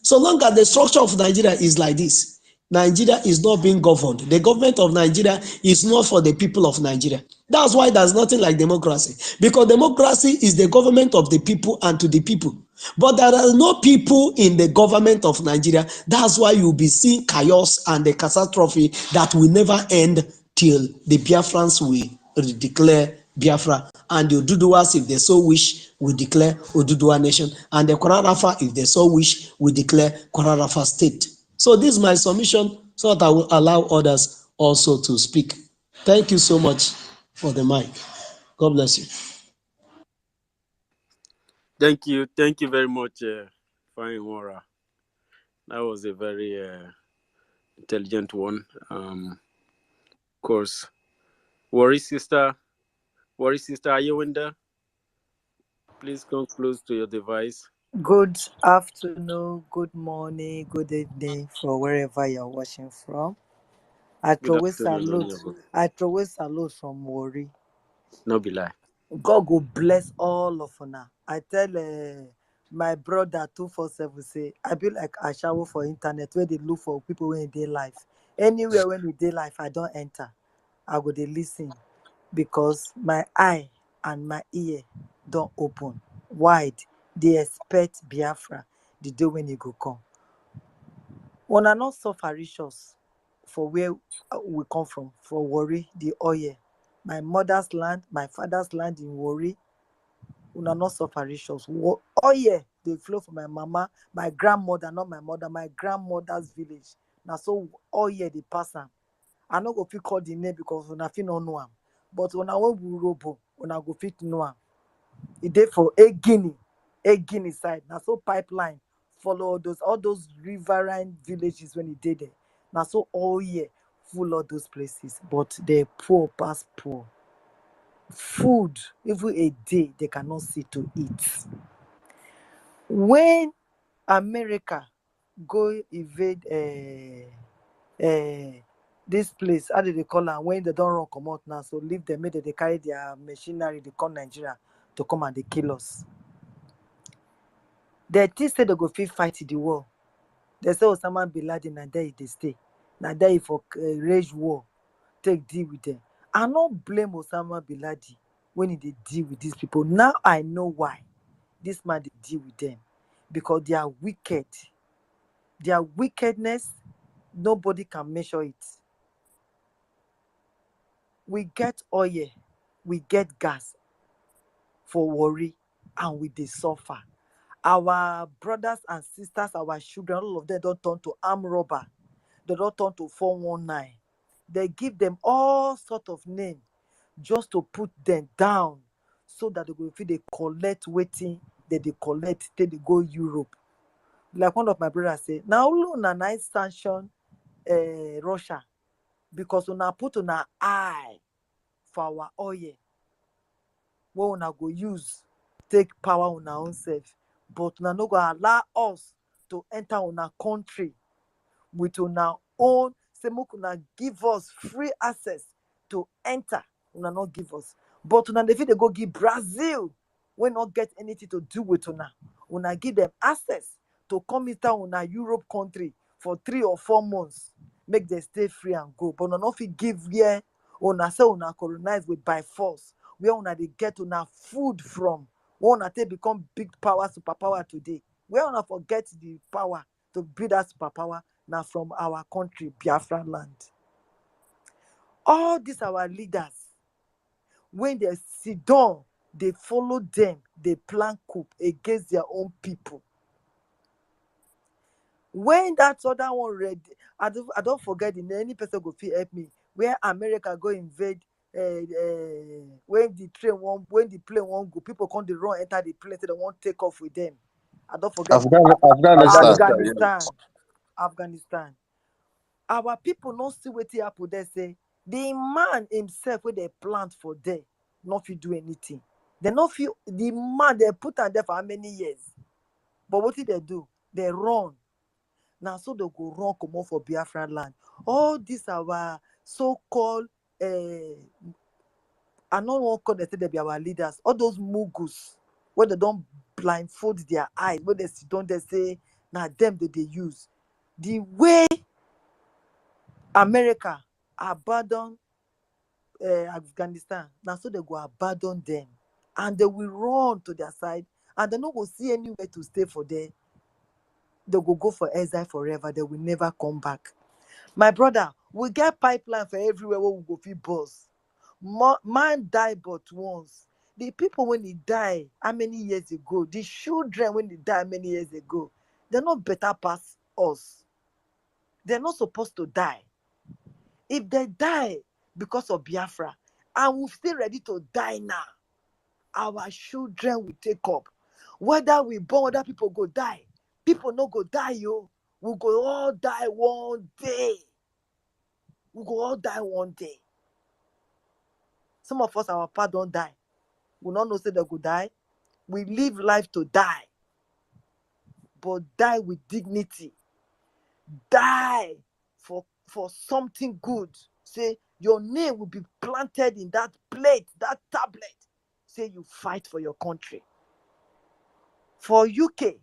so long as the structure of Nigeria is like this, Nigeria is not being governed. The government of Nigeria is not for the people of Nigeria. That's why there's nothing like democracy. Because democracy is the government of the people and to the people. But there are no people in the government of Nigeria. That's why you'll be seeing chaos and the catastrophe that will never end till the Biafrans will declare Biafra, and the Oduduwas, if they so wish, will declare Oduduwa nation, and the Kwararafa, if they so wish, will declare Kwararafa state. So this is my submission, so that I will allow others also to speak. Thank you so much for the mic. God bless you. Thank you very much, Fine Wara. That was a very intelligent one. Of course, Worry sister, are you in there? Please come close to your device. Good afternoon, good morning, good evening from wherever you're watching from. I Good throw afternoon, salute from Worry. No be lie. God go bless all of una. I tell my brother 247 say I be like I shower for internet where they look for people when they life. Anywhere when we dey life, I don't enter. I go dey listen because my eye and my ear don't open wide. They expect Biafra the day when you go come. Una not suffer riches for where we come from, for Worry, the oil. My mother's land, my father's land in Worry. Una not suffer riches. Oil they flow from my mama, my grandmother, not my mother, my grandmother's village. Now so oil they pass am. I no go fit call the name because una fit no know am. But una when we robo, una go fit know am. E dey for Guinea side. Now so pipeline follow all those riverine villages when e dey there. Now so all year full of those places, but they poor past poor. Food, even a day they cannot see to eat. When America go invade this place, how do they call am? When they don't run come out now, so leave them, make they carry their machinery, they come Nigeria to come and they kill us. They think say they go fit fight the war. They say Osama bin Laden and there they stay. Now there for rage war, take deal with them. I not blame Osama bin Laden when they deal with these people. Now I know why this man they deal with them, because they are wicked. Their wickedness, nobody can measure it. We get oil, we get gas for Worry, and we they suffer. Our brothers and sisters, our children, all of them don't turn to armed robber. They don't turn to 419. They give them all sort of name just to put them down so that they go feel they collect waiting, that they collect till they go Europe. Like one of my brothers say, now una nice sanction Russia because una put una eye for our oil. What una go use take power on our own self, but una no go allow us to enter on our country with una own. Say make una give us free access to enter. Una not give us, but una dey go give Brazil, we not get anything to do with una. Una give them access to come into una Europe country for 3 or 4 months, make them stay free and go. But una not fit give here. Una say una colonize with by force. Where una they get una food from? Where una take become big power, superpower today? Where una forget the power to build that superpower now from our country, Biafra land? All these our leaders, when they sit down, they follow them, they plan coup against their own people. When that other one ready, I don't forget the name. Any person go fit help me. Where America go invade, when the plane won't go, people come the run enter the plane, so they won't take off with them. I don't forget. Afghanistan. Afghanistan. Our people not see what happen there say. The man himself where they plant for there, not fit do anything. They not feel the man they put on there for how many years. But what did they do? They run. Now so they go run come off for Biafra land. All these our so-called I don't want to call them they be our leaders. All those mugus where they don't blindfold their eyes, where they sit down, they say, now them that they use. The way America abandon Afghanistan, now so they go abandon them. And they will run to their side and they not go see anywhere to stay for them. They go for exile forever. They will never come back. My brother, we get pipeline for everywhere where we go fit bus. Man die but once. The people when they die, how many years ago? The children when they die, how many years ago? They're not better past us. They're not supposed to die. If they die because of Biafra, and we're still ready to die now, our children will take up. Whether we born, other people go die. People no go die, yo. We go all die one day. We go all die one day. Some of us, our papa don't die. We not know say they go die. We live life to die. But die with dignity. Die for something good. Say your name will be planted in that plate, that tablet. Say you fight for your country. For UK,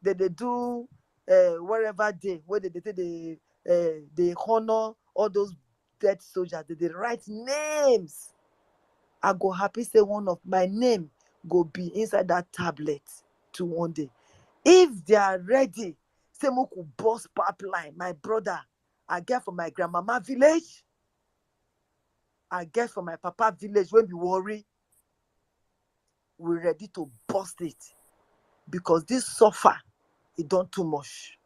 they do wherever where they honor all those dead soldiers. They write names. I go happy say one of my name go be inside that tablet to one day. If they are ready, say moku boss pipeline, my brother, I get from my grandmama village, I get from my papa village. When we worry, we're ready to bust it because this suffer, it done too much.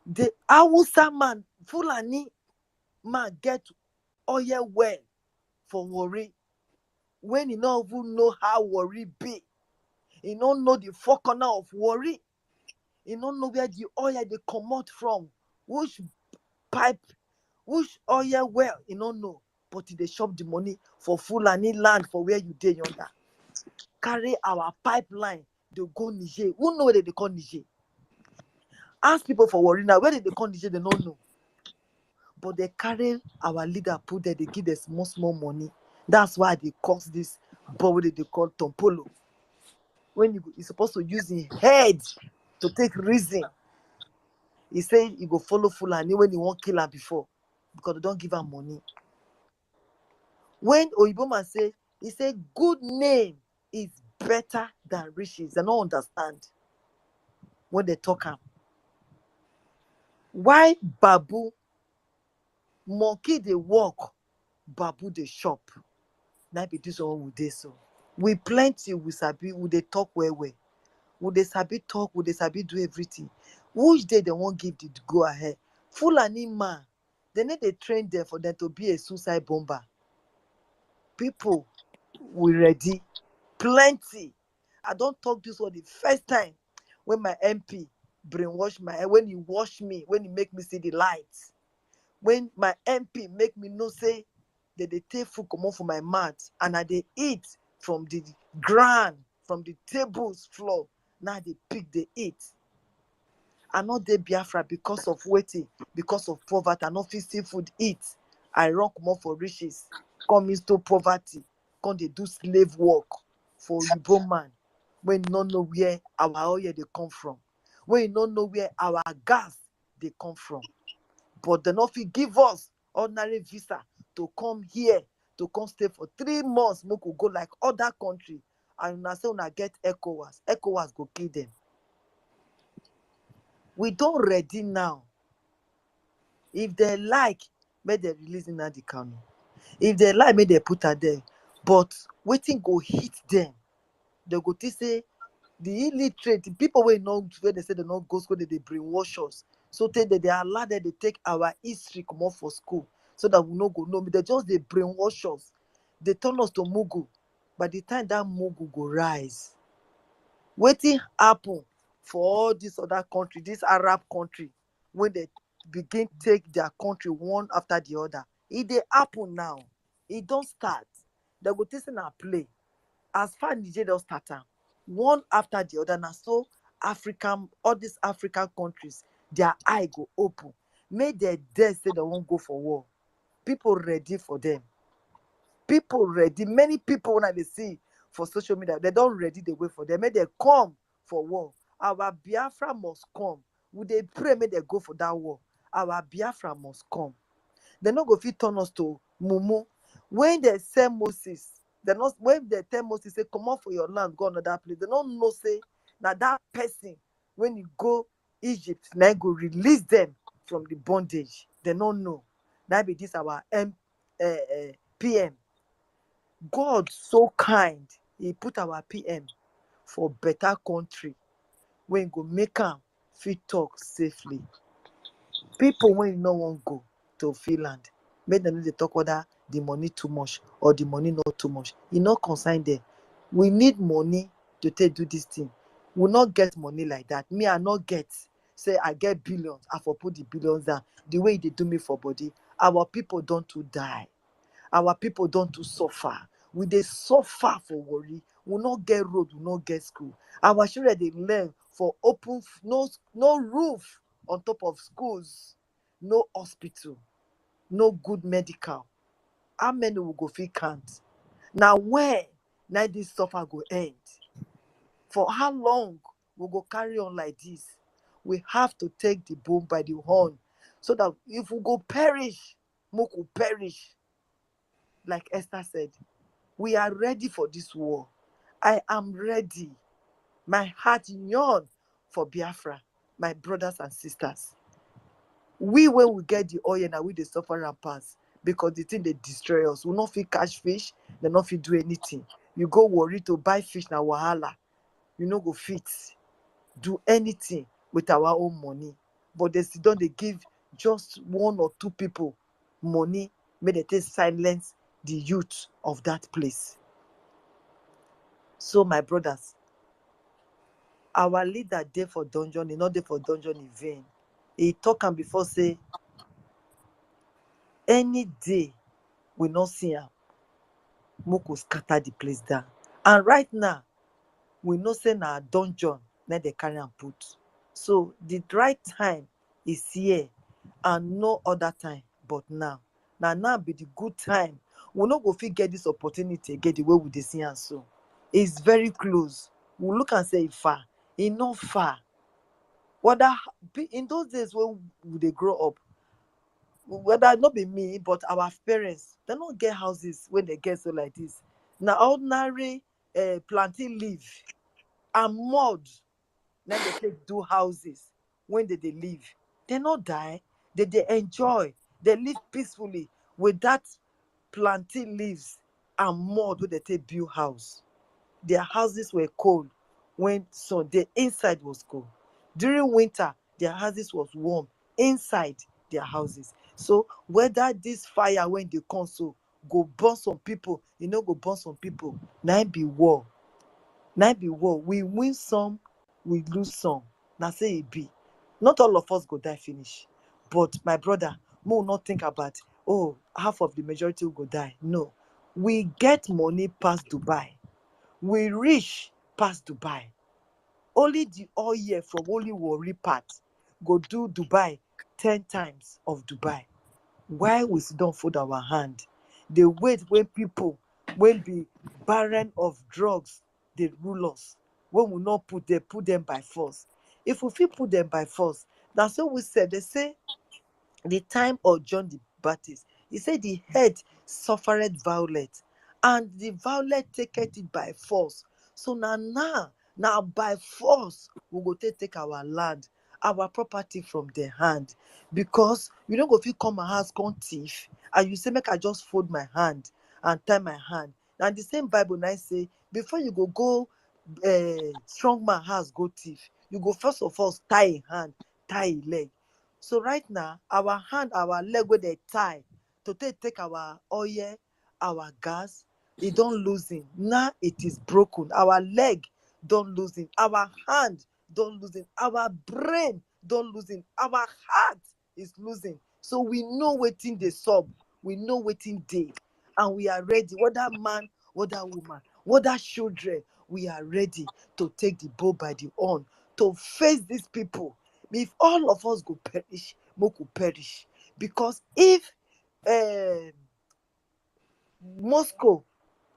The Hausa man, Fulani man get oil well for worry. When he don't even know how worry be, he don't know the four corner of worry. He don't know where the oil they come out from, which pipe, which oil well, he don't know. But they shop the money for Fulani land for where you dey yonder. Carry our pipeline, they go Niger. Who know where they call Niger? Ask people for worry now, where did they call Niger? They don't know. But they carry our leader, put there, they give them small money. That's why they cause this body they call Tompolo. When you're supposed to use his head to take reason, he say he go follow Fulani when he won't kill her before because they don't give her money. When Oyibo man say, he say good name is better than riches. They don't understand when they talk am. Why Babu monkey they walk, Babu they shop? Now be this one we dey so. We plenty we sabi, we dey talk well. We dey sabi talk, we dey sabi do everything. Which day they won't give the go ahead? Fulani man, they need to train them for them to be a suicide bomber. People, we ready. Plenty. I don't talk this one the first time when my MP brainwash my head, when he wash me, when he make me see the lights. When my MP make me know say that they take food come on for my mouth and I they eat from the ground, from the tables floor. Now they pick, they eat. I not dey Biafra because of waiting, because of poverty. I not fit see food eat. I run come on for riches, come into poverty, come they do slave work for Igbo man. When you don't know where our oil they come from, when you don't know where our gas they come from, but they not fit give us ordinary visa to come here, to come stay for 3 months. Make we go like other country, and una say una get ECOWAS go kill them. We don't ready now. If they like, may they release Nnamdi Kanu. If they like, may they put her there. But waiting go hit them. They go to say the illiterate, the people where they say they not go school, they brainwash us. So they allow them to take our history come off for school so that we no go know. They just they brainwash us. They turn us to Mugu. By the time that Mugu go rise, waiting happen for all this other country, this Arab country, when they begin take their country one after the other. It dey happen now. It don't start. They go take na play. As far as Niger don start am, one after the other. Now so all these African countries, their eye go open. Make they dare say they won't go for war. People ready for them. People ready. Many people when they see for social media, they don't ready the way for them. May they come for war. Our Biafra must come. Would they pray may they go for that war? Our Biafra must come. They not go fit turn us to mumu. When they say Moses, they not when they tell Moses say come out for your land, go another place. They don't know say now that person when you go Egypt, now go release them from the bondage. They don't know. That be this our PM. God so kind, He put our PM for better country when go make am fit talk safely. People when no one go to Finland, make them know they talk whether the money too much or the money not too much. E no concern them. We need money to take do this thing. We not get money like that. Me, I not get. Say I get billions, I for put the billions down. The way they do me for body, our people don't to die. Our people don't to suffer. We dey suffer for worry. We not get road, we not get school. Our children they learn for open, no roof on top of schools, no hospital, no good medical. How many will go fit count? Now when now this suffer go end? For how long we go carry on like this? We have to take the bull by the horn, so that if we go perish, we will perish. Like Esther said, we are ready for this war. I am ready. My heart yearn for Biafra, my brothers and sisters. We when we get the oil now we dey suffer and pass because the thing they destroy us. We not fit catch fish, they not fit do anything. You go worry to buy fish na wahala. You no go fit do anything with our own money. But they still don't they give just one or two people money, may they take silence the youth of that place. So my brothers, our leader there for dungeon, he not there for dungeon in vain. He talk am before say any day we not see him, Moko scatter the place down. And right now, we know say na dungeon, na they carry and put. So the right time is here and no other time but now. Now be the good time. We no go fit get this opportunity, get the way we dey see am so. It's very close. We look and say e far. E not far. Whether in those days when they grow up, whether not be me, but our parents, they don't get houses when they get so like this. Now ordinary planting leaf and mud, then they take do houses when they live. They not die, they enjoy, they live peacefully with that planting leaves and mud when they take build house. Their houses were cold when the inside was cold. During winter, their houses was warm inside their houses. So whether this fire when they come so go burn some people, go burn some people. Now be war. Now be war. We win some, we lose some. Now say it be. Not all of us go die finish. But my brother, more not think about, oh, half of the majority will go die. No. We get money past Dubai. We reach past Dubai. Only the oil from only Warri part go do Dubai 10 times of Dubai. Why we don't fold our hand? They wait when people when be barren of drugs, they rule us. When we not put them by force. If we feel put them by force, that's what we said. They say the time of John the Baptist, he said the head suffered violence, and the violent taketh it by force. So now by force, we go take our land, our property from their hand. Because you don't go fit come my house, come thief, and you say, make I just fold my hand and tie my hand. And the same Bible now say, before you go strong man house, go thief, you go first of all tie a hand, tie a leg. So right now, our hand, our leg where they tie to take our oil, our gas, it don't losing. Now it is broken. Our leg don't losing. Our hand don't losing. Our brain don't losing. Our heart is losing. So we know wetin dey sub, we know wetin dey, and we are ready, whether man, whether woman, whether children, we are ready to take the bull by the horn, to face these people. If all of us go perish, make we perish. Because if um Moscow,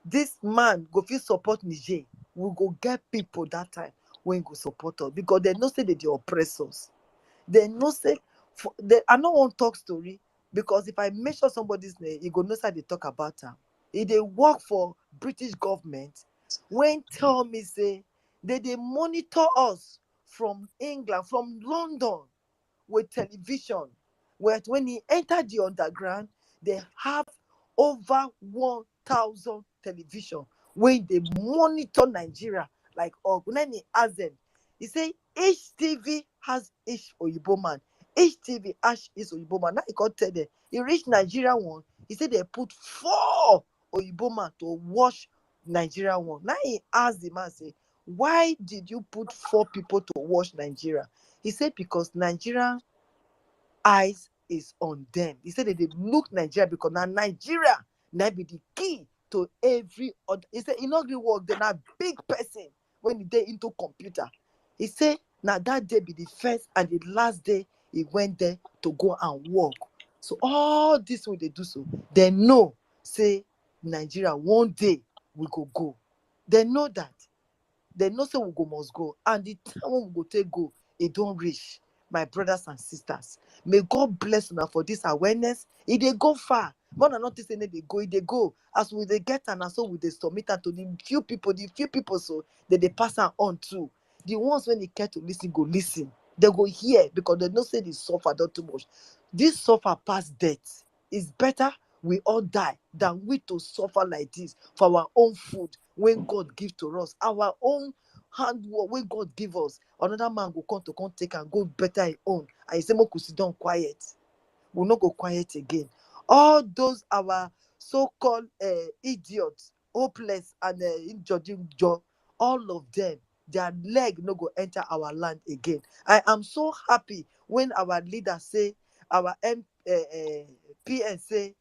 this man go fit support Niger, we go get people that time wey go support us, because they know say they dey oppress us. They know say I no wan talk story, because if I mention somebody's name, you go know say I dey talk about am. E dey work for British government, when tell me say they dey monitor us from England, from London, with television. When he entered the underground, they have over 1,000 television wey dey monitor Nigeria like when he ask them, he say each TV has each Oyibo man, each TV has each Oyibo man. Now he come tell them, he reach Nigeria one, he say they put 4 Oyibo man to watch Nigeria one. Now he ask the man, say, why did you put 4 people to watch Nigeria? He said because Nigeria eyes is on them. He said that they look Nigeria because now Nigeria now be the key to every other. He said he not really work, they're not big person when he dey into computer. He said now that day be the first and the last day he went there to go and work. So all this way they do so, they know say Nigeria one day we go. They know that. They know say we go must go. And the time when we go take go, it don't reach. My brothers and sisters, may God bless you for this awareness. If they go far, more than not say they go. As we they get and so we they submit and to the few people so that they pass on to. The ones when they care to listen, go listen. They go hear because they don't say they suffer not too much. This suffer past death. It's better we all die than we to suffer like this for our own food when God give to us, our own handwork when God give us. Another man go come take and go better his own, and he say make we sit down quiet. We'll not go quiet again. All those our so-called idiots, hopeless and injured, all of them, their leg no go enter our land again. I am so happy when our leader say, our PN say,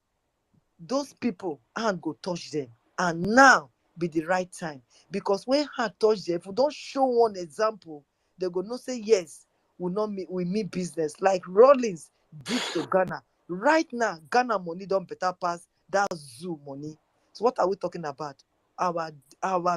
those people hand go touch them, and now be the right time, because when hand touch them, if we don't show one example, they go not say yes, we mean business like Rollins did to Ghana. Right now Ghana money don't better pass that zoo money. So what are we talking about? Our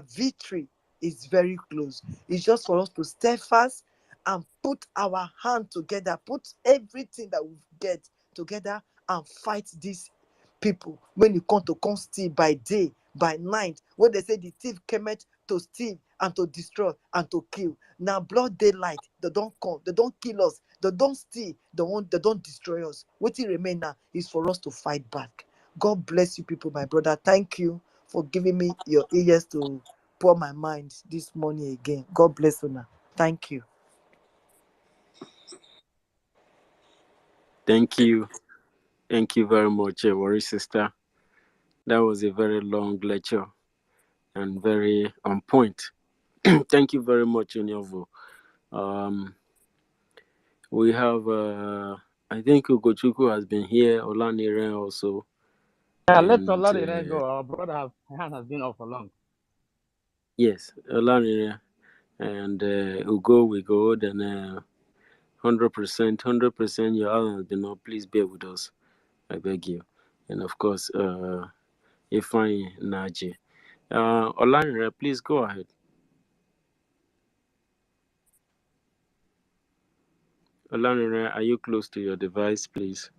victory is very close. It's just for us to stay fast and put our hand together, put everything that we get together and fight this people when you come steal by day, by night, when they say the thief came to steal and to destroy and to kill. Now blood daylight, they don't come, they don't kill us, they don't steal, they don't destroy us. What it remain now is for us to fight back. God bless you people, my brother. Thank you for giving me your ears to pour my mind this morning again. God bless you now. Thank you. Thank you. Thank you very much, Worry Sister. That was a very long lecture and very on point. Thank you very much, Onyovo. We have, I think Ugochukwu has been here, Olaniren also. Yeah, let Olaniren go. Our brother hand has been off for long. Yes, Olaniren and Ugo will go, then 100%, your hand has been up. Please bear with us, I beg you. And of course, Ifeanyi Naji. Olaniren, please go ahead. Olaniren, are you close to your device, please?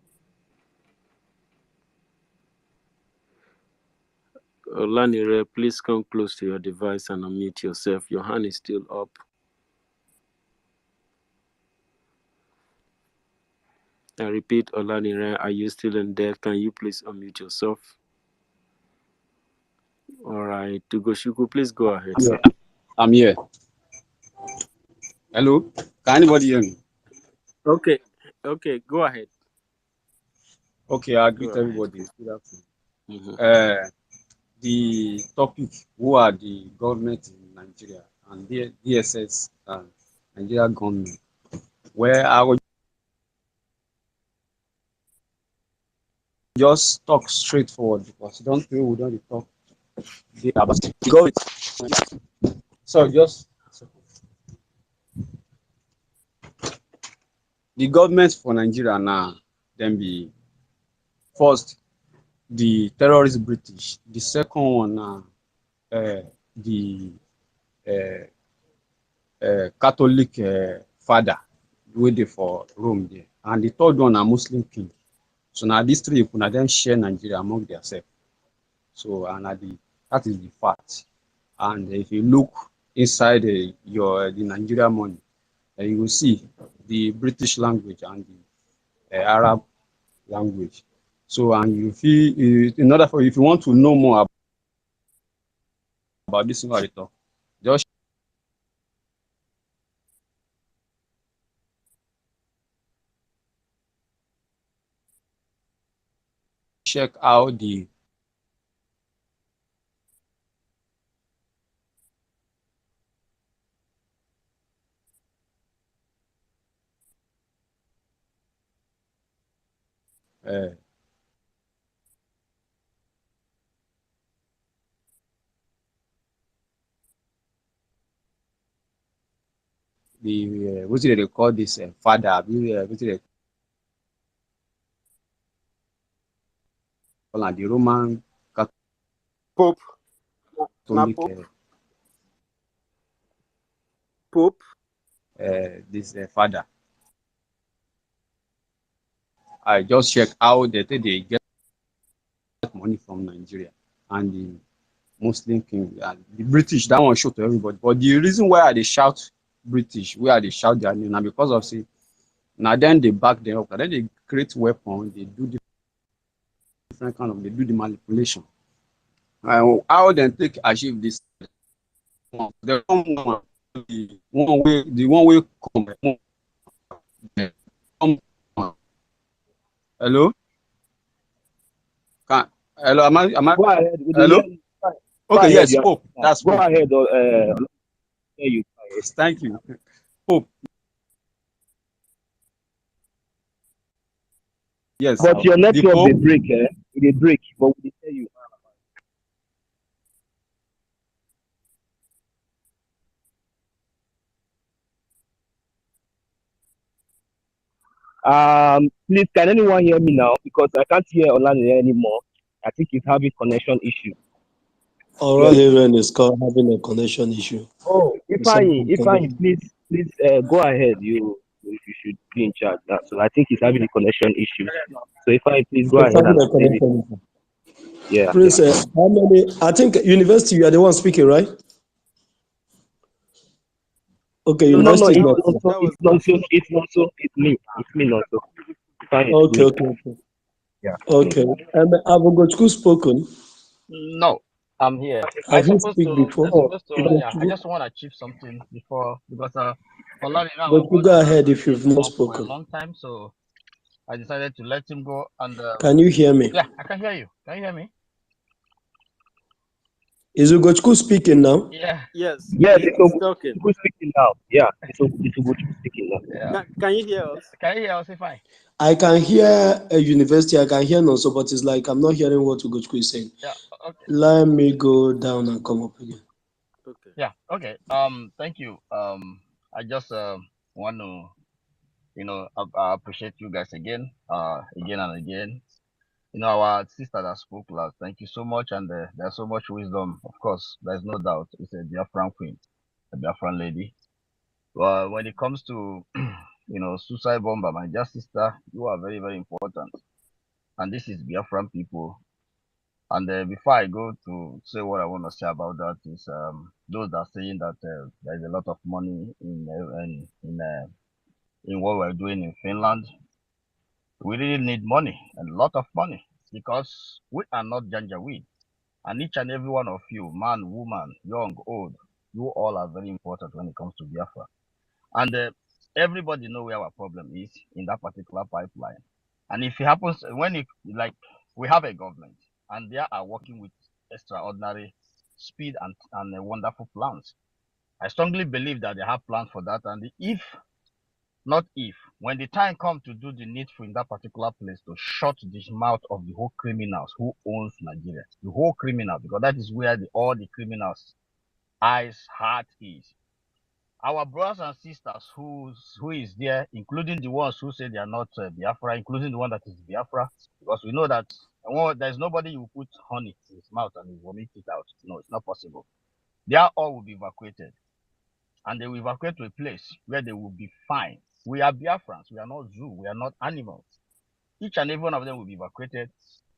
Olaniren, please come close to your device and unmute yourself. Your hand is still up. I repeat, Olaniren, are you still in there? Can you please unmute yourself? All right, Tugoshuku, please go ahead. Yeah, I'm here. Hello, can anybody hear me? Okay, go ahead. Okay, I greet everybody. Good afternoon. The topic: who are the government in Nigeria and the DSS and Nigeria government? Where I would just talk straightforward because don't we don't talk about government. So just the government for Nigeria now, then be first the terrorist British, the second one now the Catholic father wey dey for Rome there, and the third one a Muslim king. So now these three people now then share Nigeria among themselves. So and that is the fact. And if you look inside the Nigeria money, you will see the British language and the Arab language. So and you feel in order for if you want to know more about this thing I dey talk, just check out the what do they call this father? What do they call am? The Roman Pope. Na Catholic Pope. Pope. this father. I just check how they get money from Nigeria and the Muslim king and the British. That one show to everybody. But the reason why they shout British, where they shout their name, now because of say now then they back them up, and then they create weapons, they do different kind of they do the manipulation. How they take achieve this? The one way come. Hello. Hello, am I? Go ahead. Hello. Okay, yes, Pope. That's Go Pope. ahead. You. Thank you, Pope. Yes. But your network they break, They break, but we tell you. Please, can anyone hear me now? Because I can't hear Olani anymore. I think he's having connection issue. Oral hearing is having a connection issue. Oh, if I please go ahead. You should be in charge now. So I think he's having a connection issue. So if I please go ahead and yeah. Prince, how many? I think university. You are the one speaking, right? Okay, university. No, it's not so. It's me. It's me not so. Okay. Yeah. Okay. And have Ugochukwu spoken? No, I'm here. Have you speak before? I just want to achieve something before because Olani now Go ahead if you've not for a spoken. long time, so I decided to let him go. And Can you hear me? yeah, I can hear you. Can you hear me? Is Ugochukwu speaking now? Yeah. Yes. Yes, He's talking. Ugochukwu speaking now. Yeah, it's Ugochukwu speaking now. Yeah. Can you hear us? Can you hear us? If I can hear a university. I can hear Nonso, but it's like I'm not hearing what Ugochukwu is saying. Yeah. Okay. Let me go down and come up again. Okay. Yeah. Okay. Thank you. I just want to, I appreciate you guys again and again. Our sister that spoke last, thank you so much. And there's so much wisdom. Of course, there's no doubt. It's a Biafran queen, a Biafran lady. Well, when it comes to, suicide bomber, my dear sister, you are very, very important. And this is Biafran people. And before I go to say what I want to say about that is those that are saying that there's a lot of money in what we're doing in Finland. We really need money, and a lot of money, because we are not Janjaweed. And each and every one of you, man, woman, young, old, you all are very important when it comes to Biafra. And everybody know where our problem is in that particular pipeline. And if it happens, we have a government, and they are working with extraordinary speed and wonderful plans. I strongly believe that they have plans for that. And if not if. When the time comes to do the needful in that particular place to shut the mouth of the whole criminals who owns Nigeria, the whole criminal, because that is where all the criminals' eyes, heart is. Our brothers and sisters who is there, including the ones who say they are not Biafra, including the one that is Biafra, because we know that there's nobody who put honey in his mouth and he vomit it out. No, it's not possible. They all will be evacuated, and they will evacuate to a place where they will be fine. We are Biafrans. We are not zoo. We are not animals. Each and every one of them will be evacuated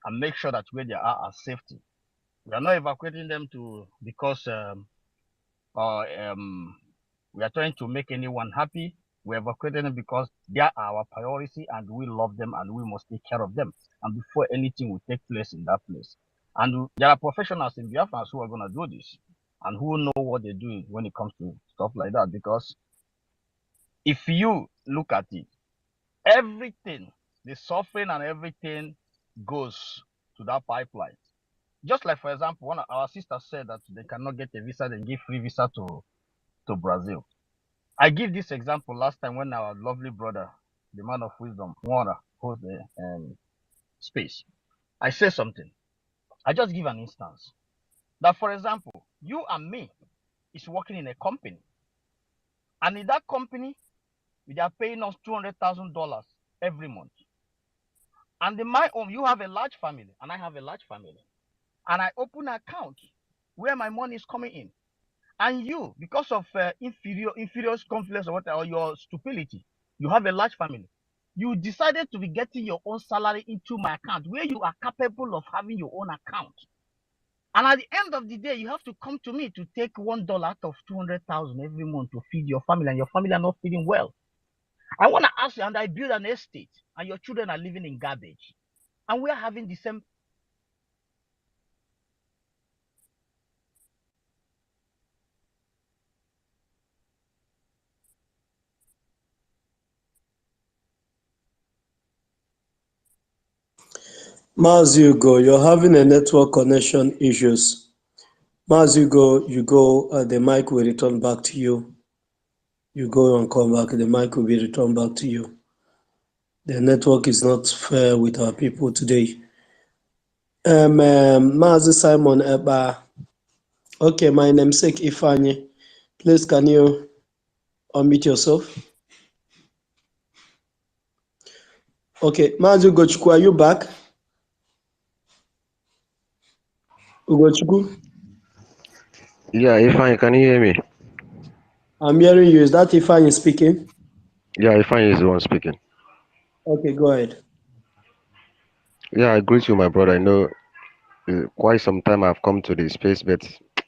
and make sure that where they are safety. We are not evacuating them because we are trying to make anyone happy. We evacuated them because they are our priority and we love them and we must take care of them. And before anything will take place in that place. And there are professionals in Biafra who are going to do this and who know what they're doing when it comes to stuff like that. Because if you look at it, everything, the suffering and everything goes to that pipeline. Just like, for example, one of our sisters said that they cannot get a visa, they give free visa to Brazil. I give this example last time when our lovely brother, the man of wisdom, Warner, holds the space. I say something. I just give an instance. That, for example, you and me is working in a company. And in that company, they are paying us $200,000 every month. And in my home, you have a large family, and I have a large family. And I open an account where my money is coming in. And you, because of inferior confidence or whatever, or your stupidity, you have a large family. You decided to be getting your own salary into my account where you are capable of having your own account. And at the end of the day, you have to come to me to take $1 out of 200,000 every month to feed your family, and your family are not feeding well. I want to ask you, and I build an estate, and your children are living in garbage, and we are having the same. Maz, you go. You're having a network connection issues. Maz, you go. The mic will return back to you. You go and come back. The mic will be returned back to you. The network is not fair with our people today. Maz Simon Eba. Okay, my namesake Ifanye. Please, can you unmute yourself? Okay, Maz Ugochukwu, are you back? Ugochukwu? Yeah, Ifan, can you hear me? I'm hearing you. Is that Ifanye speaking? Yeah, Ifan is the one speaking. Okay, go ahead. Yeah, I greet you, my brother. I know quite some time I've come to this space, but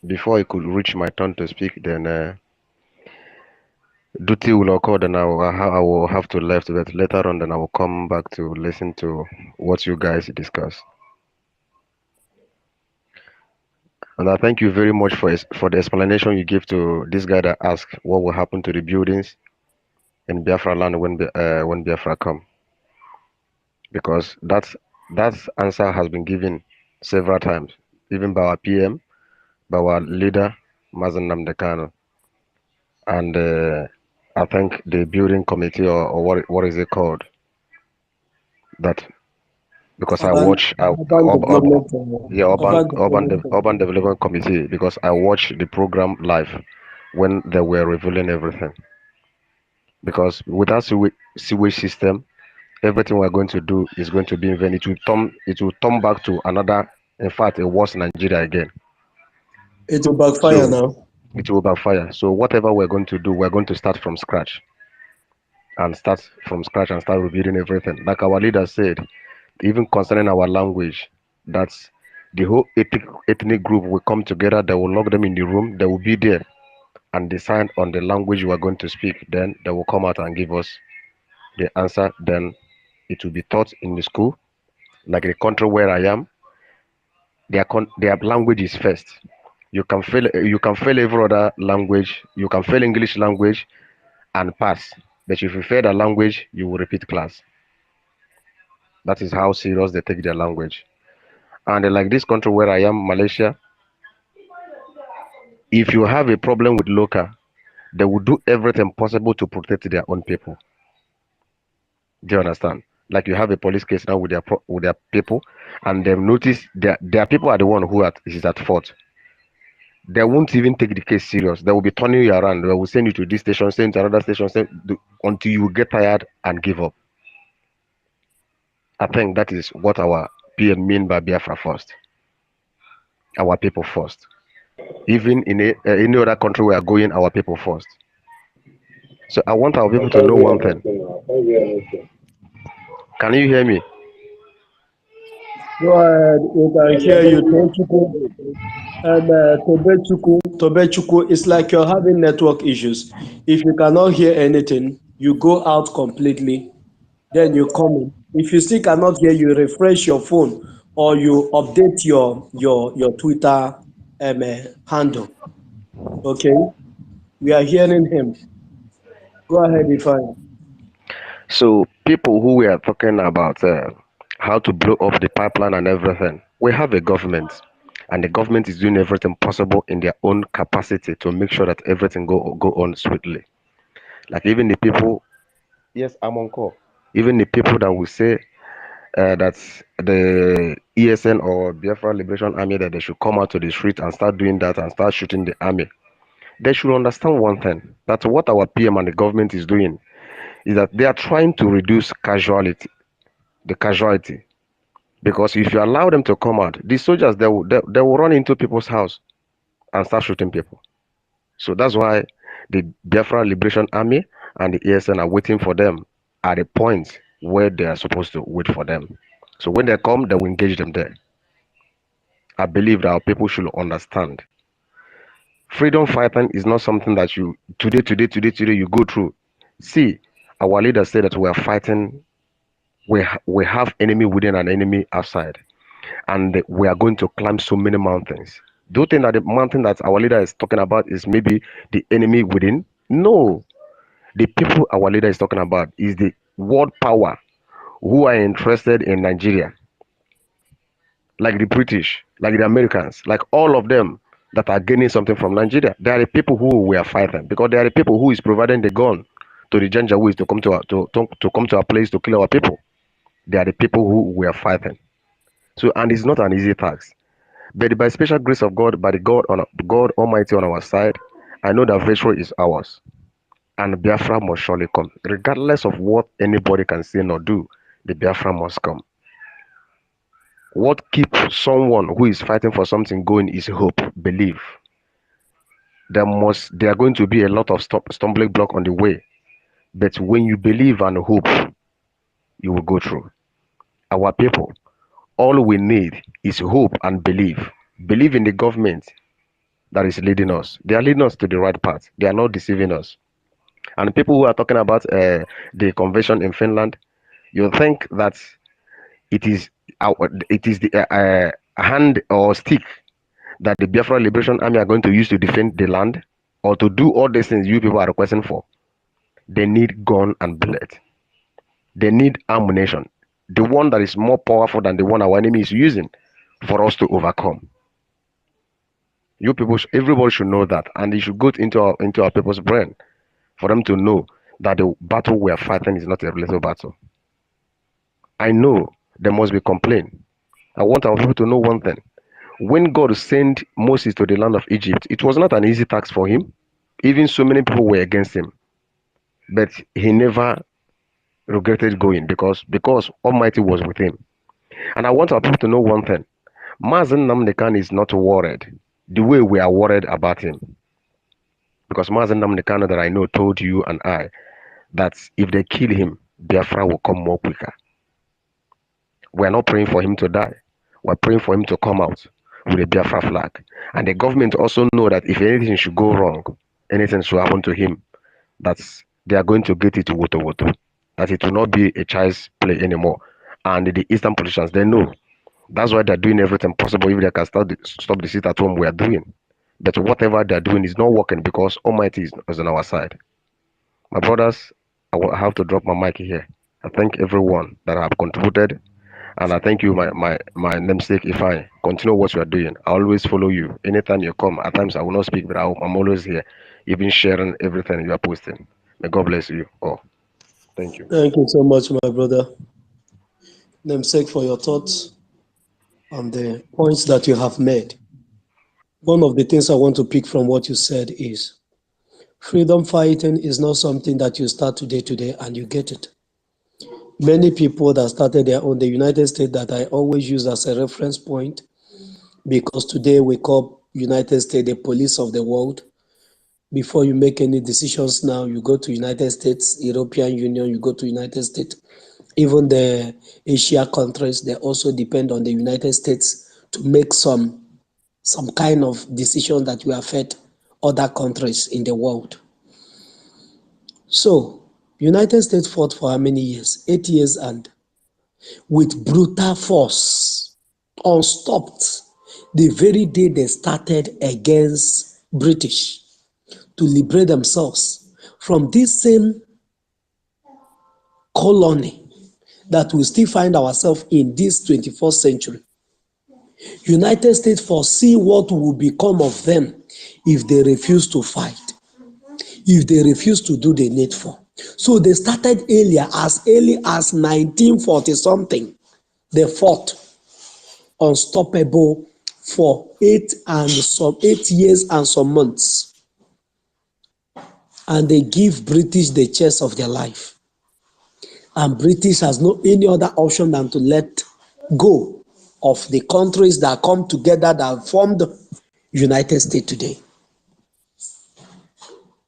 before I could reach my turn to speak, then duty will occur, then I will have to left, but later on, then I will come back to listen to what you guys discuss. And I thank you very much for the explanation you give to this guy that asked what will happen to the buildings in Biafra land when Biafra come, because that answer has been given several times, even by our PM, by our leader, Mazen Namdekano, and I think the building committee or what is it called? That because I watch urban development committee, because I watch the program live when they were revealing everything. Because without sewage system, everything we're going to do is going to be in vain. It will turn back to another, in fact, a worse Nigeria again. It will backfire now. It will backfire. So whatever we're going to do, we're going to start from scratch. And start rebuilding everything. Like our leader said, even concerning our language, that's the whole ethnic group will come together, they will lock them in the room, they will be there and decide on the language we are going to speak. Then they will come out and give us the answer. Then it will be taught in the school. Like the country where I am, their language is first. You can fail every other language, you can fail English language and pass. But if you fail the language, you will repeat class. That is how serious they take their language. And like this country where I am, Malaysia, if you have a problem with local, they will do everything possible to protect their own people. Do you understand? Like you have a police case now with with their people, and they've noticed their people are the one who is at fault. They won't even take the case serious. They will be turning you around. They will send you to this station, send you to another station, until you get tired and give up. I think that is what our PM mean by Biafra first. Our people first. Even in any other country we are going, our people first. So I want our people to know one thing. Can you hear me? Go ahead, we can hear you. Tobechuku, Tobechuku, it's like you're having network issues. If you cannot hear anything, you go out completely, then you come in. If you still cannot hear, you refresh your phone or you update your Twitter handle. Okay, we are hearing him. Go ahead, Ifan. So people who were talking about how to blow up the pipeline and everything, we have a government, and the government is doing everything possible in their own capacity to make sure that everything go on sweetly. Like even the people, yes, I'm on call. Even the people that will say that the ESN or Biafra Liberation Army that they should come out to the street and start doing that and start shooting the army, they should understand one thing: that what our PM and the government is doing is that they are trying to reduce the casualty. Because if you allow them to come out, the soldiers they will run into people's house and start shooting people. So that's why the Biafra Liberation Army and the ESN are waiting for them at a point where they are supposed to wait for them. So when they come, they will engage them there. I believe that our people should understand. Freedom fighting is not something that you today you go through. See, our leaders say that we are fighting. We have enemy within and enemy outside, and we are going to climb so many mountains. Do you think that the mountain that our leader is talking about is maybe the enemy within? No, the people our leader is talking about is the world power who are interested in Nigeria, like the British, like the Americans, like all of them that are gaining something from Nigeria. They are the people who we are fighting, because they are the people who is providing the gun to the Janjaweeds to come to to come to our place to kill our people. They are the people who we are fighting. So, and it's not an easy task. But by special grace of God, by the God Almighty on our side, I know that victory is ours. And Biafra must surely come. Regardless of what anybody can say nor do, the Biafra must come. What keeps someone who is fighting for something going is hope, belief. There are going to be a lot of stumbling block on the way. But when you believe and hope, you will go through. Our people, all we need is hope and belief. Believe in the government that is leading us. They are leading us to the right path. They are not deceiving us. And people who are talking about the convention in Finland, you think that it is the hand or stick that the Biafra Liberation Army are going to use to defend the land, or to do all these things you people are requesting for. They need gun and bullet. They need ammunition, the one that is more powerful than the one our enemy is using for us to overcome. You people, everybody should know that, and it should go into our people's brain for them to know that the battle we are fighting is not a little battle. I know there must be complaint. I want our people to know one thing. When God sent Moses to the land of Egypt, it was not an easy task for him. Even so many people were against him. But he never regretted going, because Almighty was with him. And I want our people to know one thing. Mazen Namdekan is not worried the way we are worried about him. Because Mazen Namdekan that I know told you and I that if they kill him, Biafra will come more quicker. We are not praying for him to die. We are praying for him to come out with a Biafra flag. And the government also know that if anything should go wrong, anything should happen to him, that they are going to get it to woto. That it will not be a child's play anymore. And the Eastern politicians, they know. That's why they're doing everything possible. If they can stop the sit at home, we are doing. But whatever they're doing is not working, because Almighty is on our side. My brothers, I will have to drop my mic here. I thank everyone that have contributed, and I thank you, my namesake. If I continue what you are doing, I always follow you. Anytime you come, at times I will not speak, but I'm always here, even sharing everything you are posting. May God bless you all. Thank you. Thank you so much, my brother. Namesake, for your thoughts on the points that you have made. One of the things I want to pick from what you said is freedom fighting is not something that you start today and you get it. Many people that started their own, the United States that I always use as a reference point, because today we call United States the police of the world. Before you make any decisions now, you go to United States, European Union, you go to United States. Even the Asia countries, they also depend on the United States to make some kind of decision that will affect other countries in the world. So, United States fought for how many years? 8 years, and with brutal force, unstopped, the very day they started against British to liberate themselves from this same colony that we still find ourselves in this 21st century. United States foresee what will become of them if they refuse to fight, if they refuse to do the needful. So they started early as 1940 something. They fought unstoppable for 8 years and some months. And they give British the chance of their life. And British has no any other option than to let go of the countries that come together that formed United States today.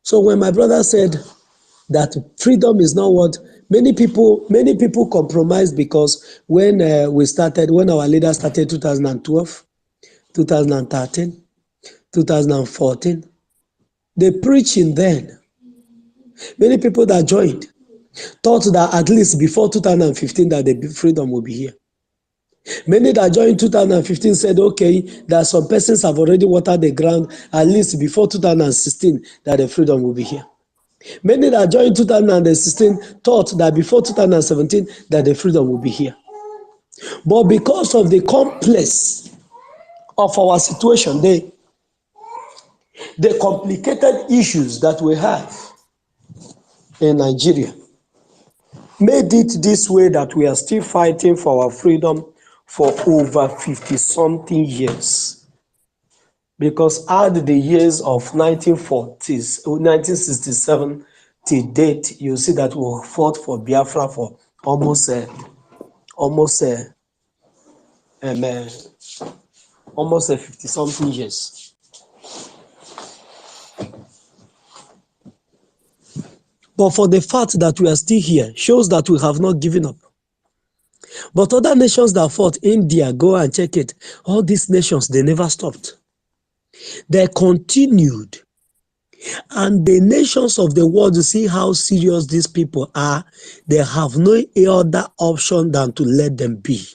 So when my brother said that freedom is not what many people compromised, because when our leader started 2012, 2013, 2014, they preaching then. Many people that joined thought that at least before 2015 that the freedom will be here. Many that joined 2015 said, okay, that some persons have already watered the ground, at least before 2016 that the freedom will be here. Many that joined 2016 thought that before 2017 that the freedom will be here. But because of the complex of our situation, the complicated issues that we have in Nigeria, made it this way that we are still fighting for our freedom for over 50-something years. Because add the years of 1940s, 1967 to date, you see that we fought for Biafra for almost 50-something years. But for the fact that we are still here shows that we have not given up. But other nations that fought, India, go and check it. All these nations, they never stopped. They continued. And the nations of the world, to see how serious these people are, they have no other option than to let them be.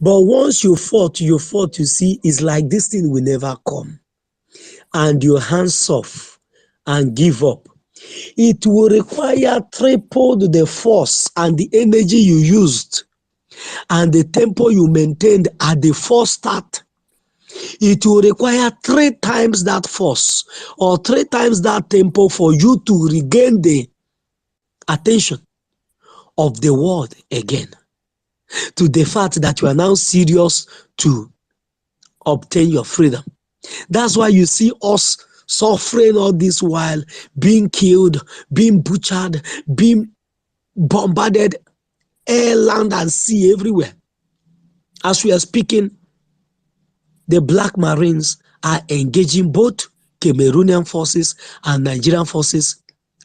But once you fought, you see, it's like this thing will never come. And your hands off and give up. It will require triple the force and the energy you used and the tempo you maintained at the first start. It will require 3 times that force or 3 times that tempo for you to regain the attention of the world again, to the fact that you are now serious to obtain your freedom. That's why you see us suffering all this while, being killed, being butchered, being bombarded, air, land, and sea everywhere. As we are speaking, the Black Marines are engaging both Cameroonian forces and Nigerian forces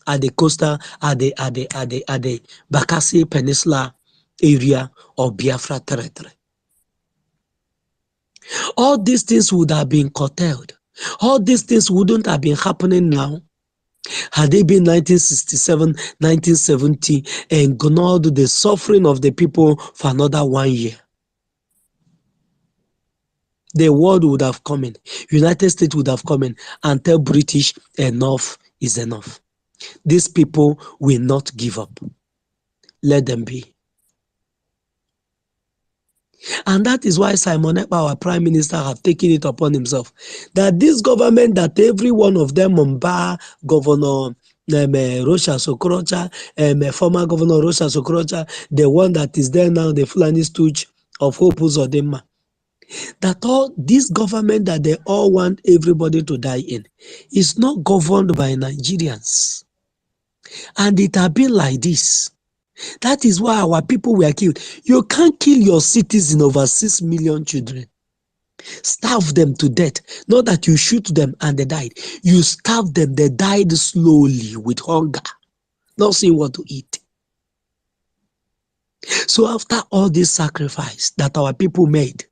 at the coastal, at the Bakassi Peninsula area of Biafra territory. All these things would have been curtailed. All these things wouldn't have been happening now had they been 1967, 1970, and ignored the suffering of the people for another 1 year. The world would have come in, United States would have come in and tell British enough is enough. These people will not give up. Let them be. And that is why Simon Ekpa, our Prime Minister, have taken it upon himself that this government, that every one of them, Mumba, Governor Rocha Sokorocha, former governor Rocha Sokorocha, the one that is there now, the Fulani stooge of Hope Uzodinma. That all this government that they all want everybody to die in is not governed by Nigerians. And it has been like this. That is why our people were killed. You can't kill your citizen, over 6 million children. Starve them to death. Not that you shoot them and they died. You starve them, they died slowly with hunger, not seeing what to eat. So after all this sacrifice that our people made,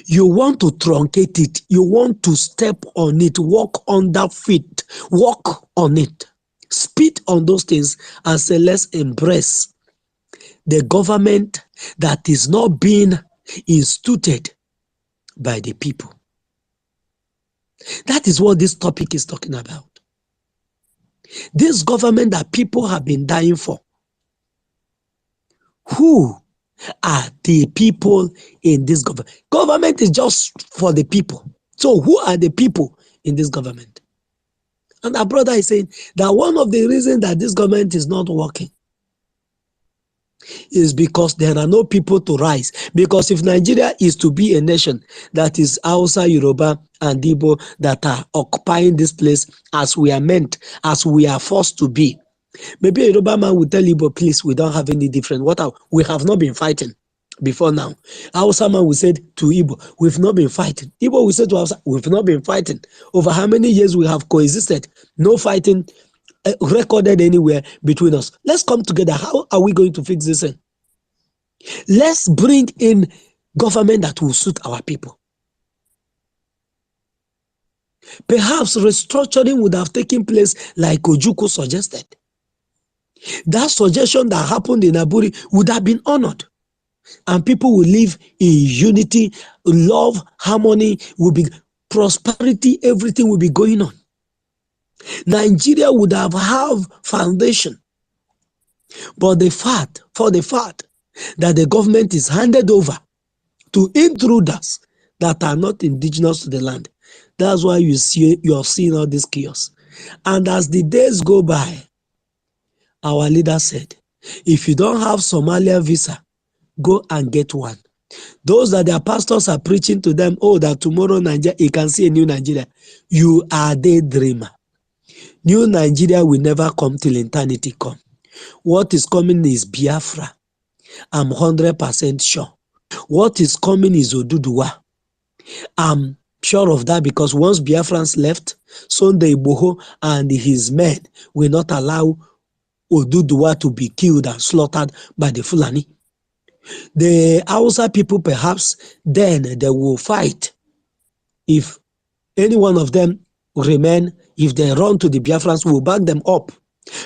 you want to truncate it, you want to step on it, walk on that feet, walk on it, spit on those things and say, let's embrace the government that is not being instituted by the people. That is what this topic is talking about. This government that people have been dying for. Who are the people in this government? Government is just for the people. So who are the people in this government? And our brother is saying that one of the reasons that this government is not working is because there are no people to rise. Because if Nigeria is to be a nation that is Hausa, Yoruba, and Igbo that are occupying this place as we are meant, as we are forced to be, maybe a Yoruba man will tell Igbo, please, we don't have any different. We have not been fighting before now. Hausa man will say to Igbo, we've not been fighting. Igbo will say to Hausa, we've not been fighting. Over how many years we have coexisted, no fighting recorded anywhere between us. Let's come together. How are we going to fix this thing? Let's bring in government that will suit our people. Perhaps restructuring would have taken place like Ojukwu suggested. That suggestion that happened in Aburi would have been honored. And people will live in unity, love, harmony, will be prosperity, everything will be going on. Nigeria would have foundation. But the fact that the government is handed over to intruders that are not indigenous to the land, that's why you're seeing all this chaos. And as the days go by, our leader said, if you don't have Somalia visa, go and get one. Those that their pastors are preaching to them, oh, that tomorrow Nigeria, you can see a new Nigeria. You are daydreamer. New Nigeria will never come till eternity come. What is coming is Biafra. I'm 100% sure. What is coming is Oduduwa. I'm sure of that because once Biafrans left, Sunday Igboho and his men will not allow Oduduwa to be killed and slaughtered by the Fulani. The Hausa people, perhaps, then they will fight. If any one of them remain, if they run to the Biafrans, we'll back them up.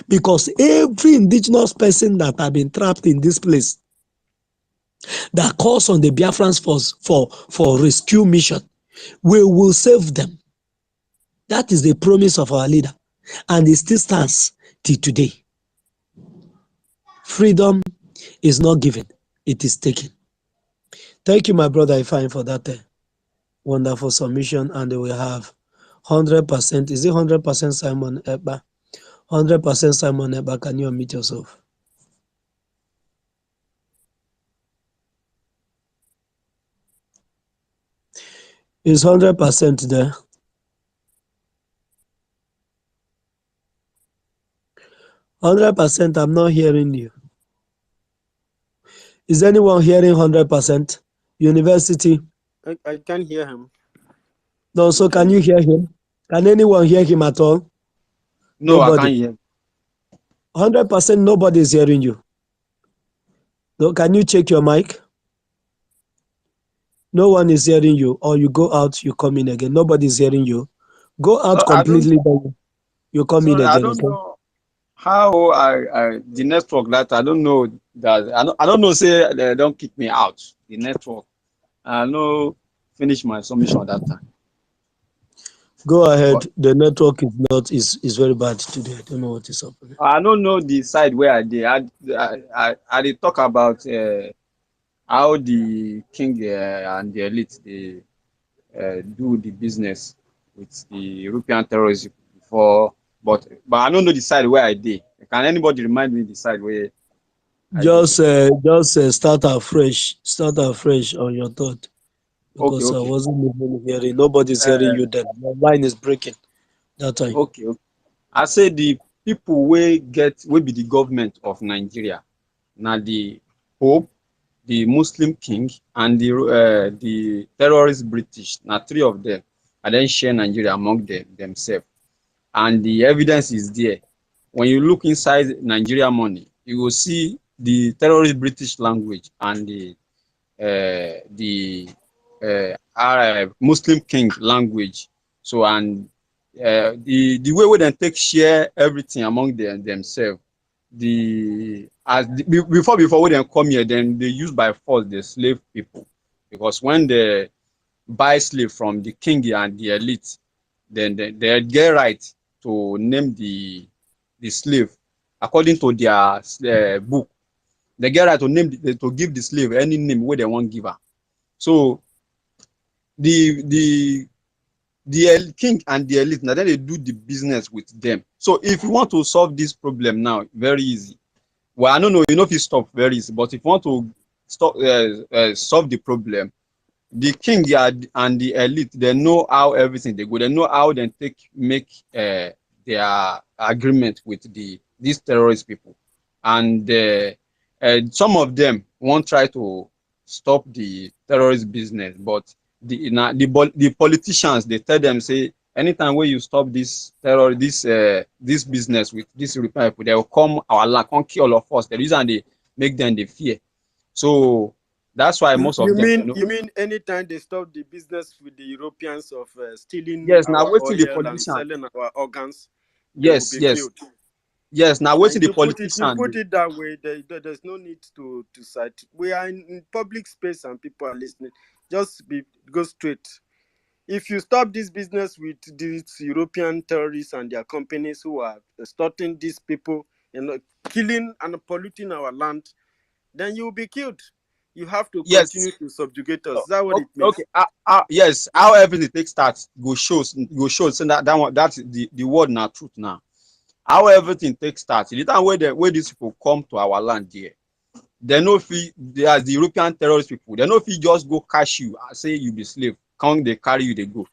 Because every indigenous person that have been trapped in this place, that calls on the Biafrans for rescue mission, we will save them. That is the promise of our leader. And it still stands till today. Freedom is not given, it is taken. Thank you, my brother Ifeanyi, for that wonderful submission. And we have 100%, is it 100% Simon Ekpa? 100% Simon Ekpa, can you unmute yourself? Is 100% there? 100%, I'm not hearing you. Is anyone hearing 100%? University? I can hear him. No, so can you hear him? Can anyone hear him at all? No, Nobody. I can't hear. 100%, nobody is hearing you. No, can you check your mic? No one is hearing you. Or you go out, you come in again. Nobody is hearing you. Go out completely, then you come in again. I don't know how the network that I don't know that I don't know say they don't kick me out. The network. I know finish my submission at that time. Go ahead. The network is very bad today. I don't know what is happening. I don't know the side where I did. I did talk about how the king and the elite they do the business with the European terrorism before but I don't know the side where I did. Can anybody remind me the side where I did? Just start afresh on your thought, Okay, because I okay. wasn't even hearing. Nobody's hearing you then. Your line is breaking that time. Okay, okay. I say the people will be the government of Nigeria. Now the Pope, the Muslim king, and the terrorist British. Now three of them, and then share Nigeria among themselves. And the evidence is there. When you look inside Nigeria money, you will see the terrorist British language and the Muslim king language. So and the way we then take share everything among themselves. Before we then come here, then they use by force the slave people, because when they buy slave from the king and the elite, then they get right to name the slave according to their book. They get right to to give the slave any name where they want give her. So the king and the elite, now then they do the business with them. So if you want to solve this problem now, very easy. Well, I don't know, you know if you stop very easy, but if you want to solve the problem, the king and the elite, they know how everything they go. They know how they make their agreement with these terrorist people, and some of them won't try to stop the terrorist business, but the politicians, they tell them, say anytime where you stop this this business with these European people, they will come our land, come kill all of us. The reason they make them they fear. So that's why most of them, You mean anytime they stop the business with the Europeans of stealing yes, now our waiting the oil and politician. selling our organs, they will Yes, be yes, killed. yes. Now And waiting the you politician. put it that way, there's no need to cite. We are in public space and people are listening. Just go straight. If you stop this business with these European terrorists and their companies who are extorting these people and killing and polluting our land, then you will be killed. You have to Yes. continue to subjugate us. Is that what it means? Okay. Yes. How everything takes start go shows. So that one, that's the word now truth now. How everything takes start. The time where these people come to our land here, they no fee. They are the European terrorist people. They no fee just go catch you and say you be slave. Come they carry you, they go.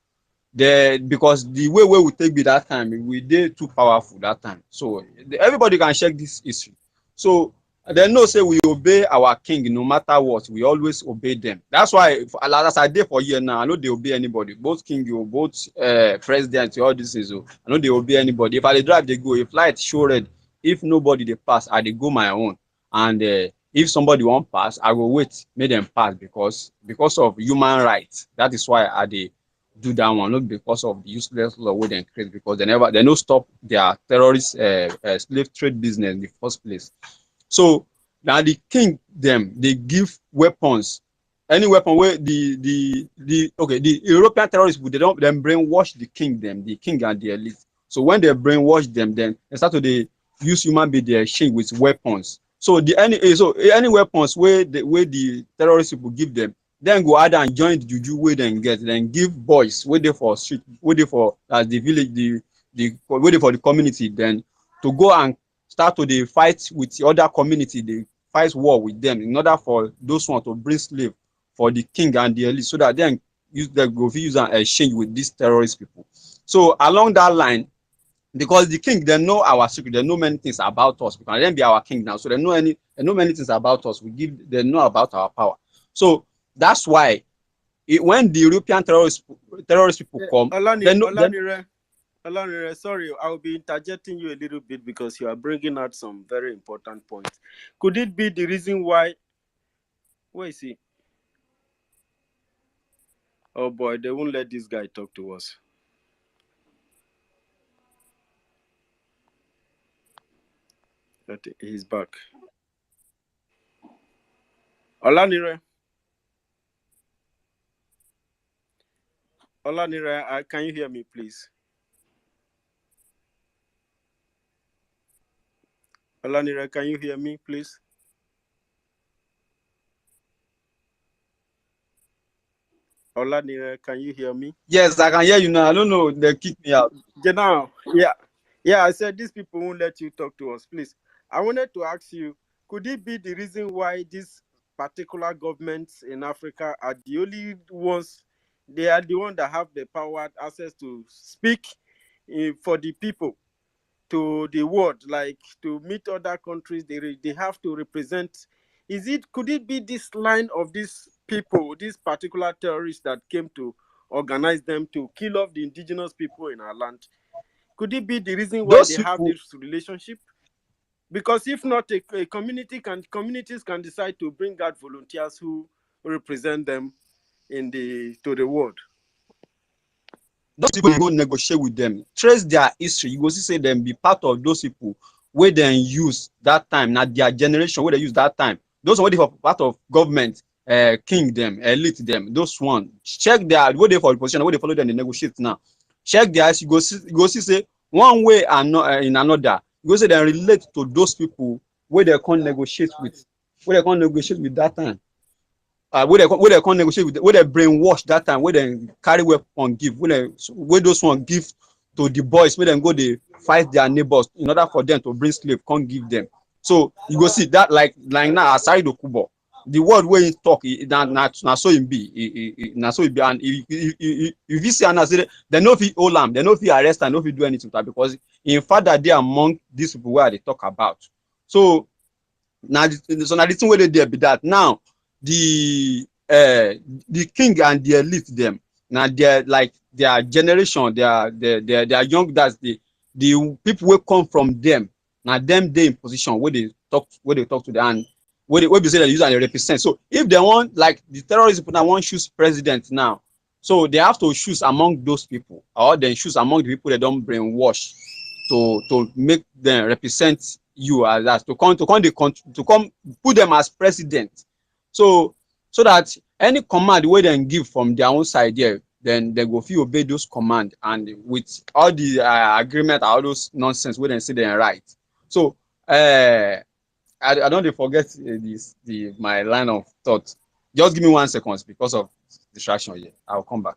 Because the way we take be that time, we did too powerful that time. So everybody can check this history. So they know say we obey our king no matter what. We always obey them. That's why as I did for year now, I know they obey anybody. Both king or both president, all this is. I know they obey anybody. If I drive, they go. If light show red, if nobody they pass, I they go my own. And if somebody won't pass, I will wait, make them pass because of human rights. That is why I they do that one, not because of the useless law where they create, because they no stop their terrorist slave trade business in the first place. So now the king them they give weapons, any weapon where the European terrorists, they don't then brainwash the king and the elite. So when they brainwash them, then they start to they use human being they exchange with weapons. So any weapons where the terrorist people give them, then go ahead and join the juju where they get, then give boys where they for street, where they for as the village, where they for the community, then to go and start to dey fight with the other community, dey fight war with them in order for those one to bring slave for the king and the elite, so that then they go fit use am exchange with these terrorist people. So along that line, because the king, they know our secret, they know many things about us, because they be our king now, so they know many things about us. They know about our power. So that's why when the European terrorist people come, they know. Olanire, sorry, I'll be interjecting you a little bit because you are bringing out some very important points. Could it be the reason why? Where is he? Oh boy, they won't let this guy talk to us. He's back. Olanire, can you hear me, please? Olanire, can you hear me, please? Olanire, can you hear me? Yes, I can hear you now. I don't know, they kick me out. Now, yeah. Yeah, I said these people won't let you talk to us. Please, I wanted to ask you, could it be the reason why these particular governments in Africa are the only ones, they are the ones that have the power, access to speak for the people to the world, like to meet other countries, they have to represent. Could it be this line of these people, these particular terrorists that came to organize them to kill off the indigenous people in our land? Could it be the reason why Those they have people, this relationship? Because if not, communities can decide to bring out volunteers who represent them to the world. those people you go negotiate with them, trace their history, you go see say them be part of those people where they use that time, not their generation where they use that time. Those were for part of government, king them, elite them. Those one check their where they for the position, where they follow them, they negotiate now. Check their history, you go see say one way and not in another. You go say they relate to those people where they can't negotiate with, where they can't negotiate with that time. Where they can't negotiate with, where they brainwash that time, where they carry weapon give, where those one give to the boys, where they go they fight their neighbors in order for them to bring slave, can't give them. So you go see that like now aside Okubo, the word where he talk na so it be, na so it be, and if you see and say they no fit hold am, they no fit arrest and no fit do anything with am because in fact that they among these people where they talk about. So now the thing where they there be that now the king and the elite them now they're like their generation, their young, that's the people will come from them. Now them they in position where they talk to them and where they say they use and they represent. So if they want, like the terrorist people that want choose president now, so they have to choose among those people or then choose among the people that don't brainwash to make them represent you as that to come put them as president. So that any command where they give from their own side there, then they go feel obey those command and with all the agreement, all those nonsense where they say they're right. So I don't forget my line of thought. Just give me 1 second because of distraction here. I'll come back.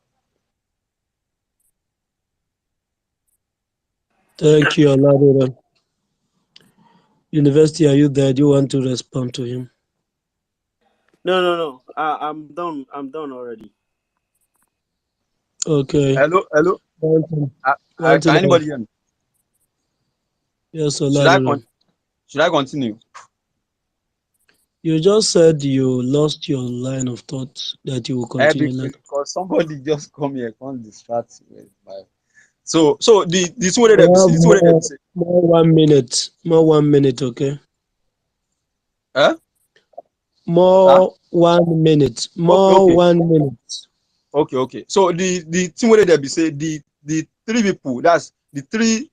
Thank you, Oladora. University, are you there? Do you want to respond to him? No. I'm done. I'm done already. Okay. Hello. Can anybody hear me? Yes, Oladora. Should I continue? You just said you lost your line of thought that you will continue later. Because somebody just come here, can't distract me. So this one they say. More 1 minute. More 1 minute, okay? Huh? More 1 minute. More okay. 1 minute. Okay. So the thing where they be say the three people, that's the three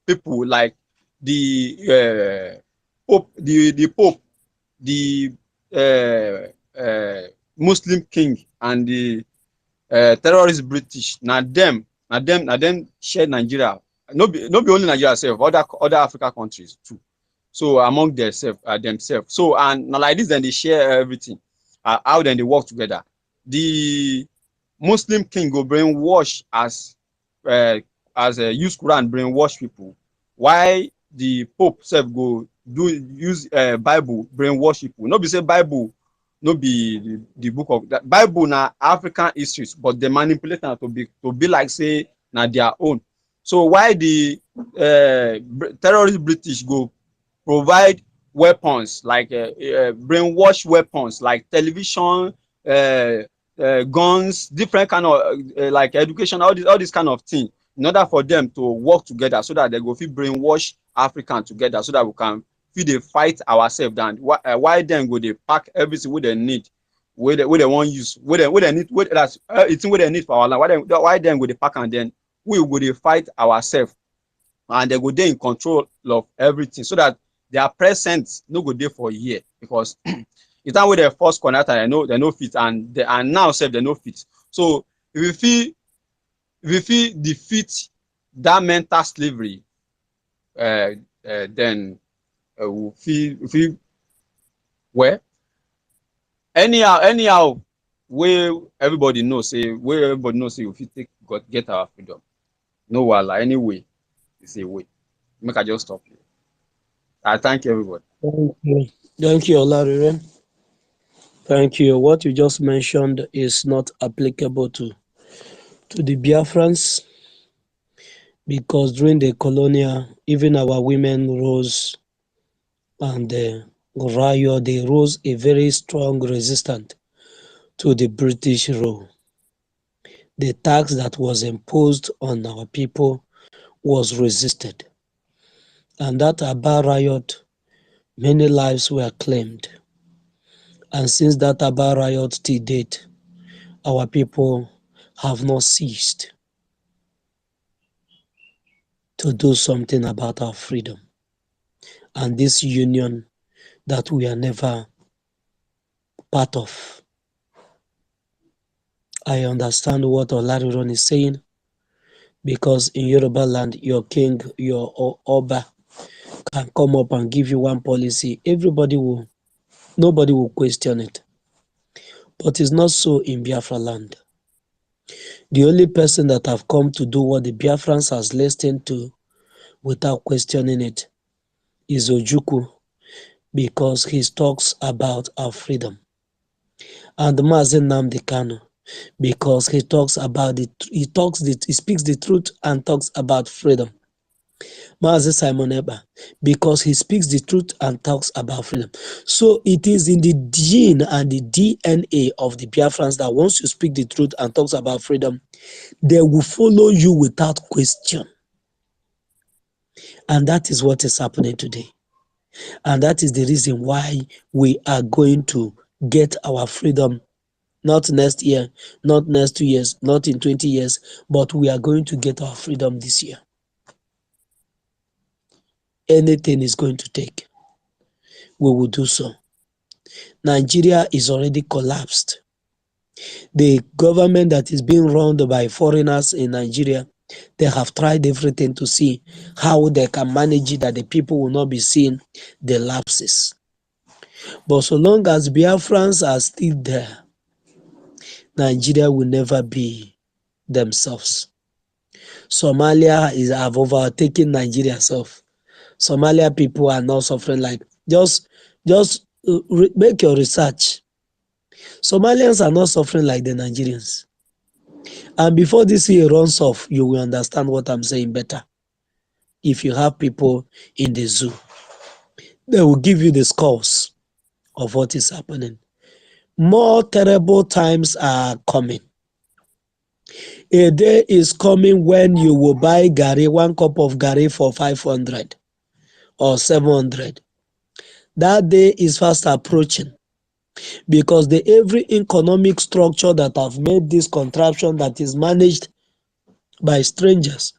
people like the Pope, the Pope, the Muslim king and the terrorist British. Now them share Nigeria. No be only Nigeria self, other Africa countries too. So among themselves. So and now like this, then they share everything. How then they work together. The Muslim king go brainwash as use Quran brainwash people. Why the Pope self go use Bible brainwash people? No be say Bible, no be the book of that Bible na African histories, but they manipulate them to be like say na their own. So why the terrorist British go provide weapons like brainwash weapons like television, guns, different kind of like education, all this kind of thing, in order for them to work together so that they go fit brainwash African together so that we can fit dey fight ourselves down. Why then go they pack everything wey they need, where they want use, where they need, that's it's what they need for our land. Why then go they pack and then we go they fight ourselves and they go dey in control of everything so that their presence no go dey for here because the time wey they first connect they no fit and now sef they no fit. So if we fit defeat that mental slavery, then we fit well anyhow where everybody knows say we fit get our freedom. No wahala anyway. is a way. Make I just stop here. I thank everybody. Thank you. Thank you, Olariren. Thank you. What you just mentioned is not applicable to the Biafrans because during the colonial, even our women rose and riot, they rose a very strong resistance to the British rule. The tax that was imposed on our people was resisted. And that Aba riot, many lives were claimed. And since that Aba riot till date, our people have not ceased to do something about our freedom. And this union that we are never part of. I understand what Olariron is saying because in Yoruba land, your king, your Oba can come up and give you one policy. Nobody will question it. But it's not so in Biafra land. The only person that have come to do what the Biafrans has listened to without questioning it is Ojukwu because he talks about our freedom. And Mazen Nnamdi Kanu because he speaks the truth and talks about freedom. Mazi Simon Eba because he speaks the truth and talks about freedom. So it is in the gene and the DNA of the Biafrans that once you speak the truth and talks about freedom, they will follow you without question. And that is what is happening today. And that is the reason why we are going to get our freedom not next year, not next 2 years, not in 20 years, but we are going to get our freedom this year. Anything is going to take, we will do so. Nigeria is already collapsed. The government that is being run by foreigners in Nigeria, they have tried everything to see how they can manage it that the people will not be seeing the lapses. But so long as Biafrans are still there, Nigeria will never be themselves. Somalia have overtaken Nigeria self. Somalia people are now suffering like just make your research. Somalians are not suffering like the Nigerians. And before this year runs off, you will understand what I'm saying better. If you have people in the zoo, they will give you the scores of what is happening. More terrible times are coming. A day is coming when you will buy Gary, 1 cup of Gary for 500 or 700. That day is fast approaching because every economic structure that have made this contraption that is managed by strangers,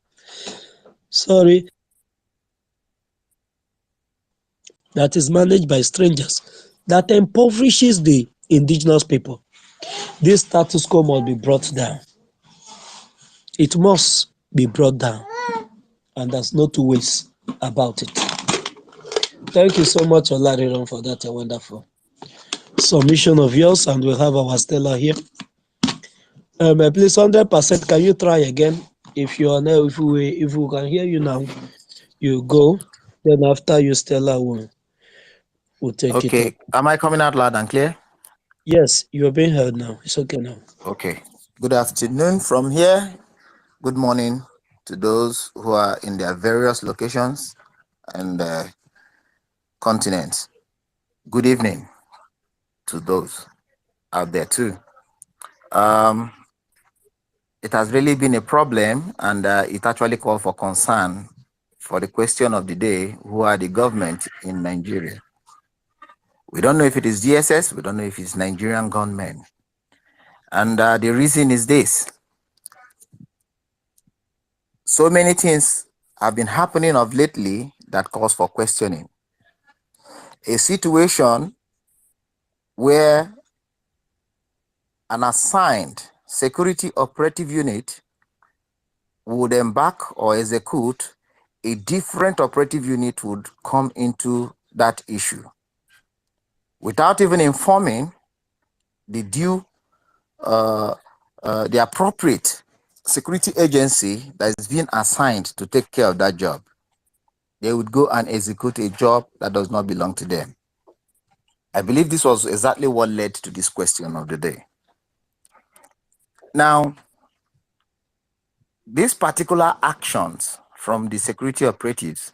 that impoverishes the indigenous people. This status quo must be brought down. It must be brought down. And there's no two ways about it. Thank you so much, Olariron, for that wonderful submission of yours. And we'll have our Stella here. Please, 100%, can you try again? If you are now, if we can hear you now, you go. Then after you, Stella will take it up. Okay, am I coming out loud and clear? Yes, you are being heard now. It's okay now. Okay. Good afternoon from here. Good morning to those who are in their various locations and continents. Good evening to those out there too. It has really been a problem, and it actually called for concern for the question of the day: who are the government in Nigeria? We don't know if it is DSS, we don't know if it's Nigerian gunmen. And the reason is this. So many things have been happening of lately that calls for questioning. A situation where an assigned security operative unit would embark or execute, a different operative unit would come into that issue without even informing the appropriate security agency that is being assigned to take care of that job, they would go and execute a job that does not belong to them. I believe this was exactly what led to this question of the day. Now, these particular actions from the security operatives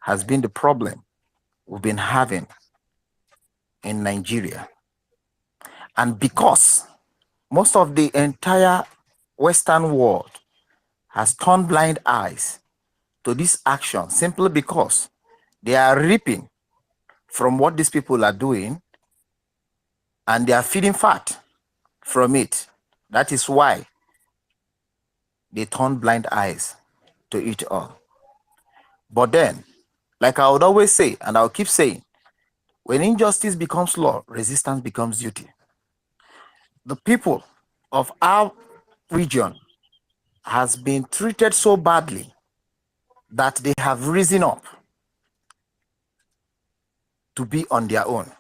has been the problem we've been having in Nigeria. And because most of the entire Western world has turned blind eyes to this action simply because they are reaping from what these people are doing and they are feeding fat from it. That is why they turn blind eyes to it all. But then, like I would always say, and I'll keep saying, when injustice becomes law, resistance becomes duty. The people of our region has been treated so badly that they have risen up to be on their own.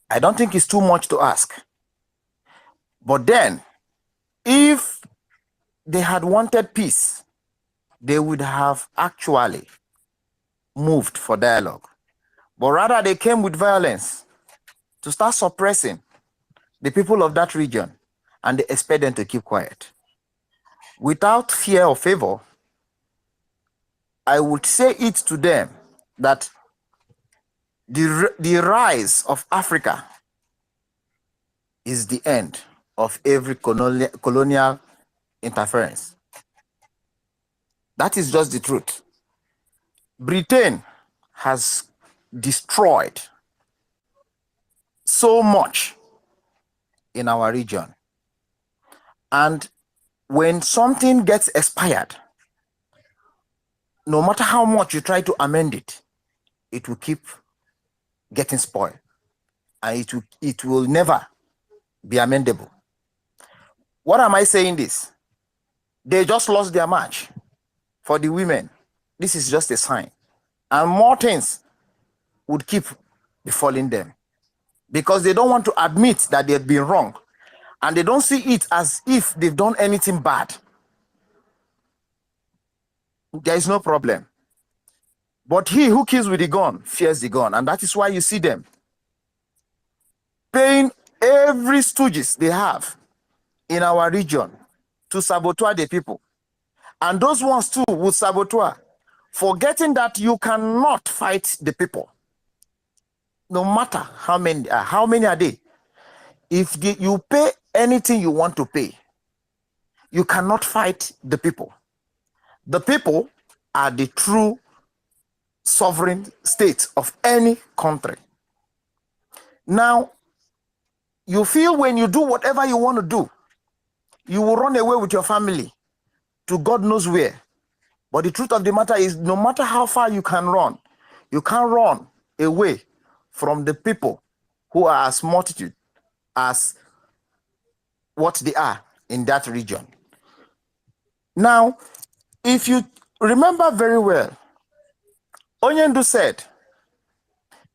I don't think it's too much to ask. But then, if they had wanted peace, they would have actually moved for dialogue. But rather, they came with violence to start suppressing the people of that region, and they expect them to keep quiet. Without fear or favor, I would say it to them that the rise of Africa is the end of every colonial interference. That is just the truth. Britain has destroyed so much in our region. And when something gets expired, no matter how much you try to amend it, it will keep getting spoiled. And it will never be amendable. What am I saying this? They just lost their match for the women. This is just a sign. And more things would keep befalling them because they don't want to admit that they've been wrong. And they don't see it as if they've done anything bad. There is no problem. But he who kills with the gun fears the gun. And that is why you see them paying every stooges they have in our region to sabotage the people. And those ones too would sabotage, forgetting that you cannot fight the people. No matter how many are they. If you pay anything you want to pay, you cannot fight the people. The people are the true sovereign state of any country. Now, you feel when you do whatever you want to do, you will run away with your family to God knows where. But the truth of the matter is, no matter how far you can run, you can't run away from the people who are as multitude as what they are in that region. Now, if you remember very well, Onyendu said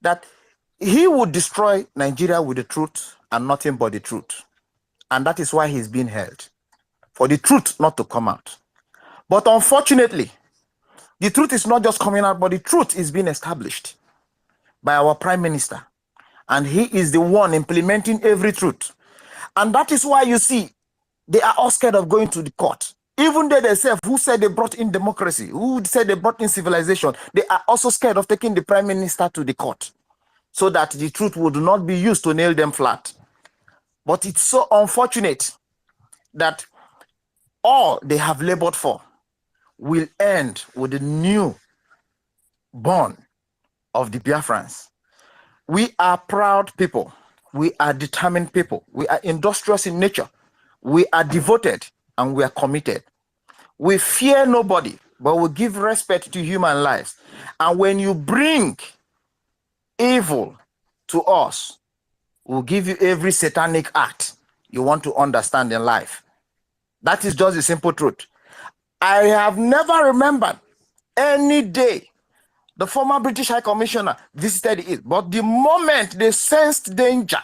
that he would destroy Nigeria with the truth and nothing but the truth. And that is why he's being held, for the truth not to come out. But unfortunately, the truth is not just coming out, but the truth is being established by our Prime Minister. And he is the one implementing every truth. And that is why you see, they are all scared of going to the court. Even they themselves, who said they brought in democracy, who said they brought in civilization, they are also scared of taking the Prime Minister to the court so that the truth would not be used to nail them flat. But it's so unfortunate that all they have labored for will end with the new born of the Biafrans. We are proud people. We are determined people. We are industrious in nature. We are devoted and we are committed. We fear nobody, but we give respect to human lives. And when you bring evil to us, we'll give you every satanic act you want to understand in life. That is just the simple truth. I have never remembered any day the former British High Commissioner visited it, but the moment they sensed danger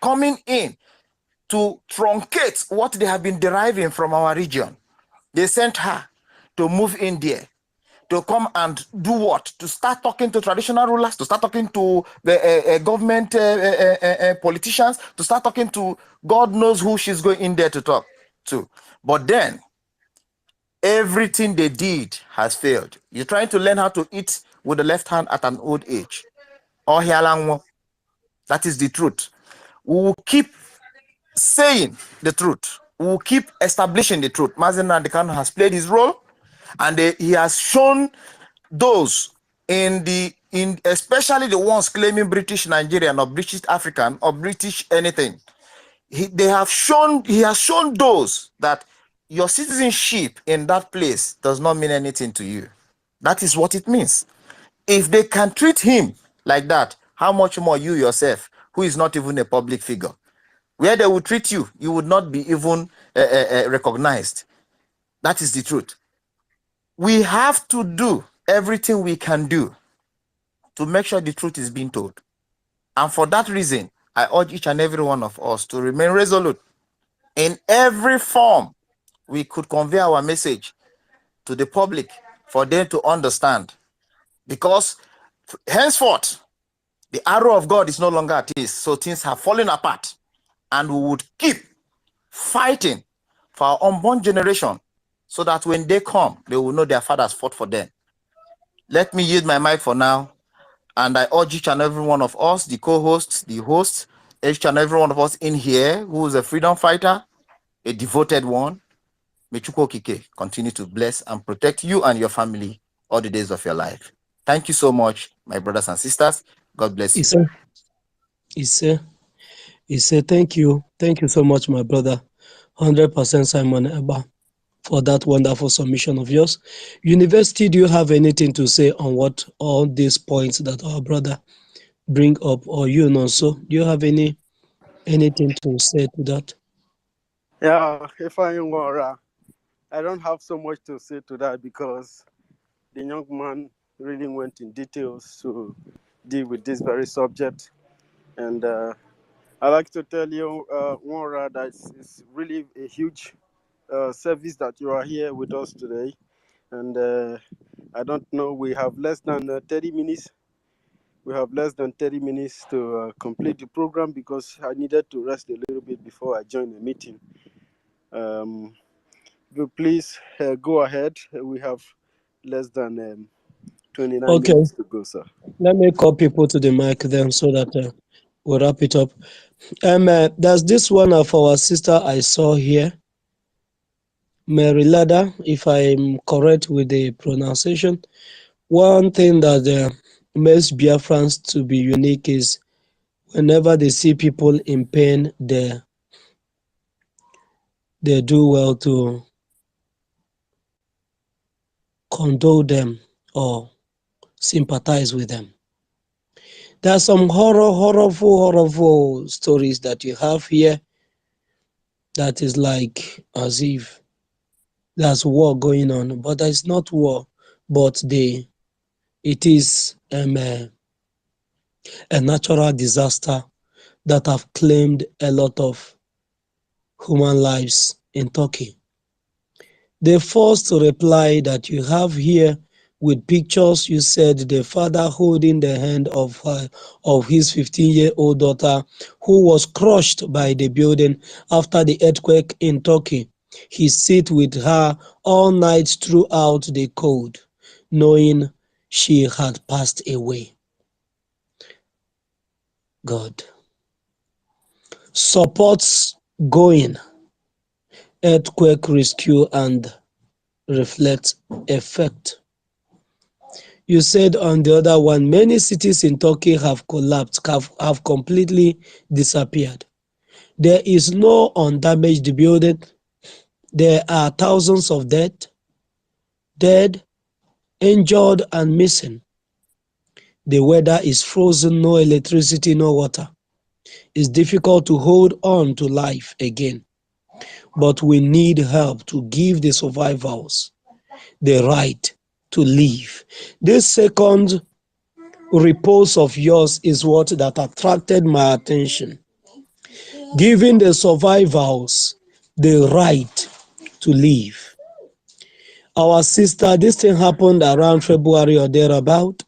coming in to truncate what they have been deriving from our region, They sent her to move in there, to come and do what? To start talking to traditional rulers, to start talking to the government politicians, to start talking to God knows who she's going in there to talk to. But then, everything they did has failed. You're trying to learn how to eat with the left hand at an old age. That is the truth. We will keep saying the truth. We will keep establishing the truth. Mazen Nandekano has played his role, and he has shown those in especially the ones claiming British Nigerian or British African or British anything. He has shown those that your citizenship in that place does not mean anything to you. That is what it means. If they can treat him like that, how much more you yourself, who is not even a public figure? Where they will treat you, you would not be even recognized. That is the truth. We have to do everything we can do to make sure the truth is being told. And for that reason, I urge each and every one of us to remain resolute in every form we could convey our message to the public for them to understand. Because henceforth, the arrow of God is no longer at ease, so things have fallen apart. And we would keep fighting for our unborn generation so that when they come, they will know their fathers fought for them. Let me yield my mic for now. And I urge each and every one of us, the co-hosts, the hosts, each and every one of us in here who is a freedom fighter, a devoted one, may Chukwu Okike continue to bless and protect you and your family all the days of your life. Thank you so much, my brothers and sisters. God bless you. He said, thank you. Thank you so much, my brother. 100% Simon Eba, for that wonderful submission of yours. University, do you have anything to say on what all these points that our brother bring up, or you know, so do you have anything to say to that? Yeah, if I don't have so much to say to that because the young man really went in details to deal with this very subject. And I like to tell you, Wara, that it's really a huge service that you are here with us today. And I don't know, we have less than 30 minutes. We have less than 30 minutes to complete the program because I needed to rest a little bit before I join the meeting. Please go ahead. We have less than 29 minutes to go, sir. Let me call people to the mic then so that we'll wrap it up. There's this one of our sister I saw here, Mary Lada, if I'm correct with the pronunciation. One thing that makes Biafrans to be unique is whenever they see people in pain, they do well to condole them or sympathize with them. There are some horrible stories that you have here that is like as if there's war going on, but there's not war, but it is a natural disaster that have claimed a lot of human lives in Turkey. The first reply that you have here with pictures, you said the father holding the hand of his 15-year-old daughter who was crushed by the building after the earthquake in Turkey. He sat with her all night throughout the cold, knowing she had passed away. God supports going, earthquake rescue and reflect effect. You said on the other one, many cities in Turkey have collapsed, have completely disappeared. There is no undamaged building. There are thousands of dead, injured, and missing. The weather is frozen, no electricity, no water. It's difficult to hold on to life again. But we need help to give the survivors the right to live. This second repose of yours is what that attracted my attention. Giving the survivors the right to live. our sister, this thing happened around February or thereabout,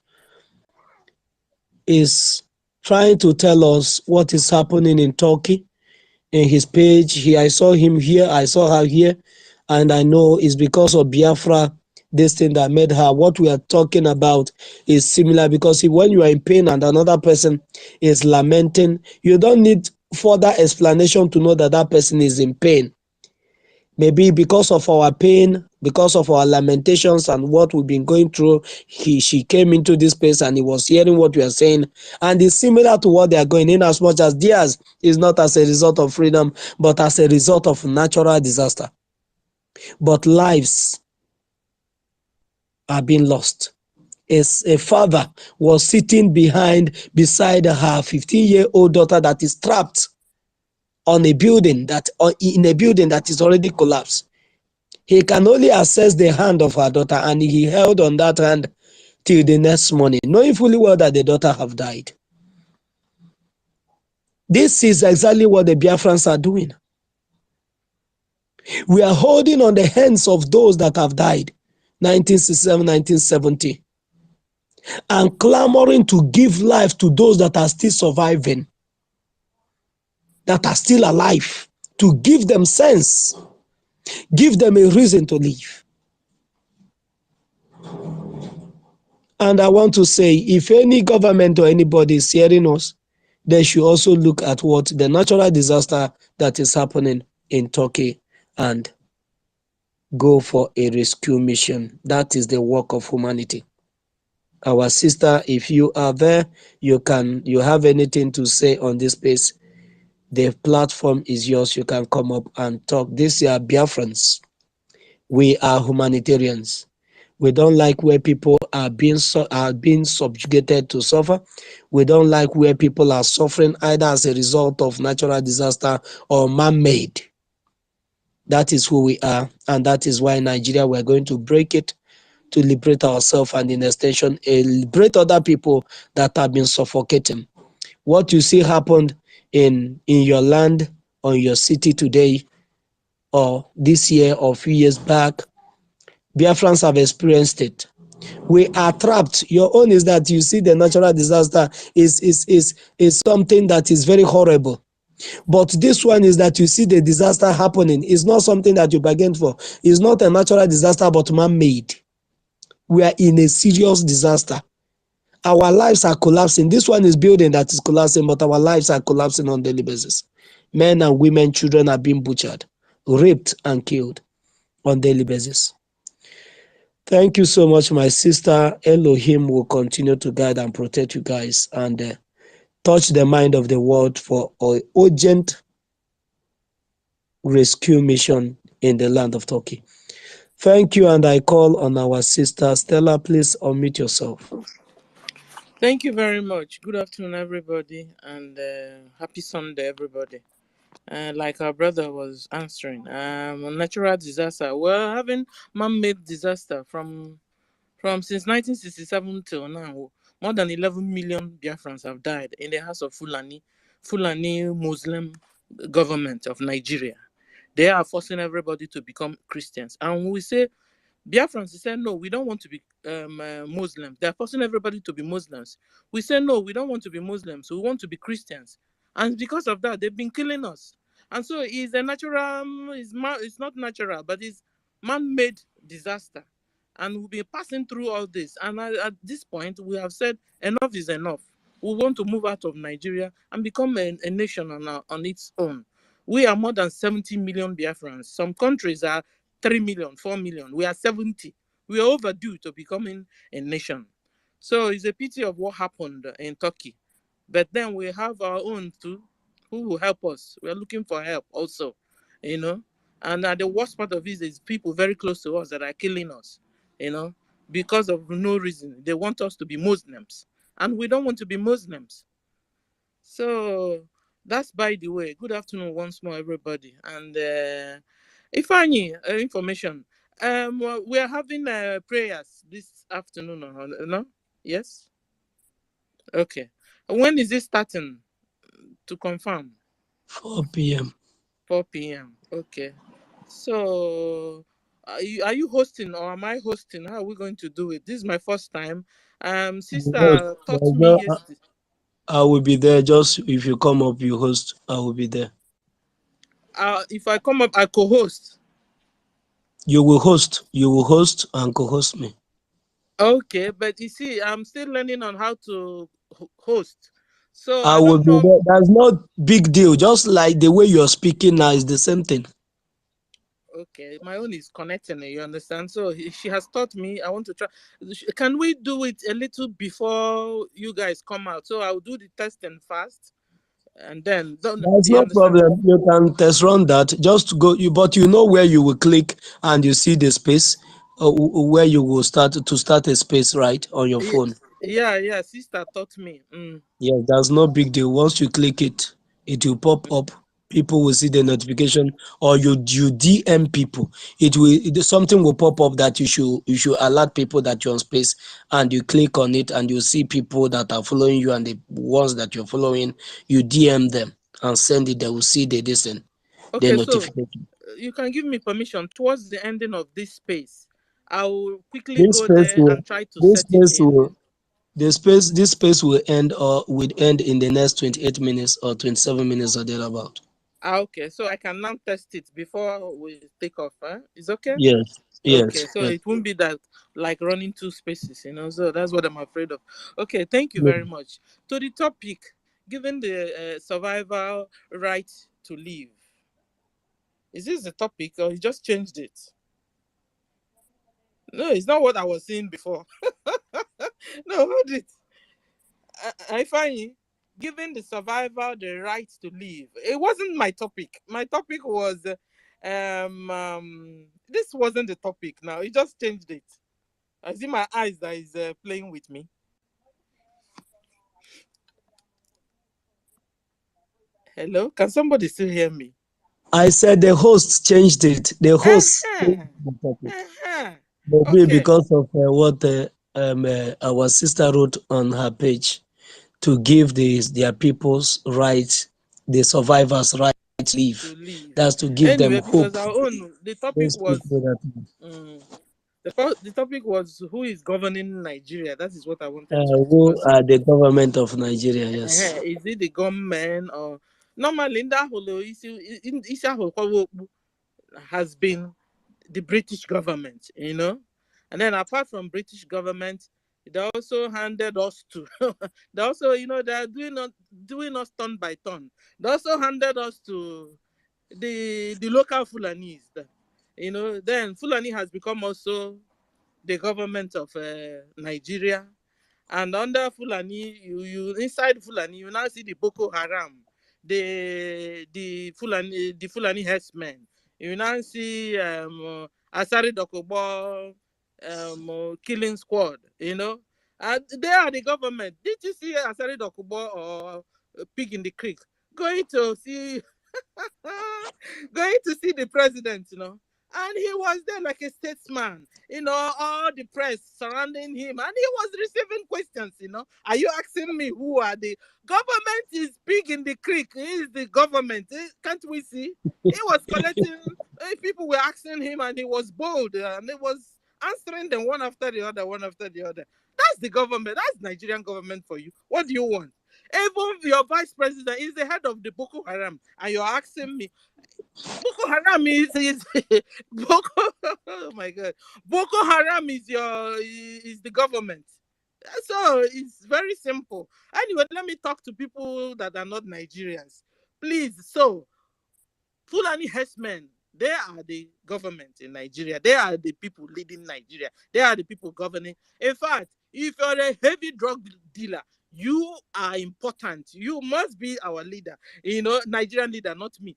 is trying to tell us what is happening in Turkey. In his page, I saw him here, I saw her here, and I know it's because of Biafra, this thing that made her. What we are talking about is similar, because when you are in pain and another person is lamenting, you don't need further explanation to know that that person is in pain. Maybe because of our pain, because of our lamentations and what we've been going through, she came into this place and he was hearing what we are saying. And it's similar to what they are going in, as much as theirs is not as a result of freedom, but as a result of natural disaster. But lives are being lost. As a father was sitting beside her 15-year-old daughter that is trapped in a building that is already collapsed. He can only access the hand of her daughter, and he held on that hand till the next morning, knowing fully well that the daughter have died. This is exactly what the Biafrans are doing. We are holding on the hands of those that have died, 1967, 1970, and clamoring to give life to those that are still surviving, that are still alive, to give them sense, give them a reason to live. And I want to say, if any government or anybody is hearing us, they should also look at what the natural disaster that is happening in Turkey and go for a rescue mission. That is the work of humanity. Our sister, if you are there, you have anything to say on this space, the platform is yours. You can come up and talk. These are Biafrans. We are humanitarians. We don't like where people are being subjugated to suffer. We don't like where people are suffering either as a result of natural disaster or man-made. That is who we are, and that is why in Nigeria we're going to break it to liberate ourselves, and in extension, liberate other people that have been suffocating. What you see happened in your land or your city today, or this year or a few years back, Biafrans have experienced it. We are trapped. Your own is that you see the natural disaster is something that is very horrible. But this one is that you see the disaster happening. It's not something that you bargained for. It's not a natural disaster, but man-made. We are in a serious disaster. Our lives are collapsing. This one is building that is collapsing, but our lives are collapsing on a daily basis. Men and women, children are being butchered, raped, and killed on a daily basis. Thank you so much, my sister. Elohim will continue to guide and protect you guys and touch the mind of the world for an urgent rescue mission in the land of Turkey. Thank you, and I call on our sister Stella. Please unmute yourself. Thank you very much. Good afternoon, everybody, and happy Sunday, everybody. Like our brother was answering, natural disaster. We're having man-made disaster from since 1967 till now. More than 11 million Biafrans have died in the hands of Fulani Muslim government of Nigeria. They are forcing everybody to become Christians, and we say Biafrans said, no, we don't want to be Muslims. They're forcing everybody to be Muslims. We say, no, we don't want to be Muslims. We want to be Christians. And because of that, they've been killing us. And so it's a natural, it's not natural, but it's man-made disaster. And we'll be passing through all this. And at this point, we have said enough is enough. We want to move out of Nigeria and become a nation on its own. We are more than 70 million Biafrans. Some countries are 3 million, 4 million. We are 70. We are overdue to becoming a nation. So it's a pity of what happened in Turkey. But then we have our own too, who will help us. We are looking for help also, And the worst part of it is people very close to us that are killing us, because of no reason. They want us to be Muslims. And we don't want to be Muslims. So that's by the way. Good afternoon once more, everybody. And if any information, we are having prayers this afternoon. No? Yes? Okay. When is it starting? To confirm. 4 p.m. 4 p.m. Okay. So Are you hosting or am I hosting? How are we going to do it? This is my first time. You host. Sister taught me yesterday. I will be there. Just if you come up, you host. I will be there. If I come up, I co-host. You will host. You will host and co-host me. Okay, but you see, I'm still learning on how to host. So I I will don't be know. there. That's no big deal. Just like the way you're speaking now is the same thing. Okay, my own is connecting, you understand? So she has taught me. I want to try. Can we do it a little before you guys come out? So I'll do the testing fast, and then don't There's you no understand? problem. You can test run that. Just go. But you know where you will click and you see the space where you will start a space right on your phone. Yeah. Sister taught me. Yes, there's no big deal. Once you click it, it will pop up. People will see the notification, or you DM people. Something will pop up that you should alert people that you're on space, and you click on it, and you see people that are following you, and the ones that you're following, you DM them and send it. They will see the Okay, so notification. you can give me permission towards the ending of this space. I will quickly This go space there will and try to this set it space in. will this space will end in the next 28 minutes or 27 minutes or thereabout. Okay, so I can now test it before we take off. Huh? Is okay? Yes, Okay, yes, so yes. it won't be that like running two spaces, So that's what I'm afraid of. Okay, thank you Yes. very much. To the topic, given the survival right to live, is this the topic or you just changed it? No, it's not what I was saying before. No, hold it. I find giving the survivor the right to live. It wasn't my topic. My topic was this wasn't the topic now. It just changed it. I see my eyes that is playing with me. Hello, can somebody still hear me? I said the host changed it. The host changed Uh-huh. the topic. Uh-huh. Maybe Okay. because of what our sister wrote on her page to give their people's rights, the survivors' right to live. To leave. That's to give them Anyway, because hope. our own the topic Those was people that the topic was who is governing Nigeria. That is what I wanted to who discuss. are the government of Nigeria. Yes. Is it the government or normally in that whole issue has been the British government, and then apart from British government, they also handed us to they also they're doing us turn by turn. They also handed us to the local Fulanis. Then Fulani has become also the government of Nigeria. And under Fulani, you inside Fulani, you now see the Boko Haram, the Fulani herdsmen. You now see Asari Dokobo killing squad. And they are the government. Did you see Asari Dokubo or Pig in the Creek going to see going to see the president, and he was there like a statesman, all the press surrounding him, and he was receiving questions, Are you asking me who are the government is Pig in the Creek? He is the government. Can't we see? He was collecting, people were asking him, and he was bold, and he was answering them one after the other, one after the other. That's the government. That's Nigerian government for you. What do you want? Even your vice president is the head of the Boko Haram, and you're asking me, Boko Haram is Boko. Oh my God, Boko Haram is the government. So it's very simple. Anyway, let me talk to people that are not Nigerians, please. So Fulani herdsmen, they are the government in Nigeria. They are the people leading Nigeria. They are the people governing. In fact, if you're a heavy drug dealer, you are important. You must be our leader. Nigerian leader, not me.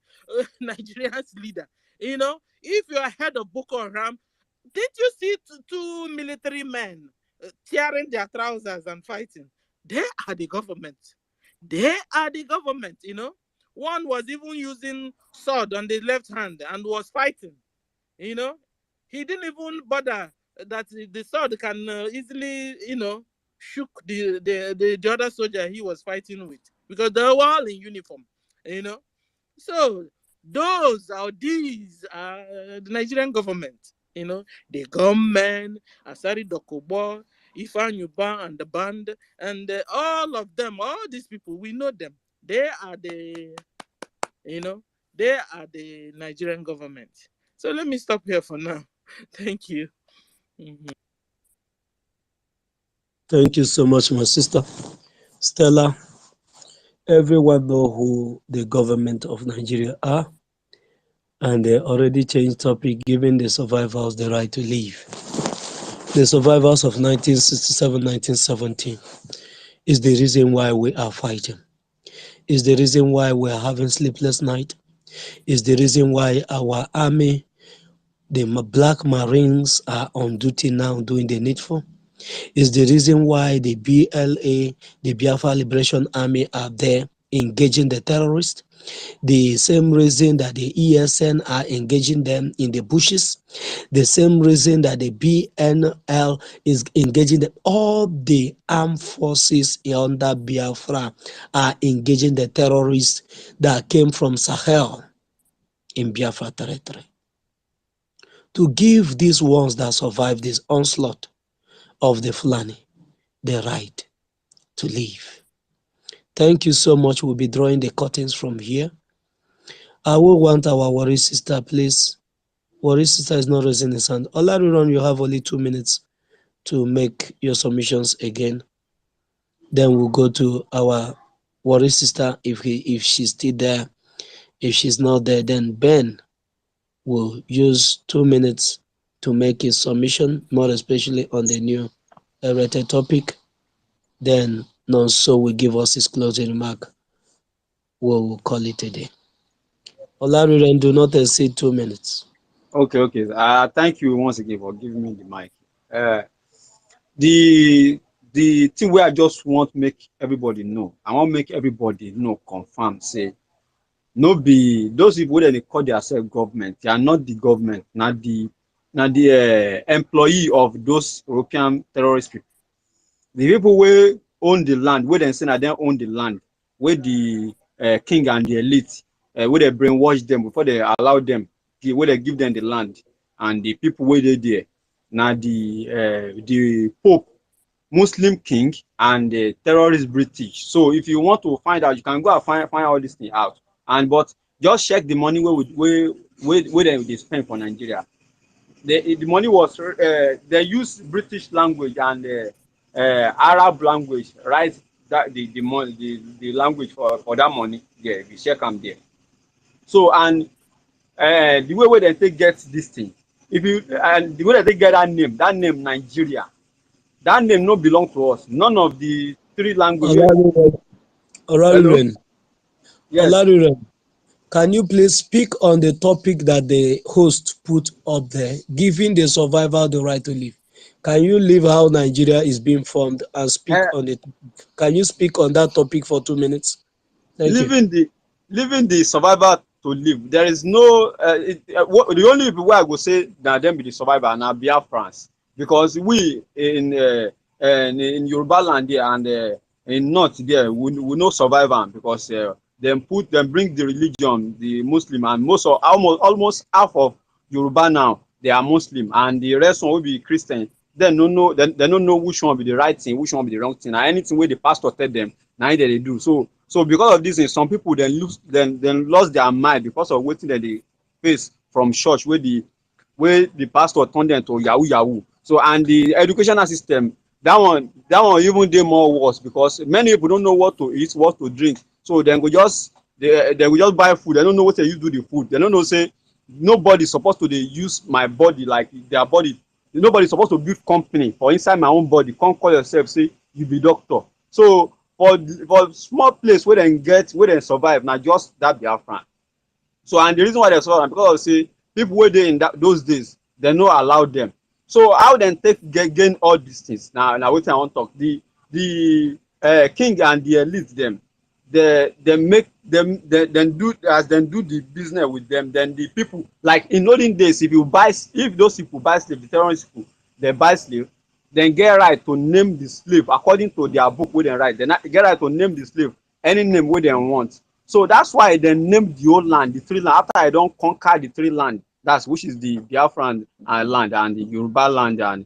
Nigerian's leader. If you're head of Boko Haram, did you see two military men tearing their trousers and fighting? They are the government. They are the government. One was even using sword on the left hand and was fighting. He didn't even bother that the sword can easily, shook the other soldier he was fighting with, because they were all in uniform. So these are the Nigerian government. You know, the gunmen, Asari Dokobo, Ifanyuba and the band, and all of them, all these people, we know them. They are the, you know, they are the Nigerian government. So let me stop here for now. Thank you. Thank you so much, my sister. Stella, everyone know who the government of Nigeria are, and they already changed topic, giving the survivors the right to live. The survivors of 1967, 1917 is the reason why we are fighting. Is the reason why we are having sleepless night. Is the reason why our army, the Black Marines, are on duty now doing the needful. Is the reason why the BLA, the Biafra Liberation Army, are there engaging the terrorists. The same reason that the ESN are engaging them in the bushes. The same reason that the BNL is engaging them. All the armed forces under Biafra are engaging the terrorists that came from Sahel in Biafra territory. To give these ones that survived this onslaught of the Fulani the right to live. Thank you so much. We'll be drawing the curtains from here. I will want our worry sister, please. Worry sister is not raising his hand. Olariron, you have only 2 minutes to make your submissions again. Then we'll go to our worry sister if she's still there. If she's not there, then Ben will use 2 minutes to make his submission, more especially on the new rated topic. Then Nonso will give us his closing remark. We'll call it a day. Olariren, do not exceed 2 minutes. Okay. Thank you once again for giving me the mic. The thing where I just want to make everybody know, I want to make everybody know, confirm, say, no be those people that they call themselves government, they are not the government, not the employee of those European terrorist people. The people where own the land, where they say that they own the land, where the king and the elite, where they brainwash them before they allow them, where they give them the land, and the people where they there. Now the Pope, Muslim king, and the terrorist British. So if you want to find out, you can go and find all this thing out. But just check the money where they spend for Nigeria. The money was they use British language and Arab language, right? That the money, the language for that money. Yeah, you check them there. So and the way where they get this thing, if you and the way they get that name Nigeria, that name no belong to us. None of the three languages. Olariren, yes. Olariren, can you please speak on the topic that the host put up there, giving the survivor the right to live? Can you leave how Nigeria is being formed and speak on it? Can you speak on that topic for 2 minutes? Thank you. Leaving the survivor to live. There is no the only people where I go say that them be the survivor now Biafrans, because we in Yoruba land there and in North there we no survivor because them bring the religion, the Muslim, and almost half of Yoruba now they are Muslim and the rest one will be Christian. They don't know which one will be the right thing, which one will be the wrong thing. And anything where the pastor tell them, now they do. So because of this, some people then lost their mind because of waiting that they face from church where the pastor turned them to yahoo. So and the educational system, that one even dey more worse because many people don't know what to eat, what to drink. So then they will just buy food. They don't know what they use do the food. They don't know say nobody supposed to use my body like their body. Nobody supposed to build company for inside my own body. Come call yourself say you be doctor. So for small place where they survive now just that Biafran. So and the reason why they survive because of say people were there in those days they no allow them. So how then gain all these things? Now wetin I want talk. The king and the elite them they make them do the business with them. Then the people like in olden days if those people buy slave, the terrorist people they buy slave, then get right to name the slave according to their book wey dem write. Then get right to name the slave any name wey dem want. So that's why they name the whole land, the three land. After I don conquer the three land, that's which is the Biafran land and the Yoruba land and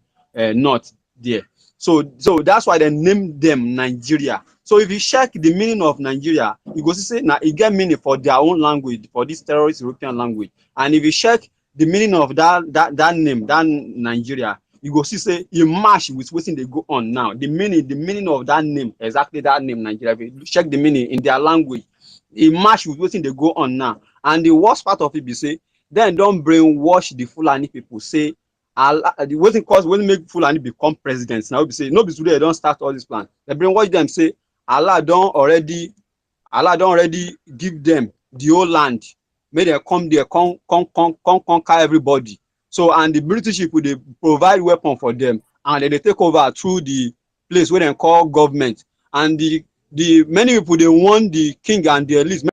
north there. So that's why they named them Nigeria. So if you check the meaning of Nigeria, you go see say now it get meaning for their own language, for this terrorist European language. And if you check the meaning of that name, that Nigeria, you go see say you match with what they go on now. The meaning of that name, exactly that name Nigeria. If you check the meaning in their language, it match with what they go on now. And the worst part of it be say, then don't brainwash the Fulani people. Say the waiting cause when make Fulani become presidents. Now we say no be today they don't start all this plan. They brainwash them say Allah don't already give them the whole land. May they come there, conquer everybody. So and the British people they provide weapon for them and they take over through the place where they call government. And the many people they want the king and the elite.